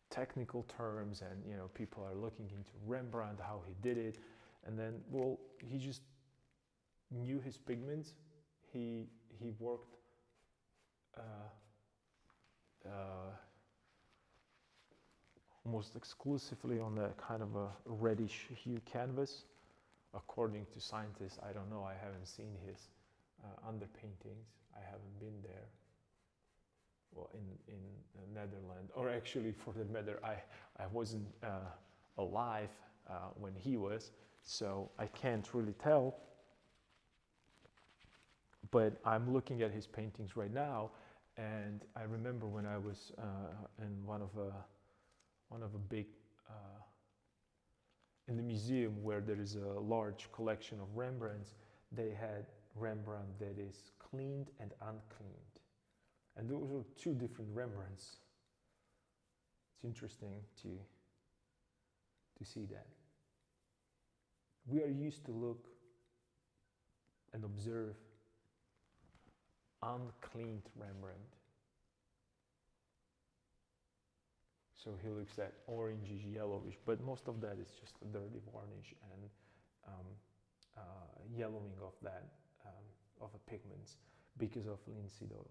A: technical terms, and you know, people are looking into Rembrandt, how he did it, and then, well, he just knew his pigments. He worked almost exclusively on a kind of a reddish hue canvas. According to scientists, I don't know, I haven't seen his underpaintings. I haven't been there. Well, in Netherlands, or actually for that matter, I wasn't alive when he was, so I can't really tell. But I'm looking at his paintings right now, and I remember when I was in one of a big in the museum where there is a large collection of Rembrandts. They had Rembrandt that is cleaned and uncleaned, and those are two different Rembrandts. It's interesting to see that. We are used to look and observe uncleaned Rembrandt. So he looks at orangish, yellowish, but most of that is just a dirty varnish and yellowing of that of the pigments because of linseed oil.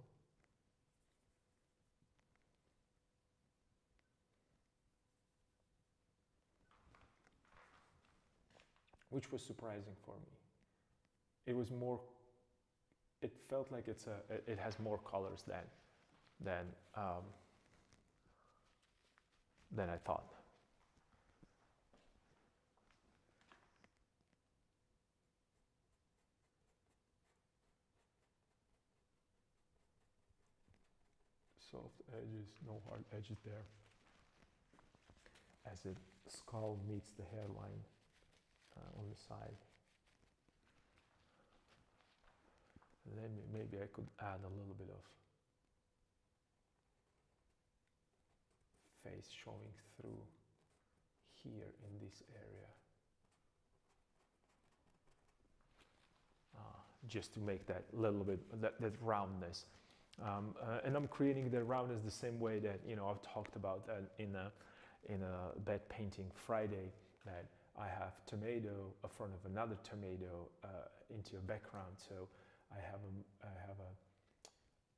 A: Which was surprising for me. It was more. It felt like it has more colors than I thought. Soft edges, no hard edges there. As the skull meets the hairline on the side. And then maybe I could add a little bit of face showing through here in this area. Just to make that little bit, that roundness. And I'm creating the roundness the same way that, you know, I've talked about that in a bed painting Friday, that I have tomato in front of another tomato into a background. So I have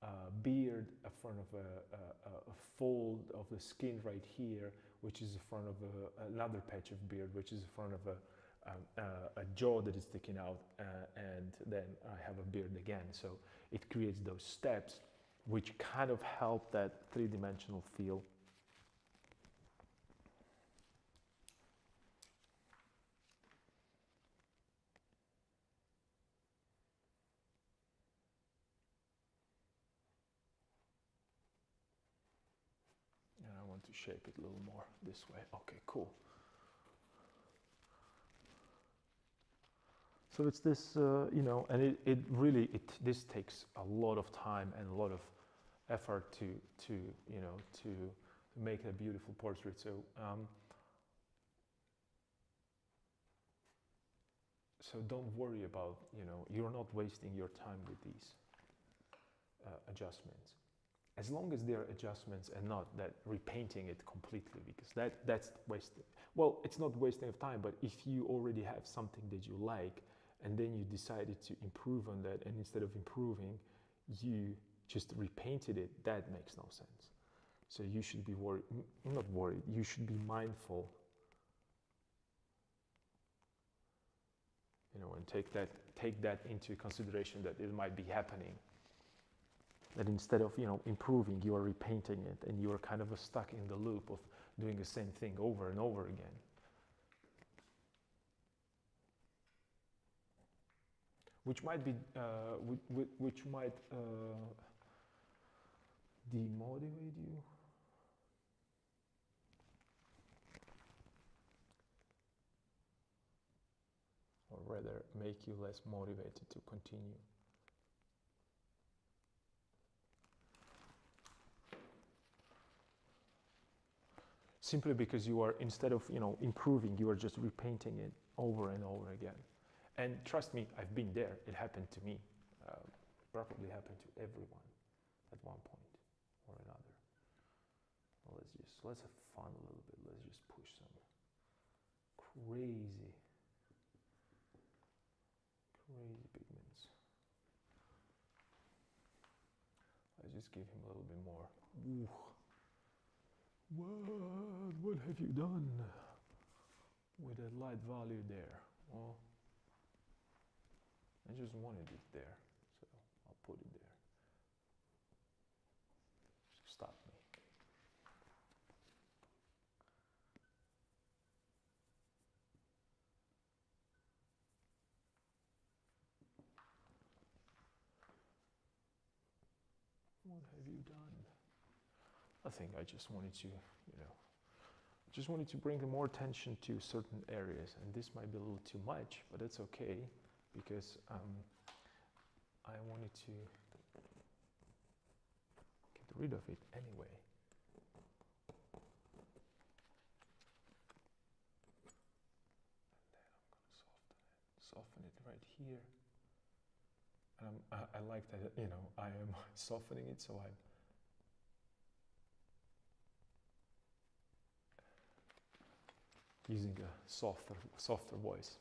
A: a beard in front of a fold of the skin right here, which is in front of another patch of beard, which is in front of a jaw that is sticking out, and then I have a beard again. So it creates those steps, which kind of help that three-dimensional feel. And I want to shape it a little more this way. Okay, cool. So it's this, you know, and it really, this takes a lot of time and a lot of effort to you know, to make a beautiful portrait. So so don't worry about, you know, you're not wasting your time with these adjustments, as long as they're adjustments and not that repainting it completely, because that's wasting. Well, it's not wasting of time, but if you already have something that you like, and then you decided to improve on that, and instead of improving, you just repainted it, that makes no sense. So you should be worried, not worried, you should be mindful, you know, and take that into consideration, that it might be happening. That instead of, you know, improving, you are repainting it, and you are kind of stuck in the loop of doing the same thing over and over again. Which might be, which might demotivate you. Or rather, make you less motivated to continue. Simply because you are, instead of, you know, improving, you are just repainting it over and over again. And trust me, I've been there. It happened to me. Probably happened to everyone at one point or another. Well, let's have fun a little bit. Let's just push some crazy pigments. Let's just give him a little bit more. Ooh. What have you done with that light value there? Well, I just wanted it there, so I'll put it there. Stop me. What have you done? I think I just wanted to, just wanted to bring more attention to certain areas, and this might be a little too much, but it's okay because I wanted to get rid of it anyway. And then I'm going to soften it right here. And I like that, I am softening it, so I'm using a softer voice.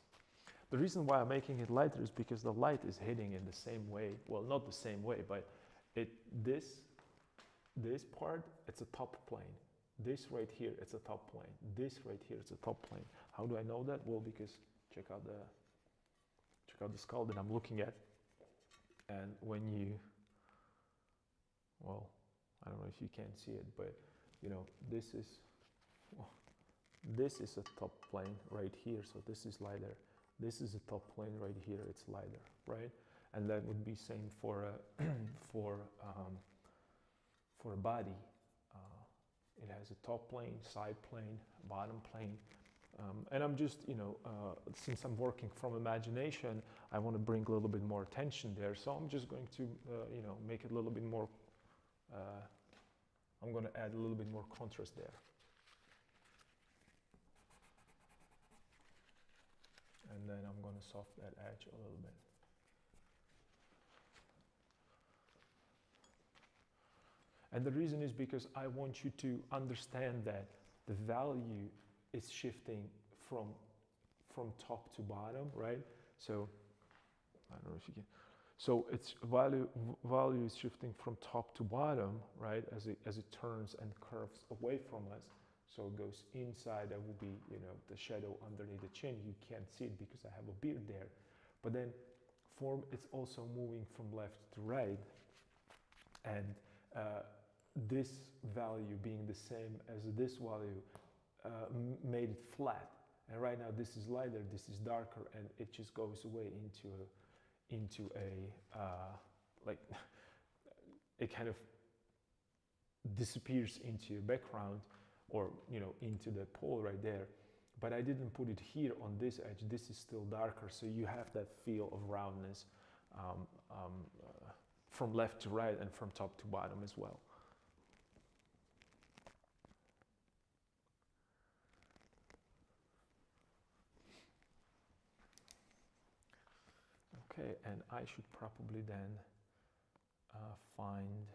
A: The reason why I'm making it lighter is because the light is hitting in the same way. Well, not the same way, but this part, it's a top plane. This right here, it's a top plane. This right here, it's a top plane. How do I know that? Well, because check out the skull that I'm looking at. And when you, well, I don't know if you can see it, but this is a top plane right here, so this is lighter. This is a top plane right here, it's lighter, right? And that would be same for a for a body. It has a top plane, side plane, bottom plane. And I'm just, since I'm working from imagination, I want to bring a little bit more attention there. So I'm just going to, make it a little bit more, I'm going to add a little bit more contrast there. And then I'm going to soften that edge a little bit. And the reason is because I want you to understand that the value is shifting from top to bottom, right? So I don't know if you can. So it's value is shifting from top to bottom, right? As it turns and curves away from us. So it goes inside. That will be, the shadow underneath the chin. You can't see it because I have a beard there. But then it's also moving from left to right, and this value being the same as this value made it flat. And right now this is lighter, this is darker, and it just goes away into a like it kind of disappears into a background, or into the pole right there. But I didn't put it here on this edge. This is still darker, so you have that feel of roundness from left to right and from top to bottom as well. Okay, and I should probably then find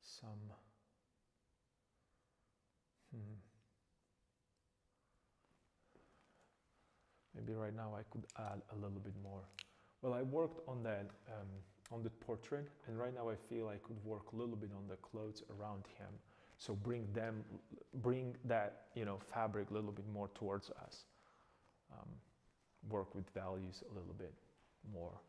A: some maybe right now I could add a little bit more. Well, I worked on that on the portrait, and right now I feel I could work a little bit on the clothes around him. So bring that fabric a little bit more towards us. Work with values a little bit more.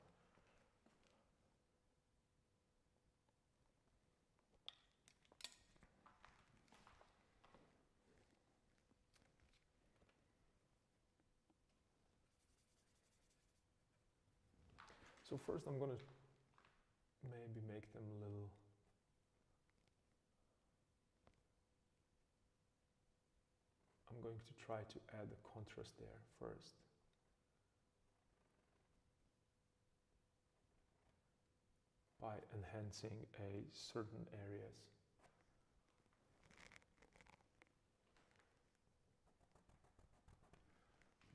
A: So first I'm going to maybe make them a little I'm going to try to add a contrast there first. By enhancing certain areas.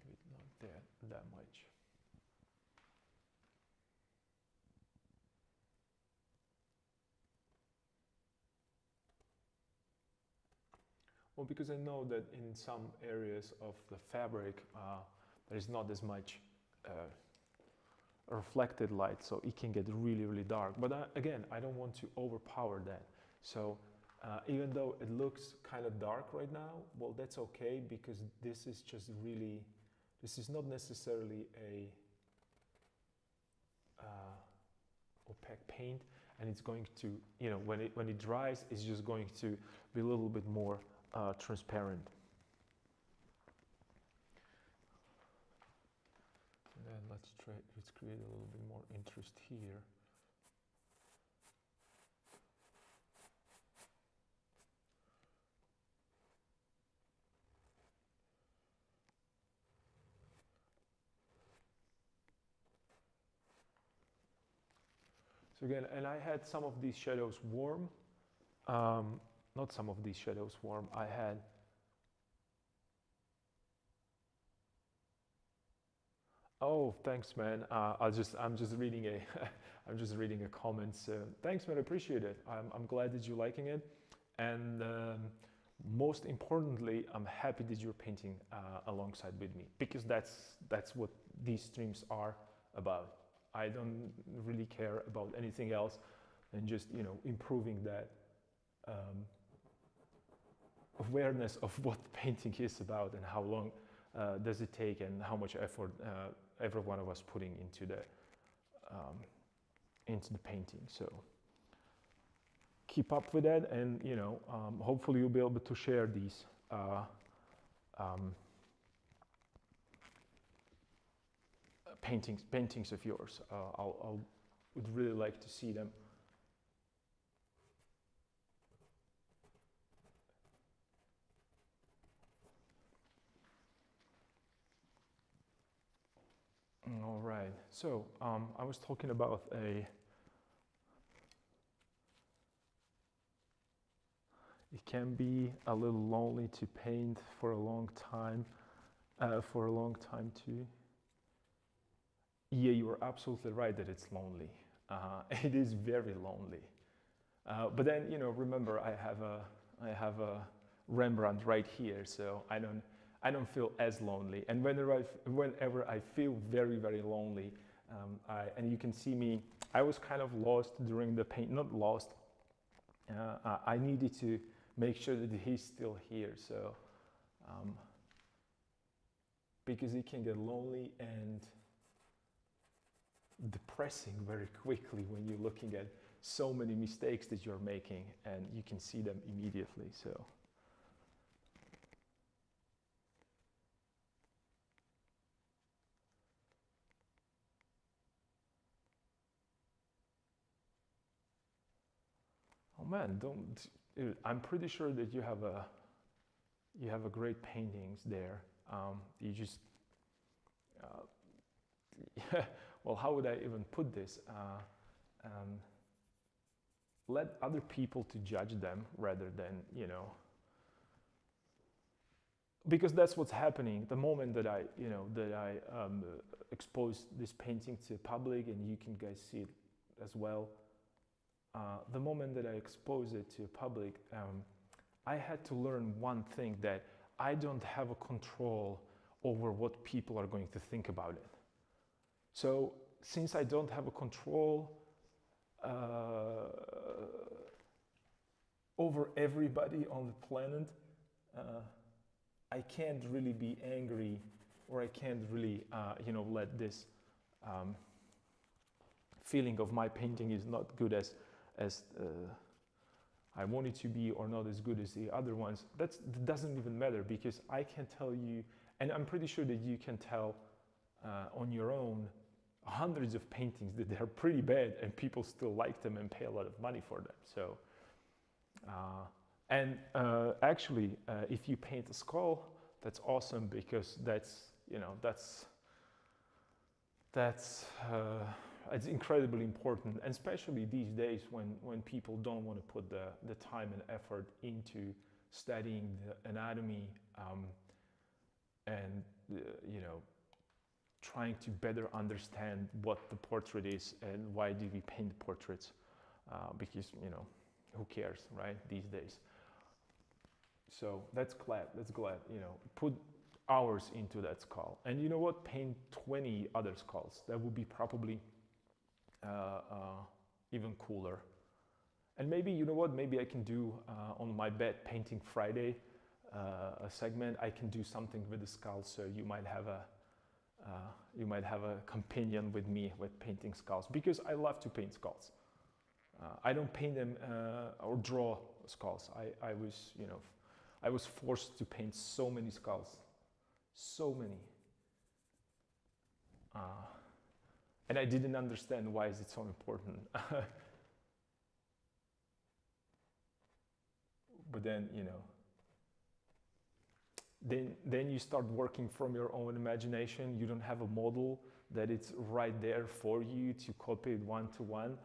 A: Maybe not that much. Well, because I know that in some areas of the fabric there is not as much reflected light, so it can get really, really dark. But again, I don't want to overpower that. So Even though it looks kind of dark right now, well, that's okay because this is just really, this is not necessarily a opaque paint, and it's going to, you know, when it dries, it's just going to be a little bit more transparent. And then let's create a little bit more interest here. So again, and I had some of these shadows warm. Not some of these shadows warm. I had Oh, thanks, man. I'm just reading a, I'm just reading a comment. So thanks, man. I appreciate it. I'm glad that you're liking it, and most importantly, I'm happy that you're painting alongside with me, because that's what these streams are about. I don't really care about anything else than just, you know, improving that awareness of what painting is about and how long does it take and how much effort every one of us putting into the painting. So keep up with that, and you know, hopefully you'll be able to share these paintings of yours. I'll would really like to see them. All right, so I was talking about it can be a little lonely to paint for a long time, too. Yeah, you are absolutely right that it's lonely. It is very lonely. But then, you know, remember I have a Rembrandt right here, so I don't feel as lonely. And whenever I feel very, very lonely, and you can see me, I was kind of lost during the paint, not lost. I needed to make sure that he's still here. So, because it can get lonely and depressing very quickly when you're looking at so many mistakes that you're making, and you can see them immediately. So. Oh man, I'm pretty sure that you have a great paintings there. You just, well, how would I even put this? Let other people to judge them rather than, you know, because that's what's happening. The moment that I expose this painting to public, and you can guys see it as well. The moment that I expose it to public, I had to learn one thing, that I don't have a control over what people are going to think about it. So since I don't have a control over everybody on the planet, I can't really be angry, or I can't really, let this feeling of my painting is not good as I want it to be, or not as good as the other ones. That doesn't even matter, because I can tell you, and I'm pretty sure that you can tell on your own, hundreds of paintings that they're pretty bad and people still like them and pay a lot of money for them. So, actually, if you paint a skull, that's awesome, because it's incredibly important, and especially these days when people don't want to put the time and effort into studying the anatomy and trying to better understand what the portrait is and why do we paint portraits, because who cares, right, these days. So that's glad, put hours into that skull, and you know what, paint 20 other skulls. That would be probably even cooler. And maybe, you know what, maybe I can do on my bed Painting Friday, a segment. I can do something with the skulls, so you might have a companion with me with painting skulls, because I love to paint skulls. I don't paint them or draw skulls. I was forced to paint so many skulls, so many, and I didn't understand why is it so important. But then, then you start working from your own imagination. You don't have a model that it's right there for you to copy it one-to-one.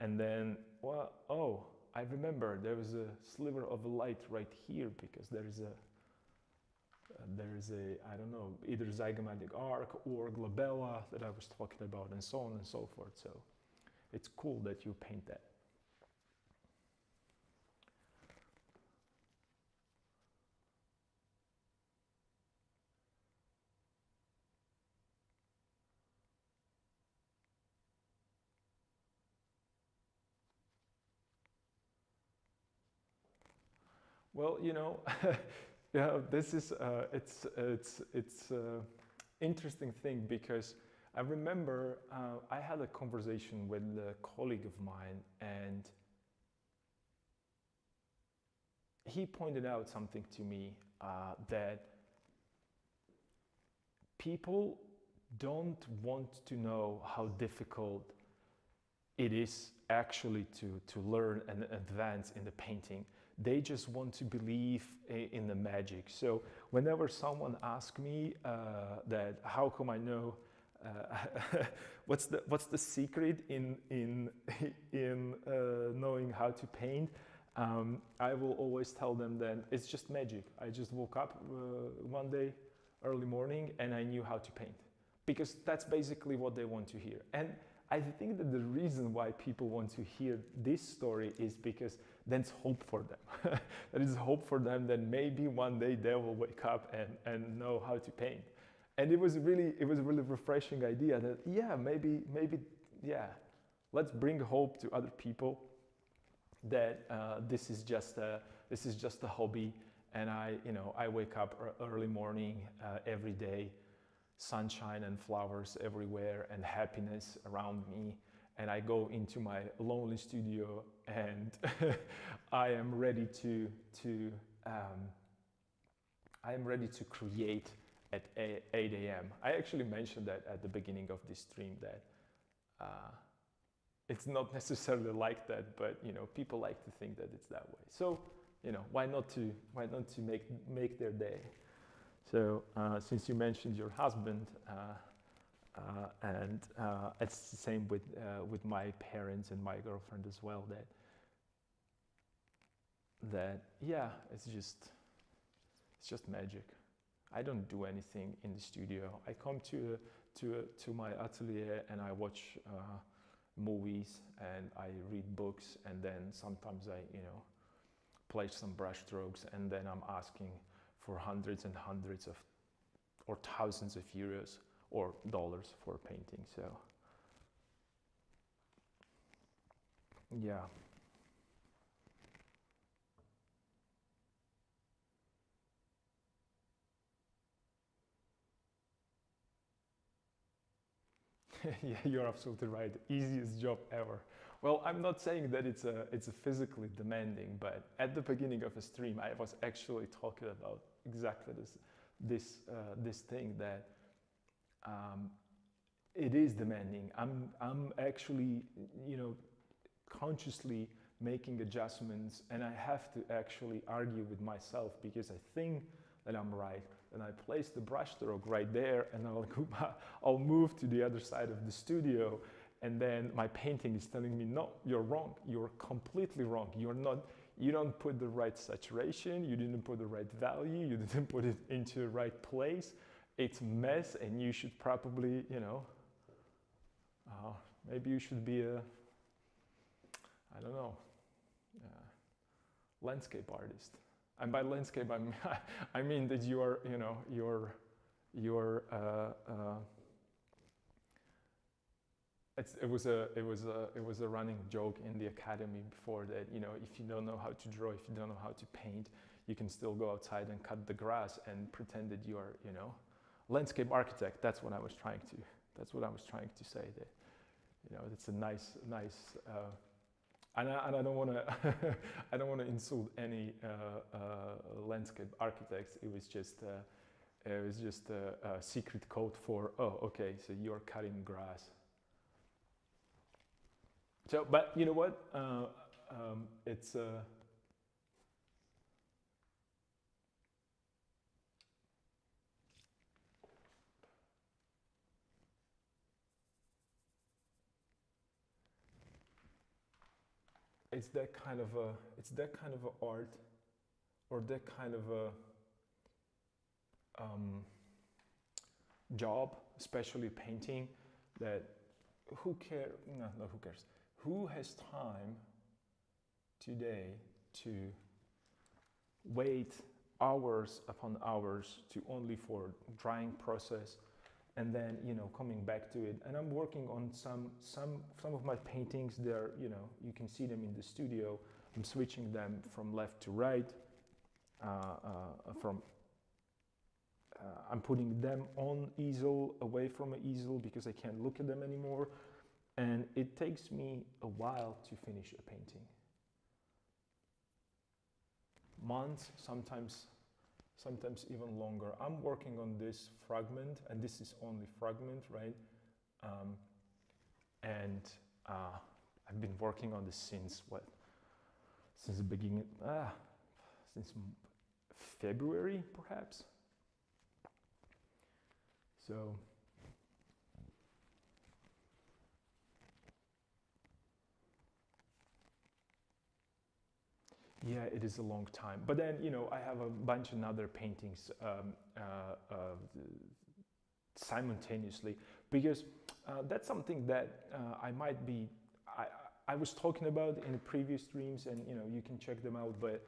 A: And then, well, oh, I remember there was a sliver of a light right here, because there is a, I don't know, either zygomatic arc or glabella that I was talking about, and so on and so forth. So it's cool that you paint that. Well, yeah, this is it's interesting thing, because I remember I had a conversation with a colleague of mine, and he pointed out something to me, that people don't want to know how difficult it is actually to learn and advance in the painting. They just want to believe in the magic. So whenever someone asks me that how come I know what's the secret in knowing how to paint, I will always tell them that it's just magic. I just woke up one day early morning and I knew how to paint, because that's basically what they want to hear. And I think that the reason why people want to hear this story is because there's hope for them. There is hope for them that maybe one day they will wake up and know how to paint. And it was a really refreshing idea that, yeah, maybe, yeah, let's bring hope to other people that this is just a hobby. And I wake up early morning every day, sunshine and flowers everywhere and happiness around me, and I go into my lonely studio and I am ready to create at 8 a.m. I actually mentioned that at the beginning of this stream, that it's not necessarily like that, but people like to think that it's that way. So why not to make their day? So since you mentioned your husband, and it's the same with my parents and my girlfriend as well, that yeah, it's just magic. I don't do anything in the studio. I come to my atelier and I watch movies and I read books, and then sometimes I play some brush strokes, and then I'm asking for hundreds and hundreds of or thousands of euros or dollars for painting. So yeah. Yeah, you're absolutely right. Easiest job ever. Well, I'm not saying that it's a physically demanding, but at the beginning of a stream, I was actually talking about exactly this thing, that it is demanding. I'm actually consciously making adjustments, and I have to actually argue with myself, because I think that I'm right, and I place the brushstroke right there, and I'll move to the other side of the studio, and then my painting is telling me, no, you're wrong. You're completely wrong. You don't put the right saturation. You didn't put the right value. You didn't put it into the right place. It's a mess, and you should probably, maybe you should be a, I don't know, landscape artist. And by landscape, I mean that you're it was a running joke in the academy before that, you know, if you don't know how to draw, if you don't know how to paint, you can still go outside and cut the grass and pretend that you are, you know, landscape architect. That's what I was trying to say. That, you know, it's a nice. And I don't want to I don't want to insult any landscape architects. It was just a secret code for, oh, okay, so you're cutting grass. So, but you know what? It's that kind of a art, or that kind of a job, especially painting, that who cares? No, not who cares. Who has time today to wait hours upon hours to only for drying process, and then, you know, coming back to it? And I'm working on some of my paintings. They're, you know, you can see them in the studio. I'm switching them from left to right. I'm putting them on easel, away from an easel, because I can't look at them anymore. And it takes me a while to finish a painting. Months, sometimes even longer. I'm working on this fragment, and this is only fragment, right? I've been working on this since the beginning, since February, perhaps. So yeah, it is a long time. But then, you know, I have a bunch of other paintings simultaneously, because that's something that I was talking about in the previous streams, and, you know, you can check them out. But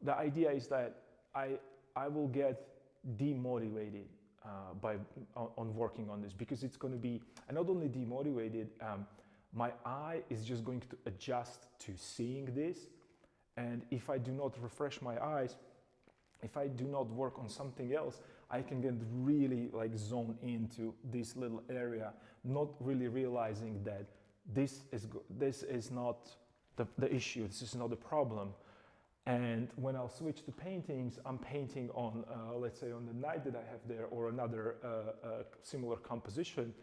A: the idea is that I will get demotivated on working on this, because it's going to be, and not only demotivated, my eye is just going to adjust to seeing this. And if I do not refresh my eyes, if I do not work on something else, I can get really like zone into this little area, not really realizing that this is not the issue, this is not the problem. And when I'll switch to paintings, I'm painting on, let's say, on the night that I have there, or another similar composition.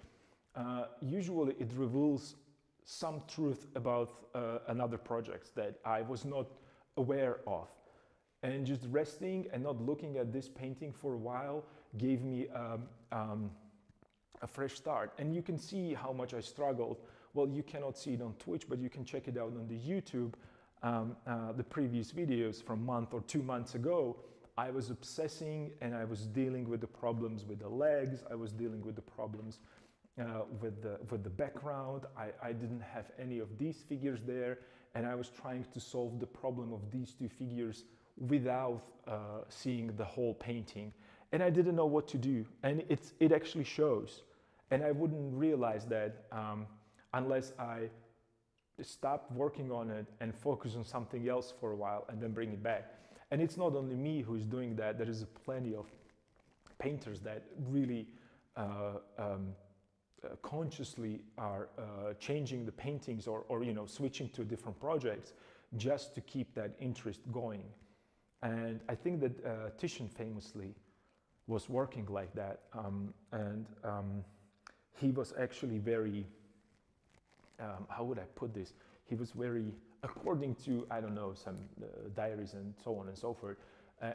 A: Usually it reveals some truth about another project that I was not aware of. And just resting and not looking at this painting for a while gave me a fresh start. And you can see how much I struggled. Well, you cannot see it on Twitch, but you can check it out on the YouTube. The previous videos from a month or 2 months ago, I was obsessing, and I was dealing with the problems with the legs. I was dealing with the problems with the background. I didn't have any of these figures there, and I was trying to solve the problem of these two figures without seeing the whole painting, and I didn't know what to do. And it actually shows, and I wouldn't realize that unless I stop working on it and focus on something else for a while and then bring it back. And it's not only me who's doing that. There is plenty of painters that really consciously are changing the paintings, or you know, switching to different projects just to keep that interest going. And I think that Titian famously was working like that, and he was actually very, how would I put this? He was very, according to, I don't know, some diaries and so on and so forth.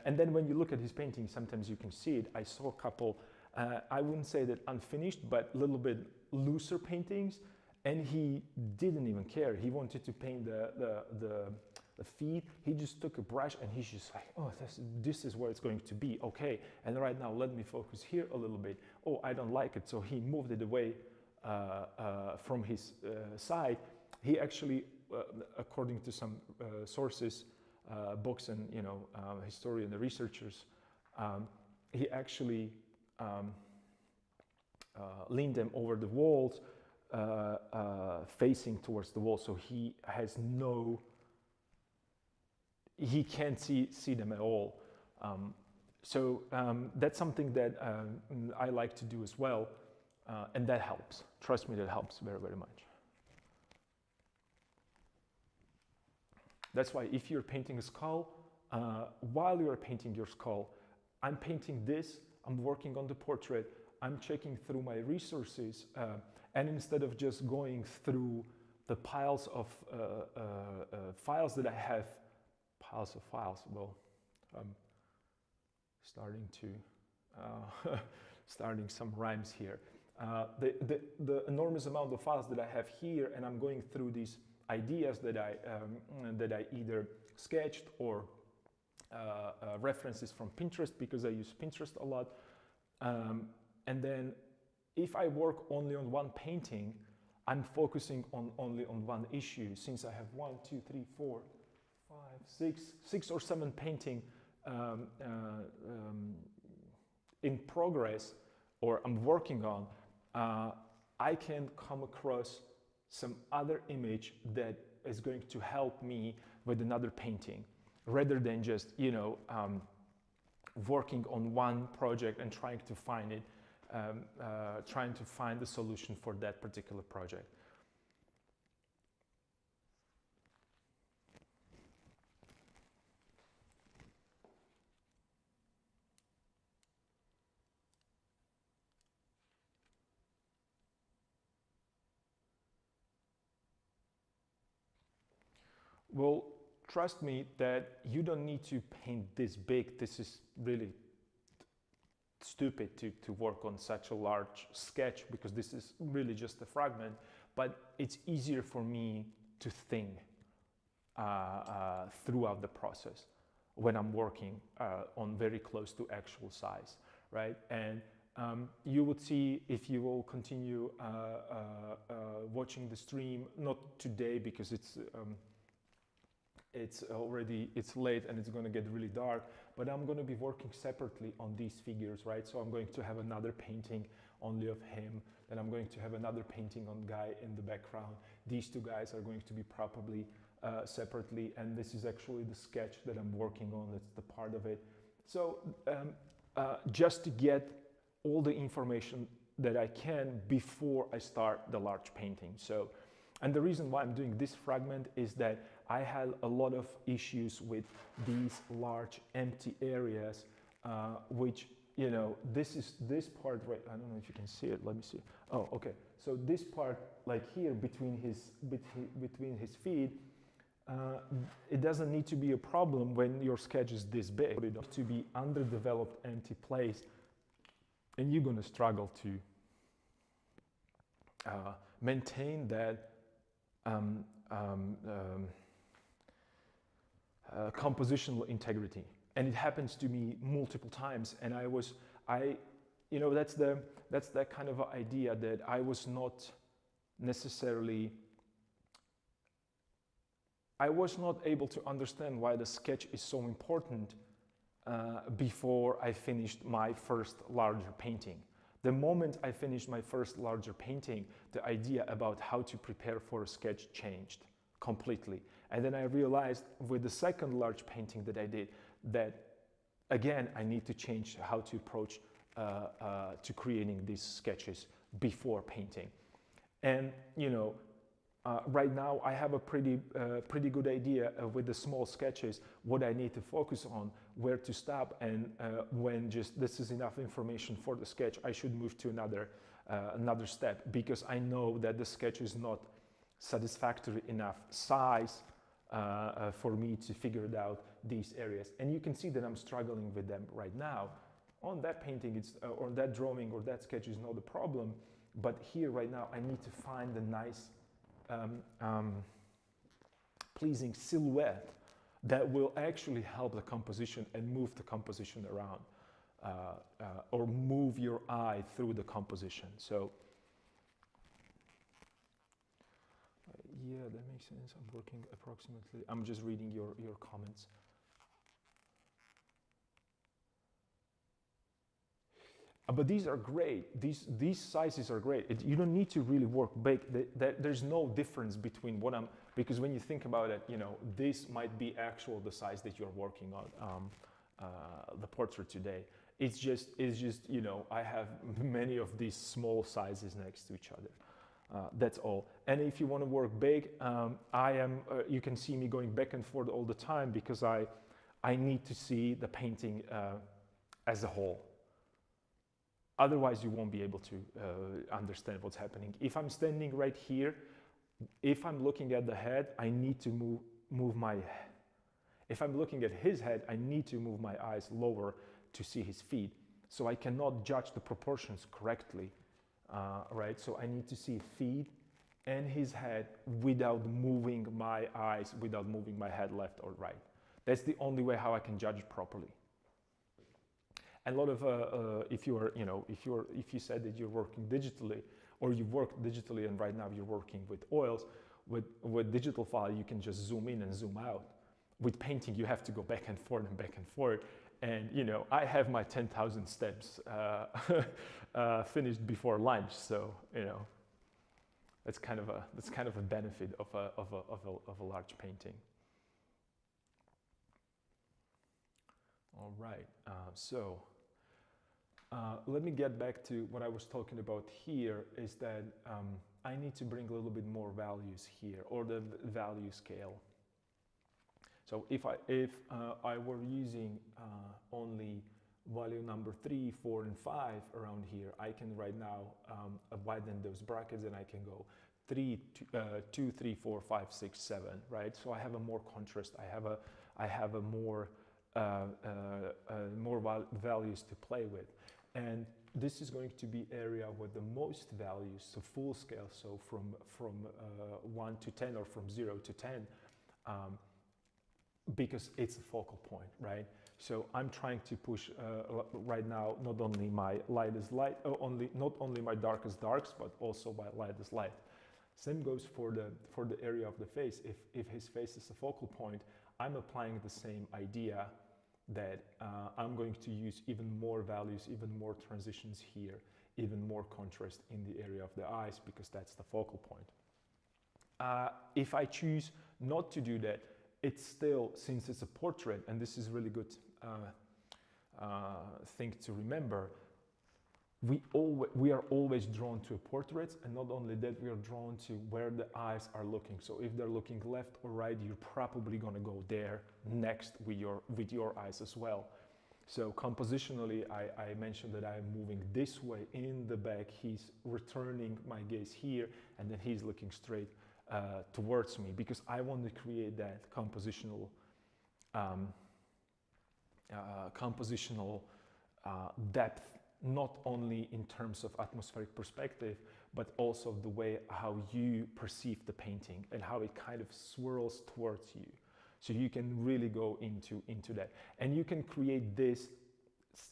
A: And then when you look at his paintings, sometimes you can see it. I saw a couple, I wouldn't say that unfinished, but a little bit looser paintings, and he didn't even care. He wanted to paint the feet. He just took a brush, and he's just like, oh, this is where it's going to be, okay. And right now, let me focus here a little bit. Oh, I don't like it, so he moved it away from his side. He actually, according to some sources, books, and you know, historians and researchers, he actually leaned them over the walls, facing towards the wall, so he has no, he can't see them at all. That's something that I like to do as well, and that helps. Trust me, that helps very, very much. That's why if you're painting a skull, while you're painting your skull, I'm painting this, I'm working on the portrait, I'm checking through my resources, and instead of just going through the piles of files that I have, piles of files, well, starting to, starting some rhymes here. The enormous amount of files that I have here, and I'm going through these ideas that I either sketched or references from Pinterest, because I use Pinterest a lot. And then if I work only on one painting, I'm focusing only on one issue. Since I have 1, 2, 3, 4, 5, 6 or 7 painting in progress, or I'm working on, I can come across some other image that is going to help me with another painting, rather than just, you know, working on one project and trying to find it, trying to find the solution for that particular project. Well, trust me that you don't need to paint this big. This is really stupid to work on such a large sketch, because this is really just a fragment, but it's easier for me to think throughout the process when I'm working on very close to actual size, right? And you would see, if you will continue watching the stream, not today because it's late and it's going to get really dark, but I'm going to be working separately on these figures, right? So I'm going to have another painting only of him, and I'm going to have another painting on guy in the background. These two guys are going to be probably separately, and this is actually the sketch that I'm working on. That's the part of it. So just to get all the information that I can before I start the large painting. So, and the reason why I'm doing this fragment is that I had a lot of issues with these large empty areas, which, you know, this part, right? I don't know if you can see it. Let me see. Oh, okay. So this part, like here between his feet, it doesn't need to be a problem when your sketch is this big. It has to be underdeveloped, empty place, and you're going to struggle to maintain that compositional integrity. And it happens to me multiple times, and you know, that's that kind of idea that I was not necessarily, I was not able to understand why the sketch is so important before I finished my first larger painting. The moment I finished my first larger painting, the idea about how to prepare for a sketch changed completely. And then I realized with the second large painting that I did that, again, I need to change how to approach to creating these sketches before painting. And, you know, right now I have a pretty good idea with the small sketches what I need to focus on, where to stop, and when just this is enough information for the sketch, I should move to another step, because I know that the sketch is not satisfactory enough size for me to figure out these areas. And you can see that I'm struggling with them right now. On that painting, it's or that drawing or that sketch is not a problem, but here right now I need to find a nice pleasing silhouette that will actually help the composition and move the composition around, or move your eye through the composition. So yeah, that makes sense. I'm working approximately, I'm just reading your comments. But these are great. These sizes are great. You don't need to really work big. There's no difference between what I'm, because when you think about it, you know, this might be actual the size that you're working on the portrait today. It's just you know, I have many of these small sizes next to each other. That's all. And if you want to work big, you can see me going back and forth all the time because I need to see the painting as a whole. Otherwise, you won't be able to understand what's happening. If I'm standing right here, if I'm looking at the head, I need to move my head. If I'm looking at his head, I need to move my eyes lower to see his feet. So I cannot judge the proportions correctly, right? So I need to see feet and his head without moving my eyes, without moving my head left or right. That's the only way how I can judge it properly. And a lot of, if you said that you're working digitally, or you work digitally and right now you're working with oils, with digital file, you can just zoom in and zoom out. With painting, you have to go back and forth and back and forth. And you know, I have my 10,000 steps finished before lunch, so you know, that's kind of a benefit of a large painting. All right, let me get back to what I was talking about here, is that I need to bring a little bit more values here, or the value scale. So if I were using only value number 3, 4, and 5 around here, I can right now widen those brackets and I can go 2, 3, 4, 5, 6, 7, right? So I have a more contrast. I have a more values to play with. And this is going to be area with the most values, so full scale, so from 1 to 10 or from 0 to 10, because it's a focal point, right? So I'm trying to push right now not only my lightest light, not only my darkest darks, but also my lightest light. Same goes for the area of the face. If his face is a focal point, I'm applying the same idea, that I'm going to use even more values, even more transitions here, even more contrast in the area of the eyes, because that's the focal point. If I choose not to do that, it's still, since it's a portrait, and this is really good thing to remember, we are always drawn to portraits, and not only that, we are drawn to where the eyes are looking. So if they're looking left or right, you're probably going to go there next with your eyes as well. So compositionally, I mentioned that I'm moving this way in the back. He's returning my gaze here, and then he's looking straight towards me, because I want to create that compositional depth, not only in terms of atmospheric perspective, but also the way how you perceive the painting and how it kind of swirls towards you. So you can really go into that, and you can create this.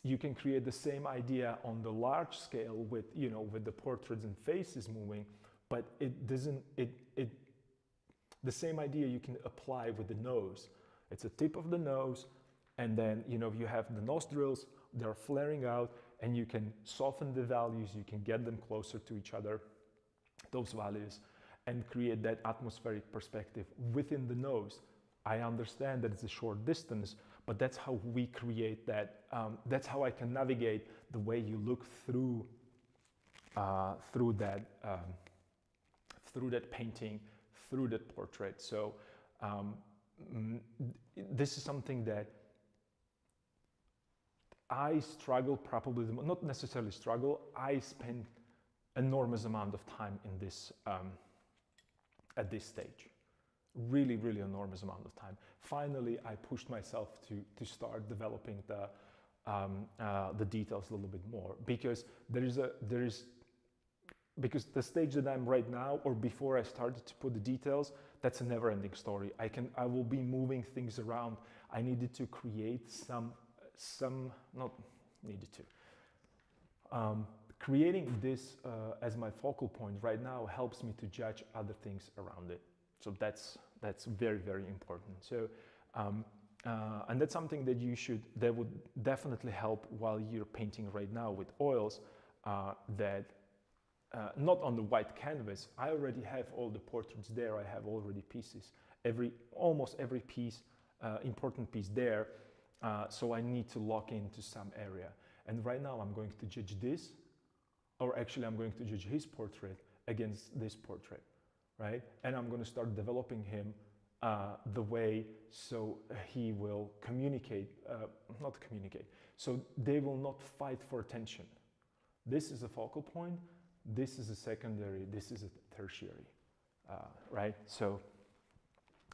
A: You can create the same idea on the large scale with, you know, with the portraits and faces moving, but it doesn't. The same idea you can apply with the nose. It's a tip of the nose, and then, you know, you have the nostrils. They're flaring out, and you can soften the values. You can get them closer to each other, those values, and create that atmospheric perspective within the nose. I understand that it's a short distance, but that's how we create that. That's how I can navigate the way you look through that painting, through that portrait. So this is something that I struggle probably, not necessarily struggle, I spend enormous amount of time in this, at this stage. Really, really enormous amount of time. Finally, I pushed myself to start developing the details a little bit more, because because the stage that I'm right now, or before I started to put the details, that's a never-ending story. I will be moving things around. I needed to create creating this as my focal point right now helps me to judge other things around it. So that's very, very important. So And that's something that would definitely help while you're painting right now with oils, not on the white canvas. I already have all the portraits there. I have already pieces, almost every piece, important piece there. So I need to lock into some area. And right now I'm going to judge this, or actually I'm going to judge his portrait against this portrait, right? And I'm going to start developing him the way so he will communicate, not communicate, so they will not fight for attention. This is a focal point, this is a secondary, this is a tertiary, right? So,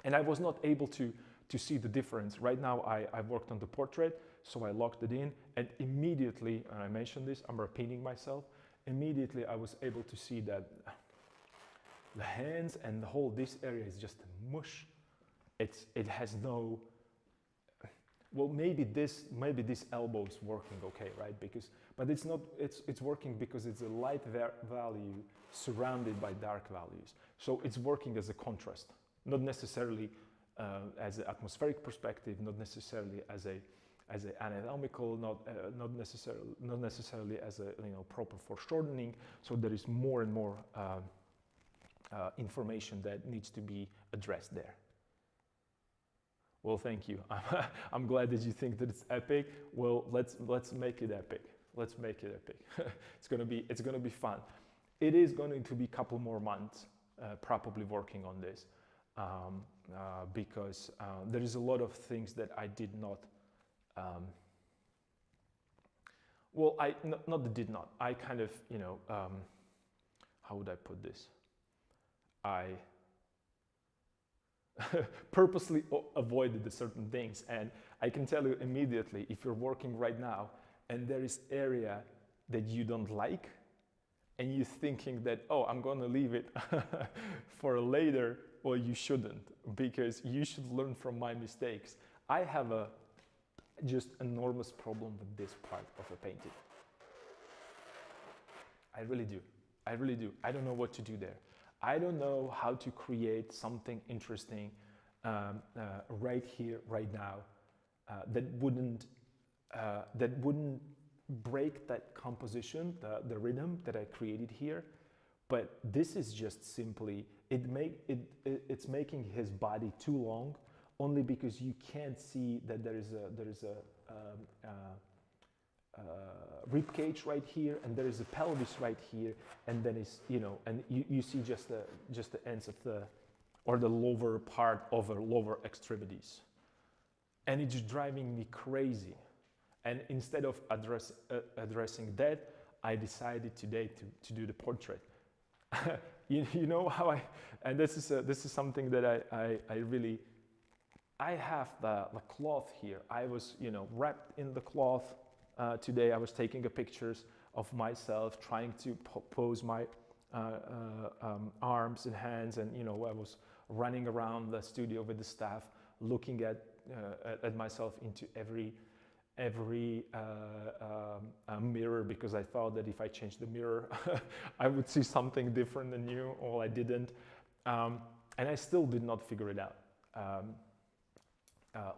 A: and I was not able to see the difference. Right now I worked on the portrait, so I locked it in, and immediately, and I mentioned this, I'm repeating myself, immediately I was able to see that the hands and the whole, this area is just mush. It has no, well, maybe this elbow is working okay, right? But it's not, it's working because it's a light value surrounded by dark values. So it's working as a contrast, not necessarily as an atmospheric perspective, not necessarily as an anatomical, not necessarily as a proper foreshortening. So there is more and more information that needs to be addressed there. Well, thank you. I'm glad that you think that it's epic. Well, let's make it epic. Let's make it epic. It's gonna be fun. It is going to be a couple more months probably working on this because there is a lot of things that I did not. Well, I kind of, how would I put this? I purposely avoided certain things, and I can tell you immediately, if you're working right now and there is area that you don't like and you're thinking that, oh, I'm gonna leave it for later, well, you shouldn't, because you should learn from my mistakes. I have a just enormous problem with this part of a painting. I really do. I don't know what to do there. I don't know how to create something interesting right here, right now, that wouldn't break that composition, the rhythm that I created here. But this is just simply it's making his body too long, only because you can't see that there is a rib cage right here, and there is a pelvis right here, and then it's and you see just the ends of the lower part of the lower extremities, and it's driving me crazy. And instead of addressing that, I decided today to do the portrait. you know how and this is something that I really. I have the cloth here. I was wrapped in the cloth. Today I was taking pictures of myself, trying to pose my arms and hands, and I was running around the studio with the staff, looking at myself into every mirror, because I thought that if I changed the mirror, I would see something different than you. Well, I didn't, and I still did not figure it out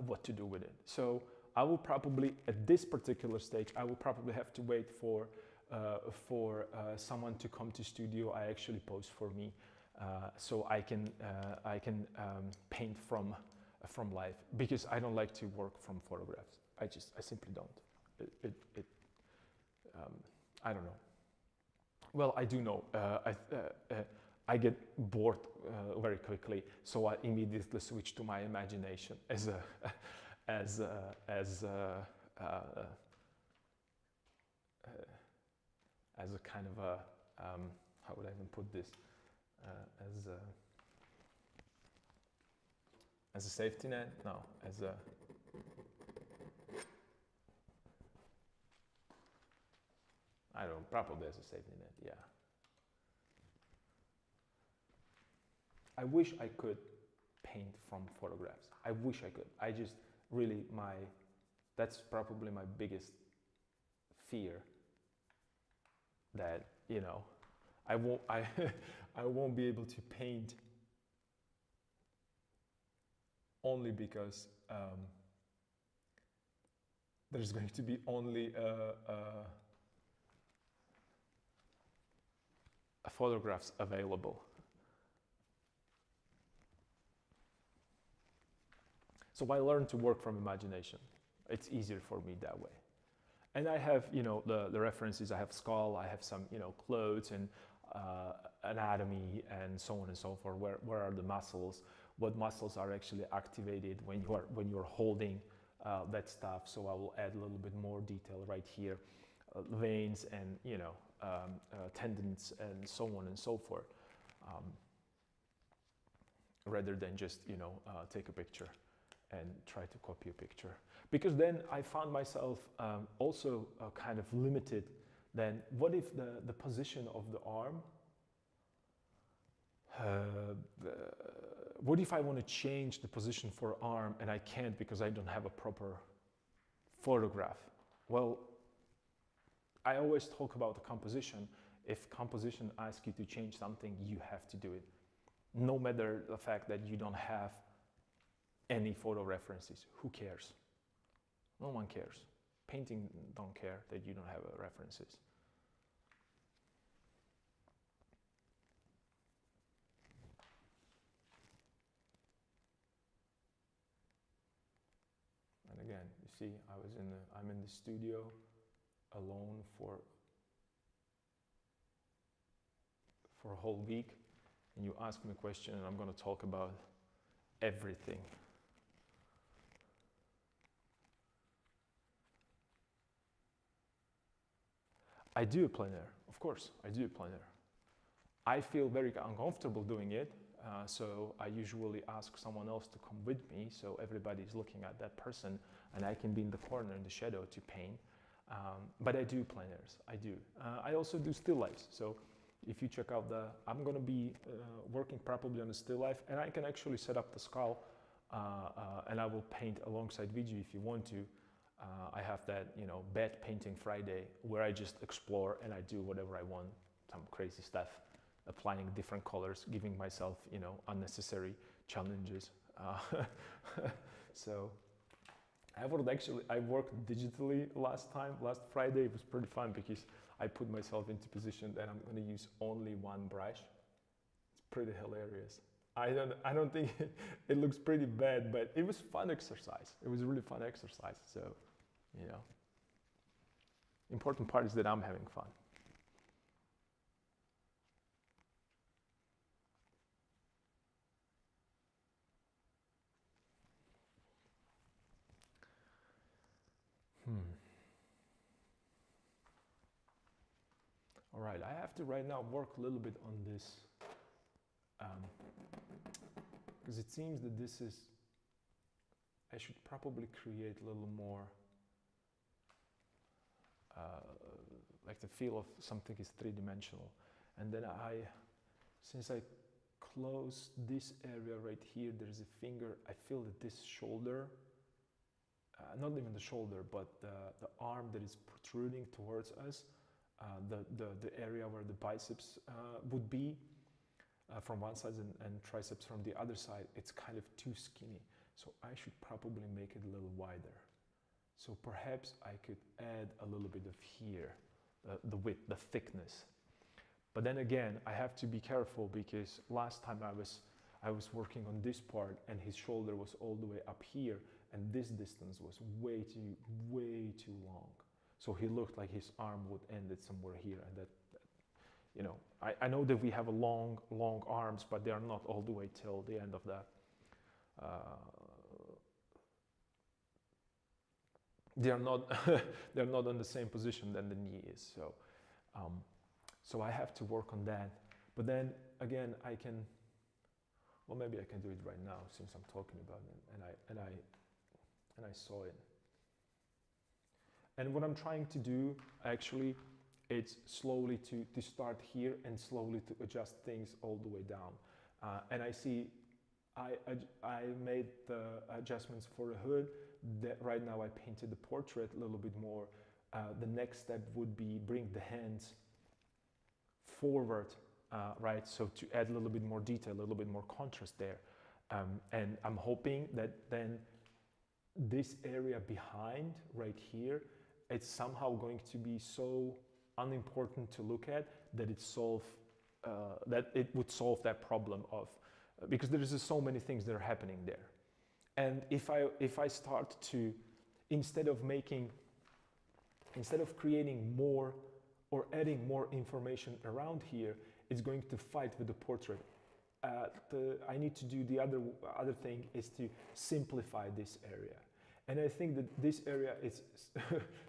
A: what to do with it. So I will probably, at this particular stage, I will probably have to wait for someone to come to studio. I actually pose for me, so I can paint from life, because I don't like to work from photographs. I simply don't. I don't know. Well, I do know. I get bored very quickly, so I immediately switch to my imagination as a kind of a how would I even put this, as a safety net? No, as a I don't know, probably as a safety net. Yeah. I wish I could paint from photographs. I wish I could. I just really that's probably my biggest fear, that I won't be able to paint, only because there's going to be only photographs available. So I learned to work from imagination. It's easier for me that way. And I have, the references. I have skull, I have some, clothes and anatomy and so on and so forth. Where are the muscles? What muscles are actually activated when you're holding that stuff? So I will add a little bit more detail right here, veins and tendons and so on and so forth, rather than just take a picture and try to copy a picture. Because then I found myself also kind of limited. Then what if the position of the arm, what if I want to change the position for arm and I can't because I don't have a proper photograph? Well, I always talk about the composition. If composition asks you to change something, you have to do it. No matter the fact that you don't have any photo references. Who cares? No one cares. Painting don't care that you don't have references. And again, you see, I'm in the studio alone for a whole week, and you ask me a question, and I'm going to talk about everything. I do a plein air, of course, I do a plein air. I feel very uncomfortable doing it, so I usually ask someone else to come with me, so everybody's looking at that person, and I can be in the corner in the shadow to paint. But I do plein airs, I do. I also do still lifes, so if you check out I'm going to be working probably on the still life, and I can actually set up the skull, and I will paint alongside with you if you want to. I have that, bed painting Friday where I just explore and I do whatever I want, some crazy stuff, applying different colors, giving myself, unnecessary challenges. So I worked digitally last Friday. It was pretty fun because I put myself into position that I'm going to use only one brush. It's pretty hilarious. I don't think it looks pretty bad, but it was fun exercise. It was a really fun exercise. So, important part is that I'm having fun. All right, I have to right now work a little bit on this, because it seems that I should probably create a little more, like the feel of something is three-dimensional. And then since I close this area right here, there's a finger, I feel that this shoulder, not even the shoulder, but the arm that is protruding towards us, the area where the biceps would be from one side and triceps from the other side, it's kind of too skinny. So I should probably make it a little wider. So perhaps I could add a little bit of here, the width, the thickness. But then again, I have to be careful because last time I was working on this part and his shoulder was all the way up here and this distance was way too long. So he looked like his arm would end it somewhere here, and that I know that we have a long arms, but they are not all the way till the end of that. They are not they're not in the same position than the knee is. So I have to work on that. But then again, maybe I can do it right now since I'm talking about it, and I saw it. And what I'm trying to do, actually, it's slowly to start here and slowly to adjust things all the way down. And I see I made the adjustments for the hood. That right now I painted the portrait a little bit more. The next step would be bring the hands forward, right? So to add a little bit more detail, a little bit more contrast there. And I'm hoping that then this area behind right here, it's somehow going to be so unimportant to look at that that it would solve that problem of because there is just so many things that are happening there. And if I start to instead of creating more or adding more information around here, it's going to fight with the portrait. I need to do the other thing is to simplify this area. And I think that this area is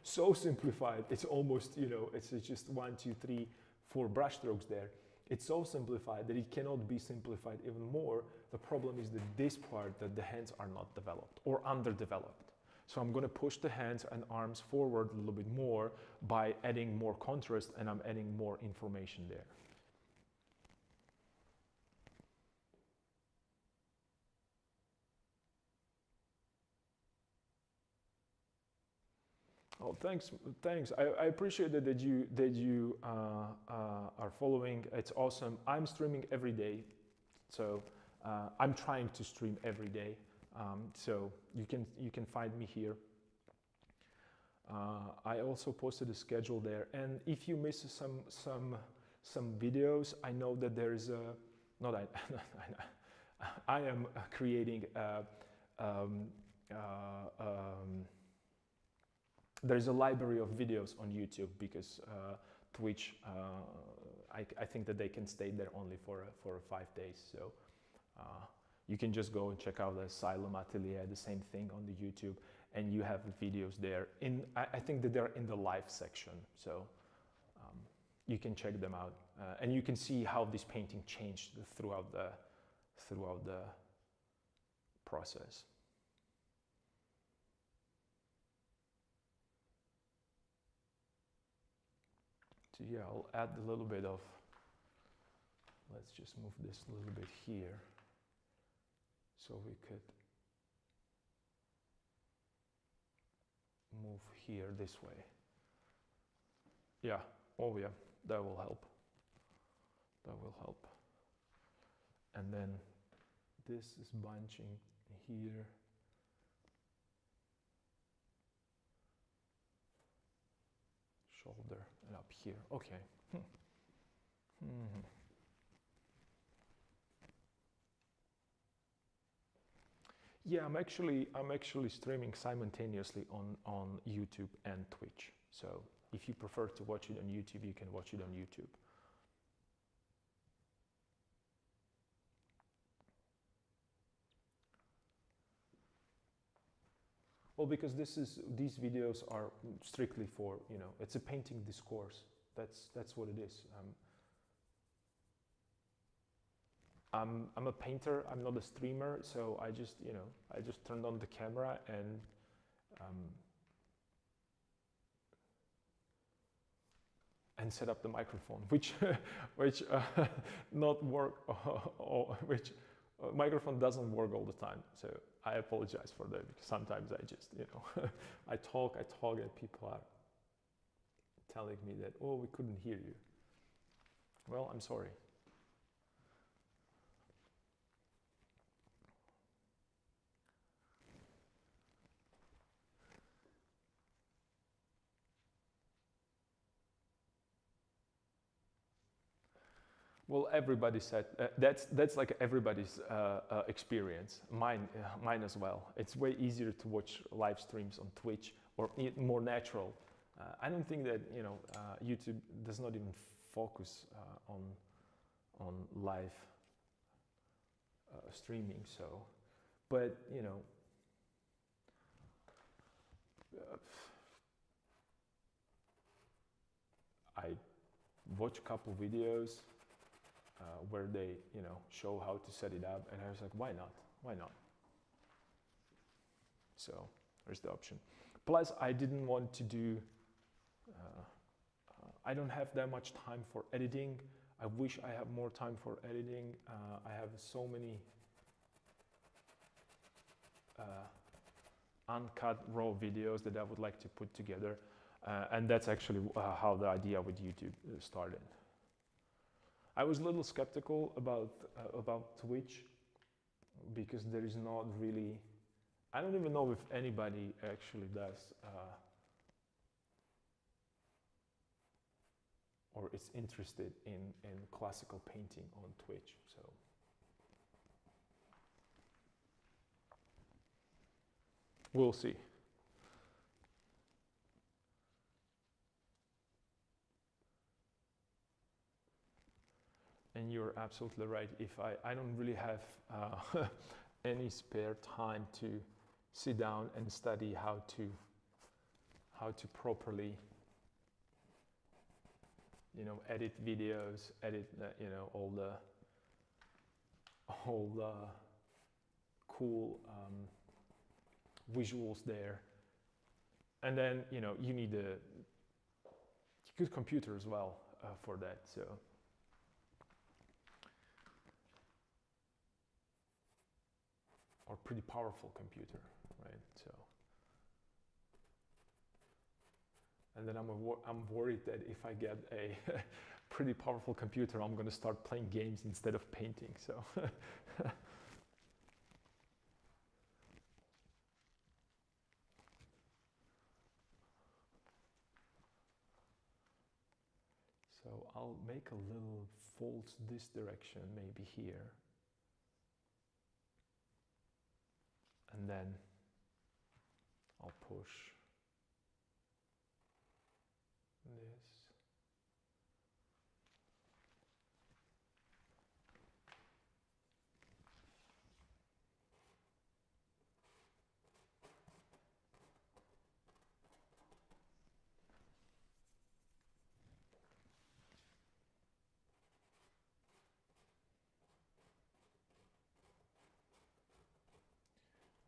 A: so simplified, it's almost, it's just 1, 2, 3, 4 brush strokes there. It's so simplified that it cannot be simplified even more. The problem is that this part, that the hands are not developed or underdeveloped. So I'm going to push the hands and arms forward a little bit more by adding more contrast, and I'm adding more information there. Oh, thanks. I appreciate that you are following. It's awesome. I'm streaming every day, so I'm trying to stream every day. So you can find me here. I also posted a schedule there, and if you miss some videos, I know that there is a I am creating there's a library of videos on YouTube because Twitch, I think that they can stay there only for 5 days. So you can just go and check out the Asylum Atelier, the same thing on the YouTube, and you have videos there. I think that they're in the live section, so you can check them out, and you can see how this painting changed throughout the process. So yeah, I'll add a little bit of, let's just move this a little bit here, so we could move here this way. Yeah, oh yeah, that will help. That will help. And then this is bunching here. Shoulder and up here. Okay. Yeah, I'm actually streaming simultaneously on YouTube and Twitch. So if you prefer to watch it on YouTube, you can watch it on YouTube. Well, because these videos are strictly for, it's a painting discourse. That's what it is. I'm a painter. I'm not a streamer, so I just turned on the camera and set up the microphone, which not work, which microphone doesn't work all the time. So I apologize for that, because sometimes I just, I talk, and people are telling me that, oh, we couldn't hear you. Well, I'm sorry. Well, everybody said that's like everybody's experience. Mine as well. It's way easier to watch live streams on Twitch, or more natural. I don't think that YouTube does not even focus on live streaming. So, but I watch a couple videos. Where they, show how to set it up, and I was like, why not? Why not? So there's the option. Plus, I didn't want to do. I don't have that much time for editing. I wish I have more time for editing. I have so many uncut raw videos that I would like to put together, and that's actually how the idea with YouTube started. I was a little skeptical about Twitch, because there is not really I don't even know if anybody actually does or is interested in classical painting on Twitch. So we'll see. And you're absolutely right. If I don't really have any spare time to sit down and study how to properly, you know, edit videos, edit you know, all the cool visuals there. And then, you know, you need a good computer as well for that. So. Or pretty powerful computer, right? So, and then I'm worried that if I get a pretty powerful computer, I'm going to start playing games instead of painting. So, so I'll make a little fold this direction, maybe here. And then I'll push this.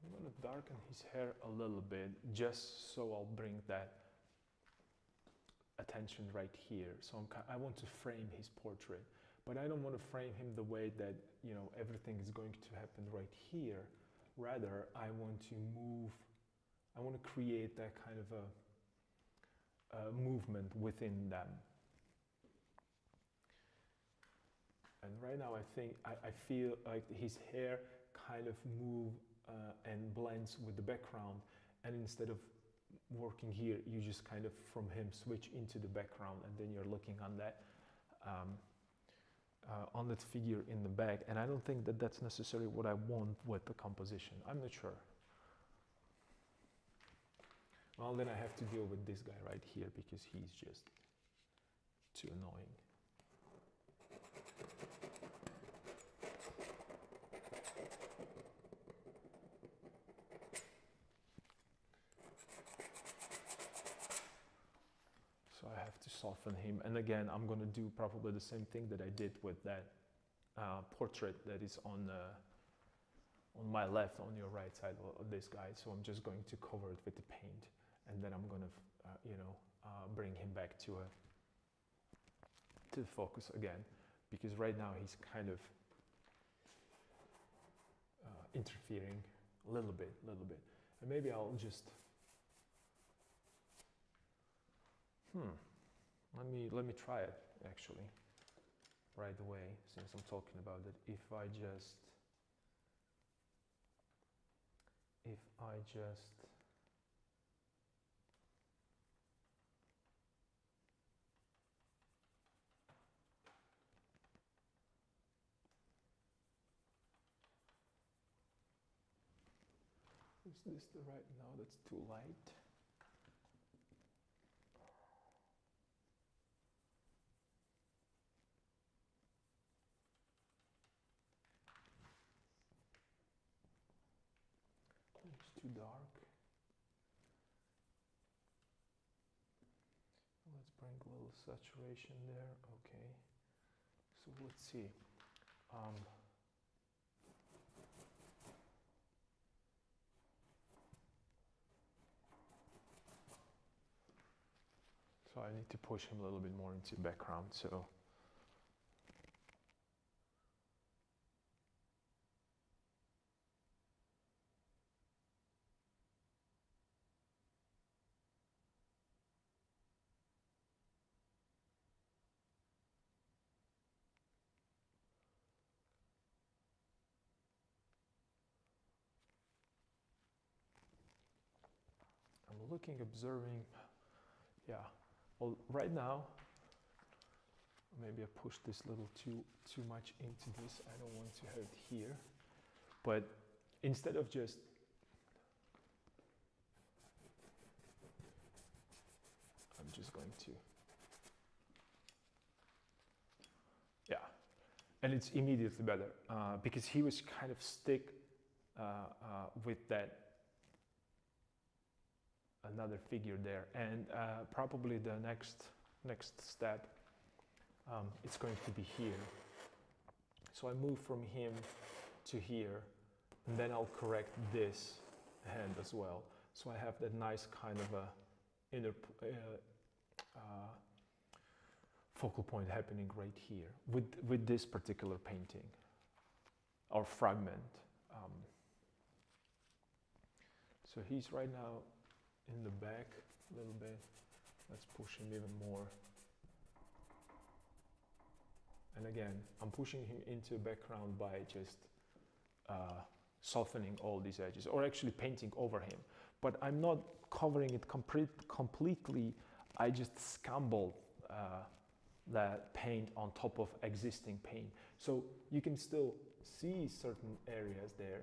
A: I'm going to darken his hair a little bit, just so I'll bring that attention right here. So I want to frame his portrait, but I don't want to frame him the way that, you know, everything is going to happen right here. Rather, I want to move, I want to create that kind of a movement within them. And right now I feel like his hair kind of move and blends with the background, and instead of working here, you just kind of from him switch into the background, and then you're looking on that figure in the back. And I don't think that that's necessarily what I want with the composition. I'm not sure. Well, then I have to deal with this guy right here because he's just too annoying. So I have to soften him. And again, I'm going to do probably the same thing that I did with that portrait that is on my left, on your right side of this guy. So I'm just going to cover it with the paint, and then I'm going to, bring him back to focus again, because right now he's kind of interfering a little bit, and maybe I'll just. Let me try it actually right away, since I'm talking about it. If I just is this the right? No, that's too light. It's too dark. Let's bring a little saturation there. Okay. So let's see. So I need to push him a little bit more into the background. So. looking, observing. Yeah. Well, right now, maybe I pushed this little too much into this. I don't want to have it here. But instead of just I'm just going to, yeah, and it's immediately better because he was kind of stick with that another figure there, and probably the next step it's going to be here. So I move from him to here, and then I'll correct this hand as well. So I have that nice kind of a inner focal point happening right here with this particular painting or fragment. So he's right now in the back a little bit. Let's push him even more. And again, I'm pushing him into a background by just softening all these edges, or actually painting over him. But I'm not covering it completely. I just scumbled that paint on top of existing paint. So you can still see certain areas there,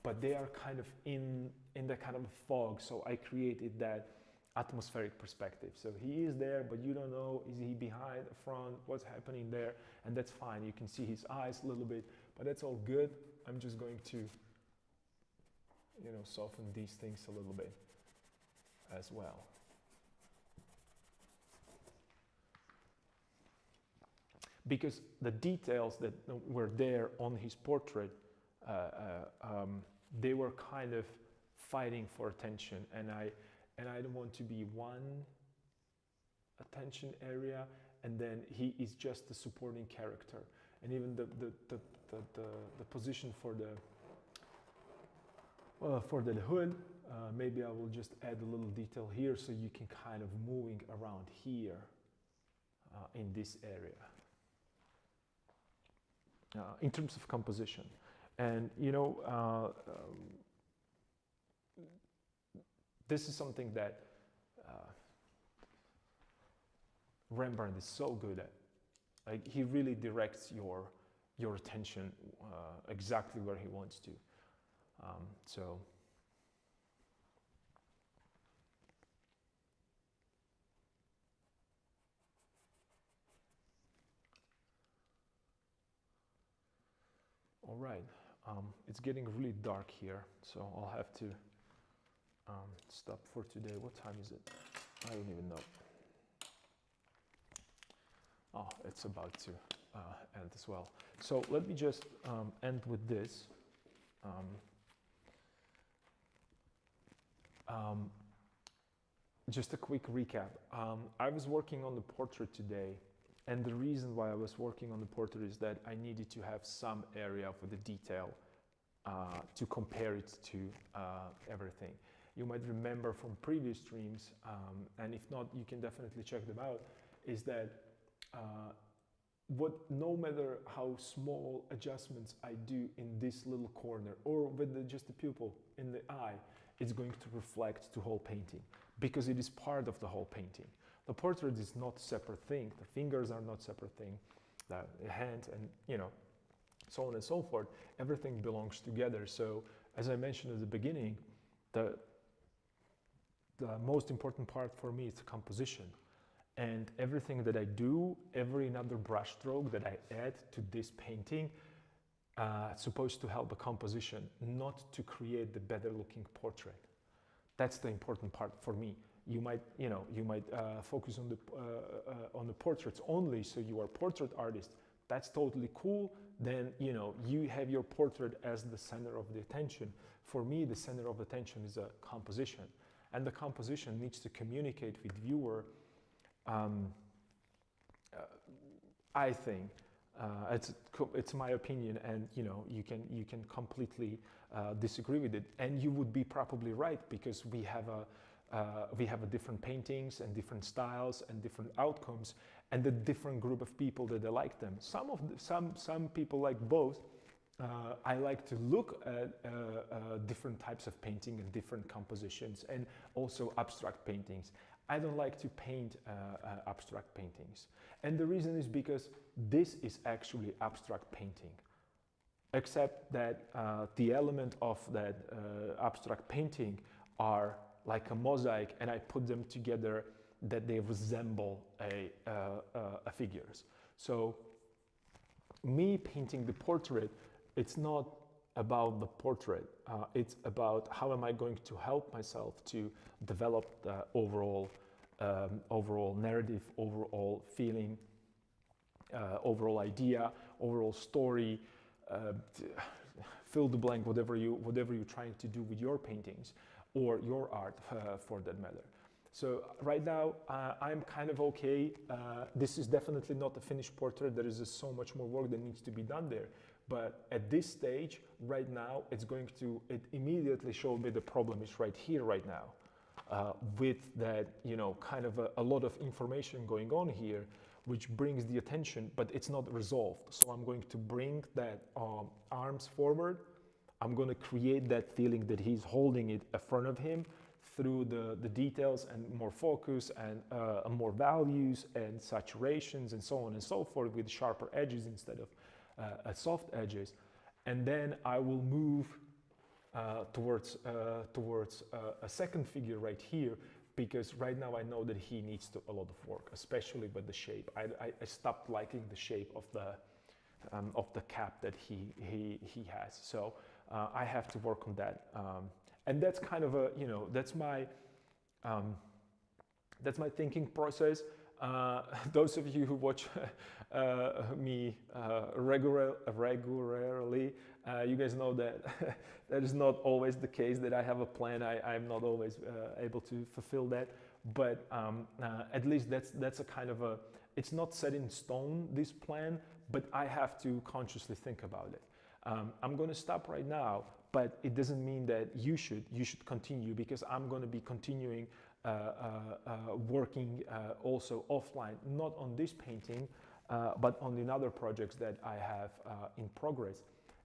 A: but they are kind of in the kind of fog. So I created that atmospheric perspective. So he is there, but you don't know, is he behind, front, what's happening there? And that's fine. You can see his eyes a little bit, but that's all good. I'm just going to, you know, soften these things a little bit as well. Because the details that were there on his portrait, they were kind of fighting for attention, and I don't want to be one attention area, and then he is just the supporting character. And even the position for the hood, maybe I will just add a little detail here, so you can kind of moving around here in this area. In terms of composition, and you know, this is something that Rembrandt is so good at. Like, he really directs your attention exactly where he wants to. So. All right, it's getting really dark here, so I'll have to stop for today. What time is it? I don't even know. Oh, it's about to end as well. So let me just end with this. Just a quick recap. I was working on the portrait today, and the reason why I was working on the portrait is that I needed to have some area for the detail to compare it to everything. You might remember from previous streams, and if not, you can definitely check them out, is that no matter how small adjustments I do in this little corner or with just the pupil in the eye, it's going to reflect the whole painting, because it is part of the whole painting. The portrait is not a separate thing. The fingers are not a separate thing. The hand, and you know, so on and so forth. Everything belongs together. So, as I mentioned at the beginning, the most important part for me is the composition. And everything that I do, every another brush stroke that I add to this painting, supposed to help the composition, not to create the better looking portrait. That's the important part for me. You might focus on the portraits only, so you are a portrait artist. That's totally cool. Then you have your portrait as the center of the attention. For me, the center of attention is a composition, and the composition needs to communicate with viewer. I think it's my opinion, and you can completely disagree with it, and you would be probably right, because we have a different paintings and different styles and different outcomes, and a different group of people that they like them. Some people like both, I like to look at different types of painting and different compositions, and also abstract paintings. I don't like to paint abstract paintings. And the reason is because this is actually abstract painting, except that the element of that abstract painting are like a mosaic, and I put them together that they resemble a figures. So me painting the portrait, it's not about the portrait. It's about how am I going to help myself to develop the overall narrative, overall feeling, overall idea, overall story. Fill the blank, whatever you're trying to do with your paintings or your art, for that matter. So right now I'm kind of okay. This is definitely not a finished portrait. There is just so much more work that needs to be done there. But at this stage, right now, it immediately showed me the problem is right here, right now, with that, kind of a lot of information going on here, which brings the attention, but it's not resolved. So I'm going to bring that arms forward. I'm going to create that feeling that he's holding it in front of him through the details and more focus and more values and saturations and so on and so forth, with sharper edges instead of soft edges. And then I will move towards a second figure right here, because right now I know that he needs a lot of work, especially with the shape. I stopped liking the shape of the cap that he has. So I have to work on that. And that's kind of that's my thinking process. Those of you who watch me regularly, you guys know that that is not always the case, that I have a plan. I'm not always able to fulfill that, but at least that's a kind of it's not set in stone, this plan, but I have to consciously think about it. I'm going to stop right now, but it doesn't mean that you should continue, because I'm going to be continuing working also offline, not on this painting, but on the other projects that I have in progress.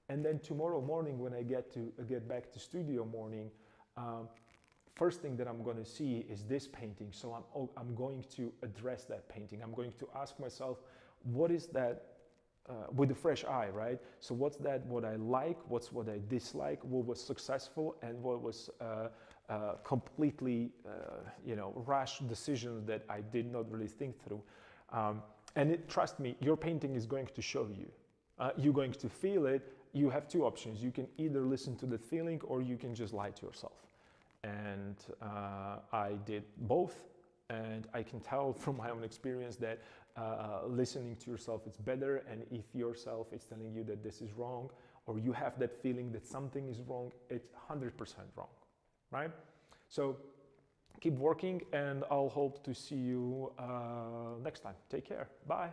A: And then tomorrow morning, when I get back to studio morning, first thing that I'm going to see is this painting. So I'm going to address that painting. I'm going to ask myself, what is that? With a fresh eye, right? So what's that, what I like, what's what I dislike, what was successful, and what was completely, rash decisions that I did not really think through. And trust me, your painting is going to show you. You're going to feel it. You have two options. You can either listen to the feeling, or you can just lie to yourself. And I did both. And I can tell from my own experience that listening to yourself is better, and if yourself is telling you that this is wrong, or you have that feeling that something is wrong, it's 100% wrong, right? So keep working, and I'll hope to see you next time. Take care. Bye.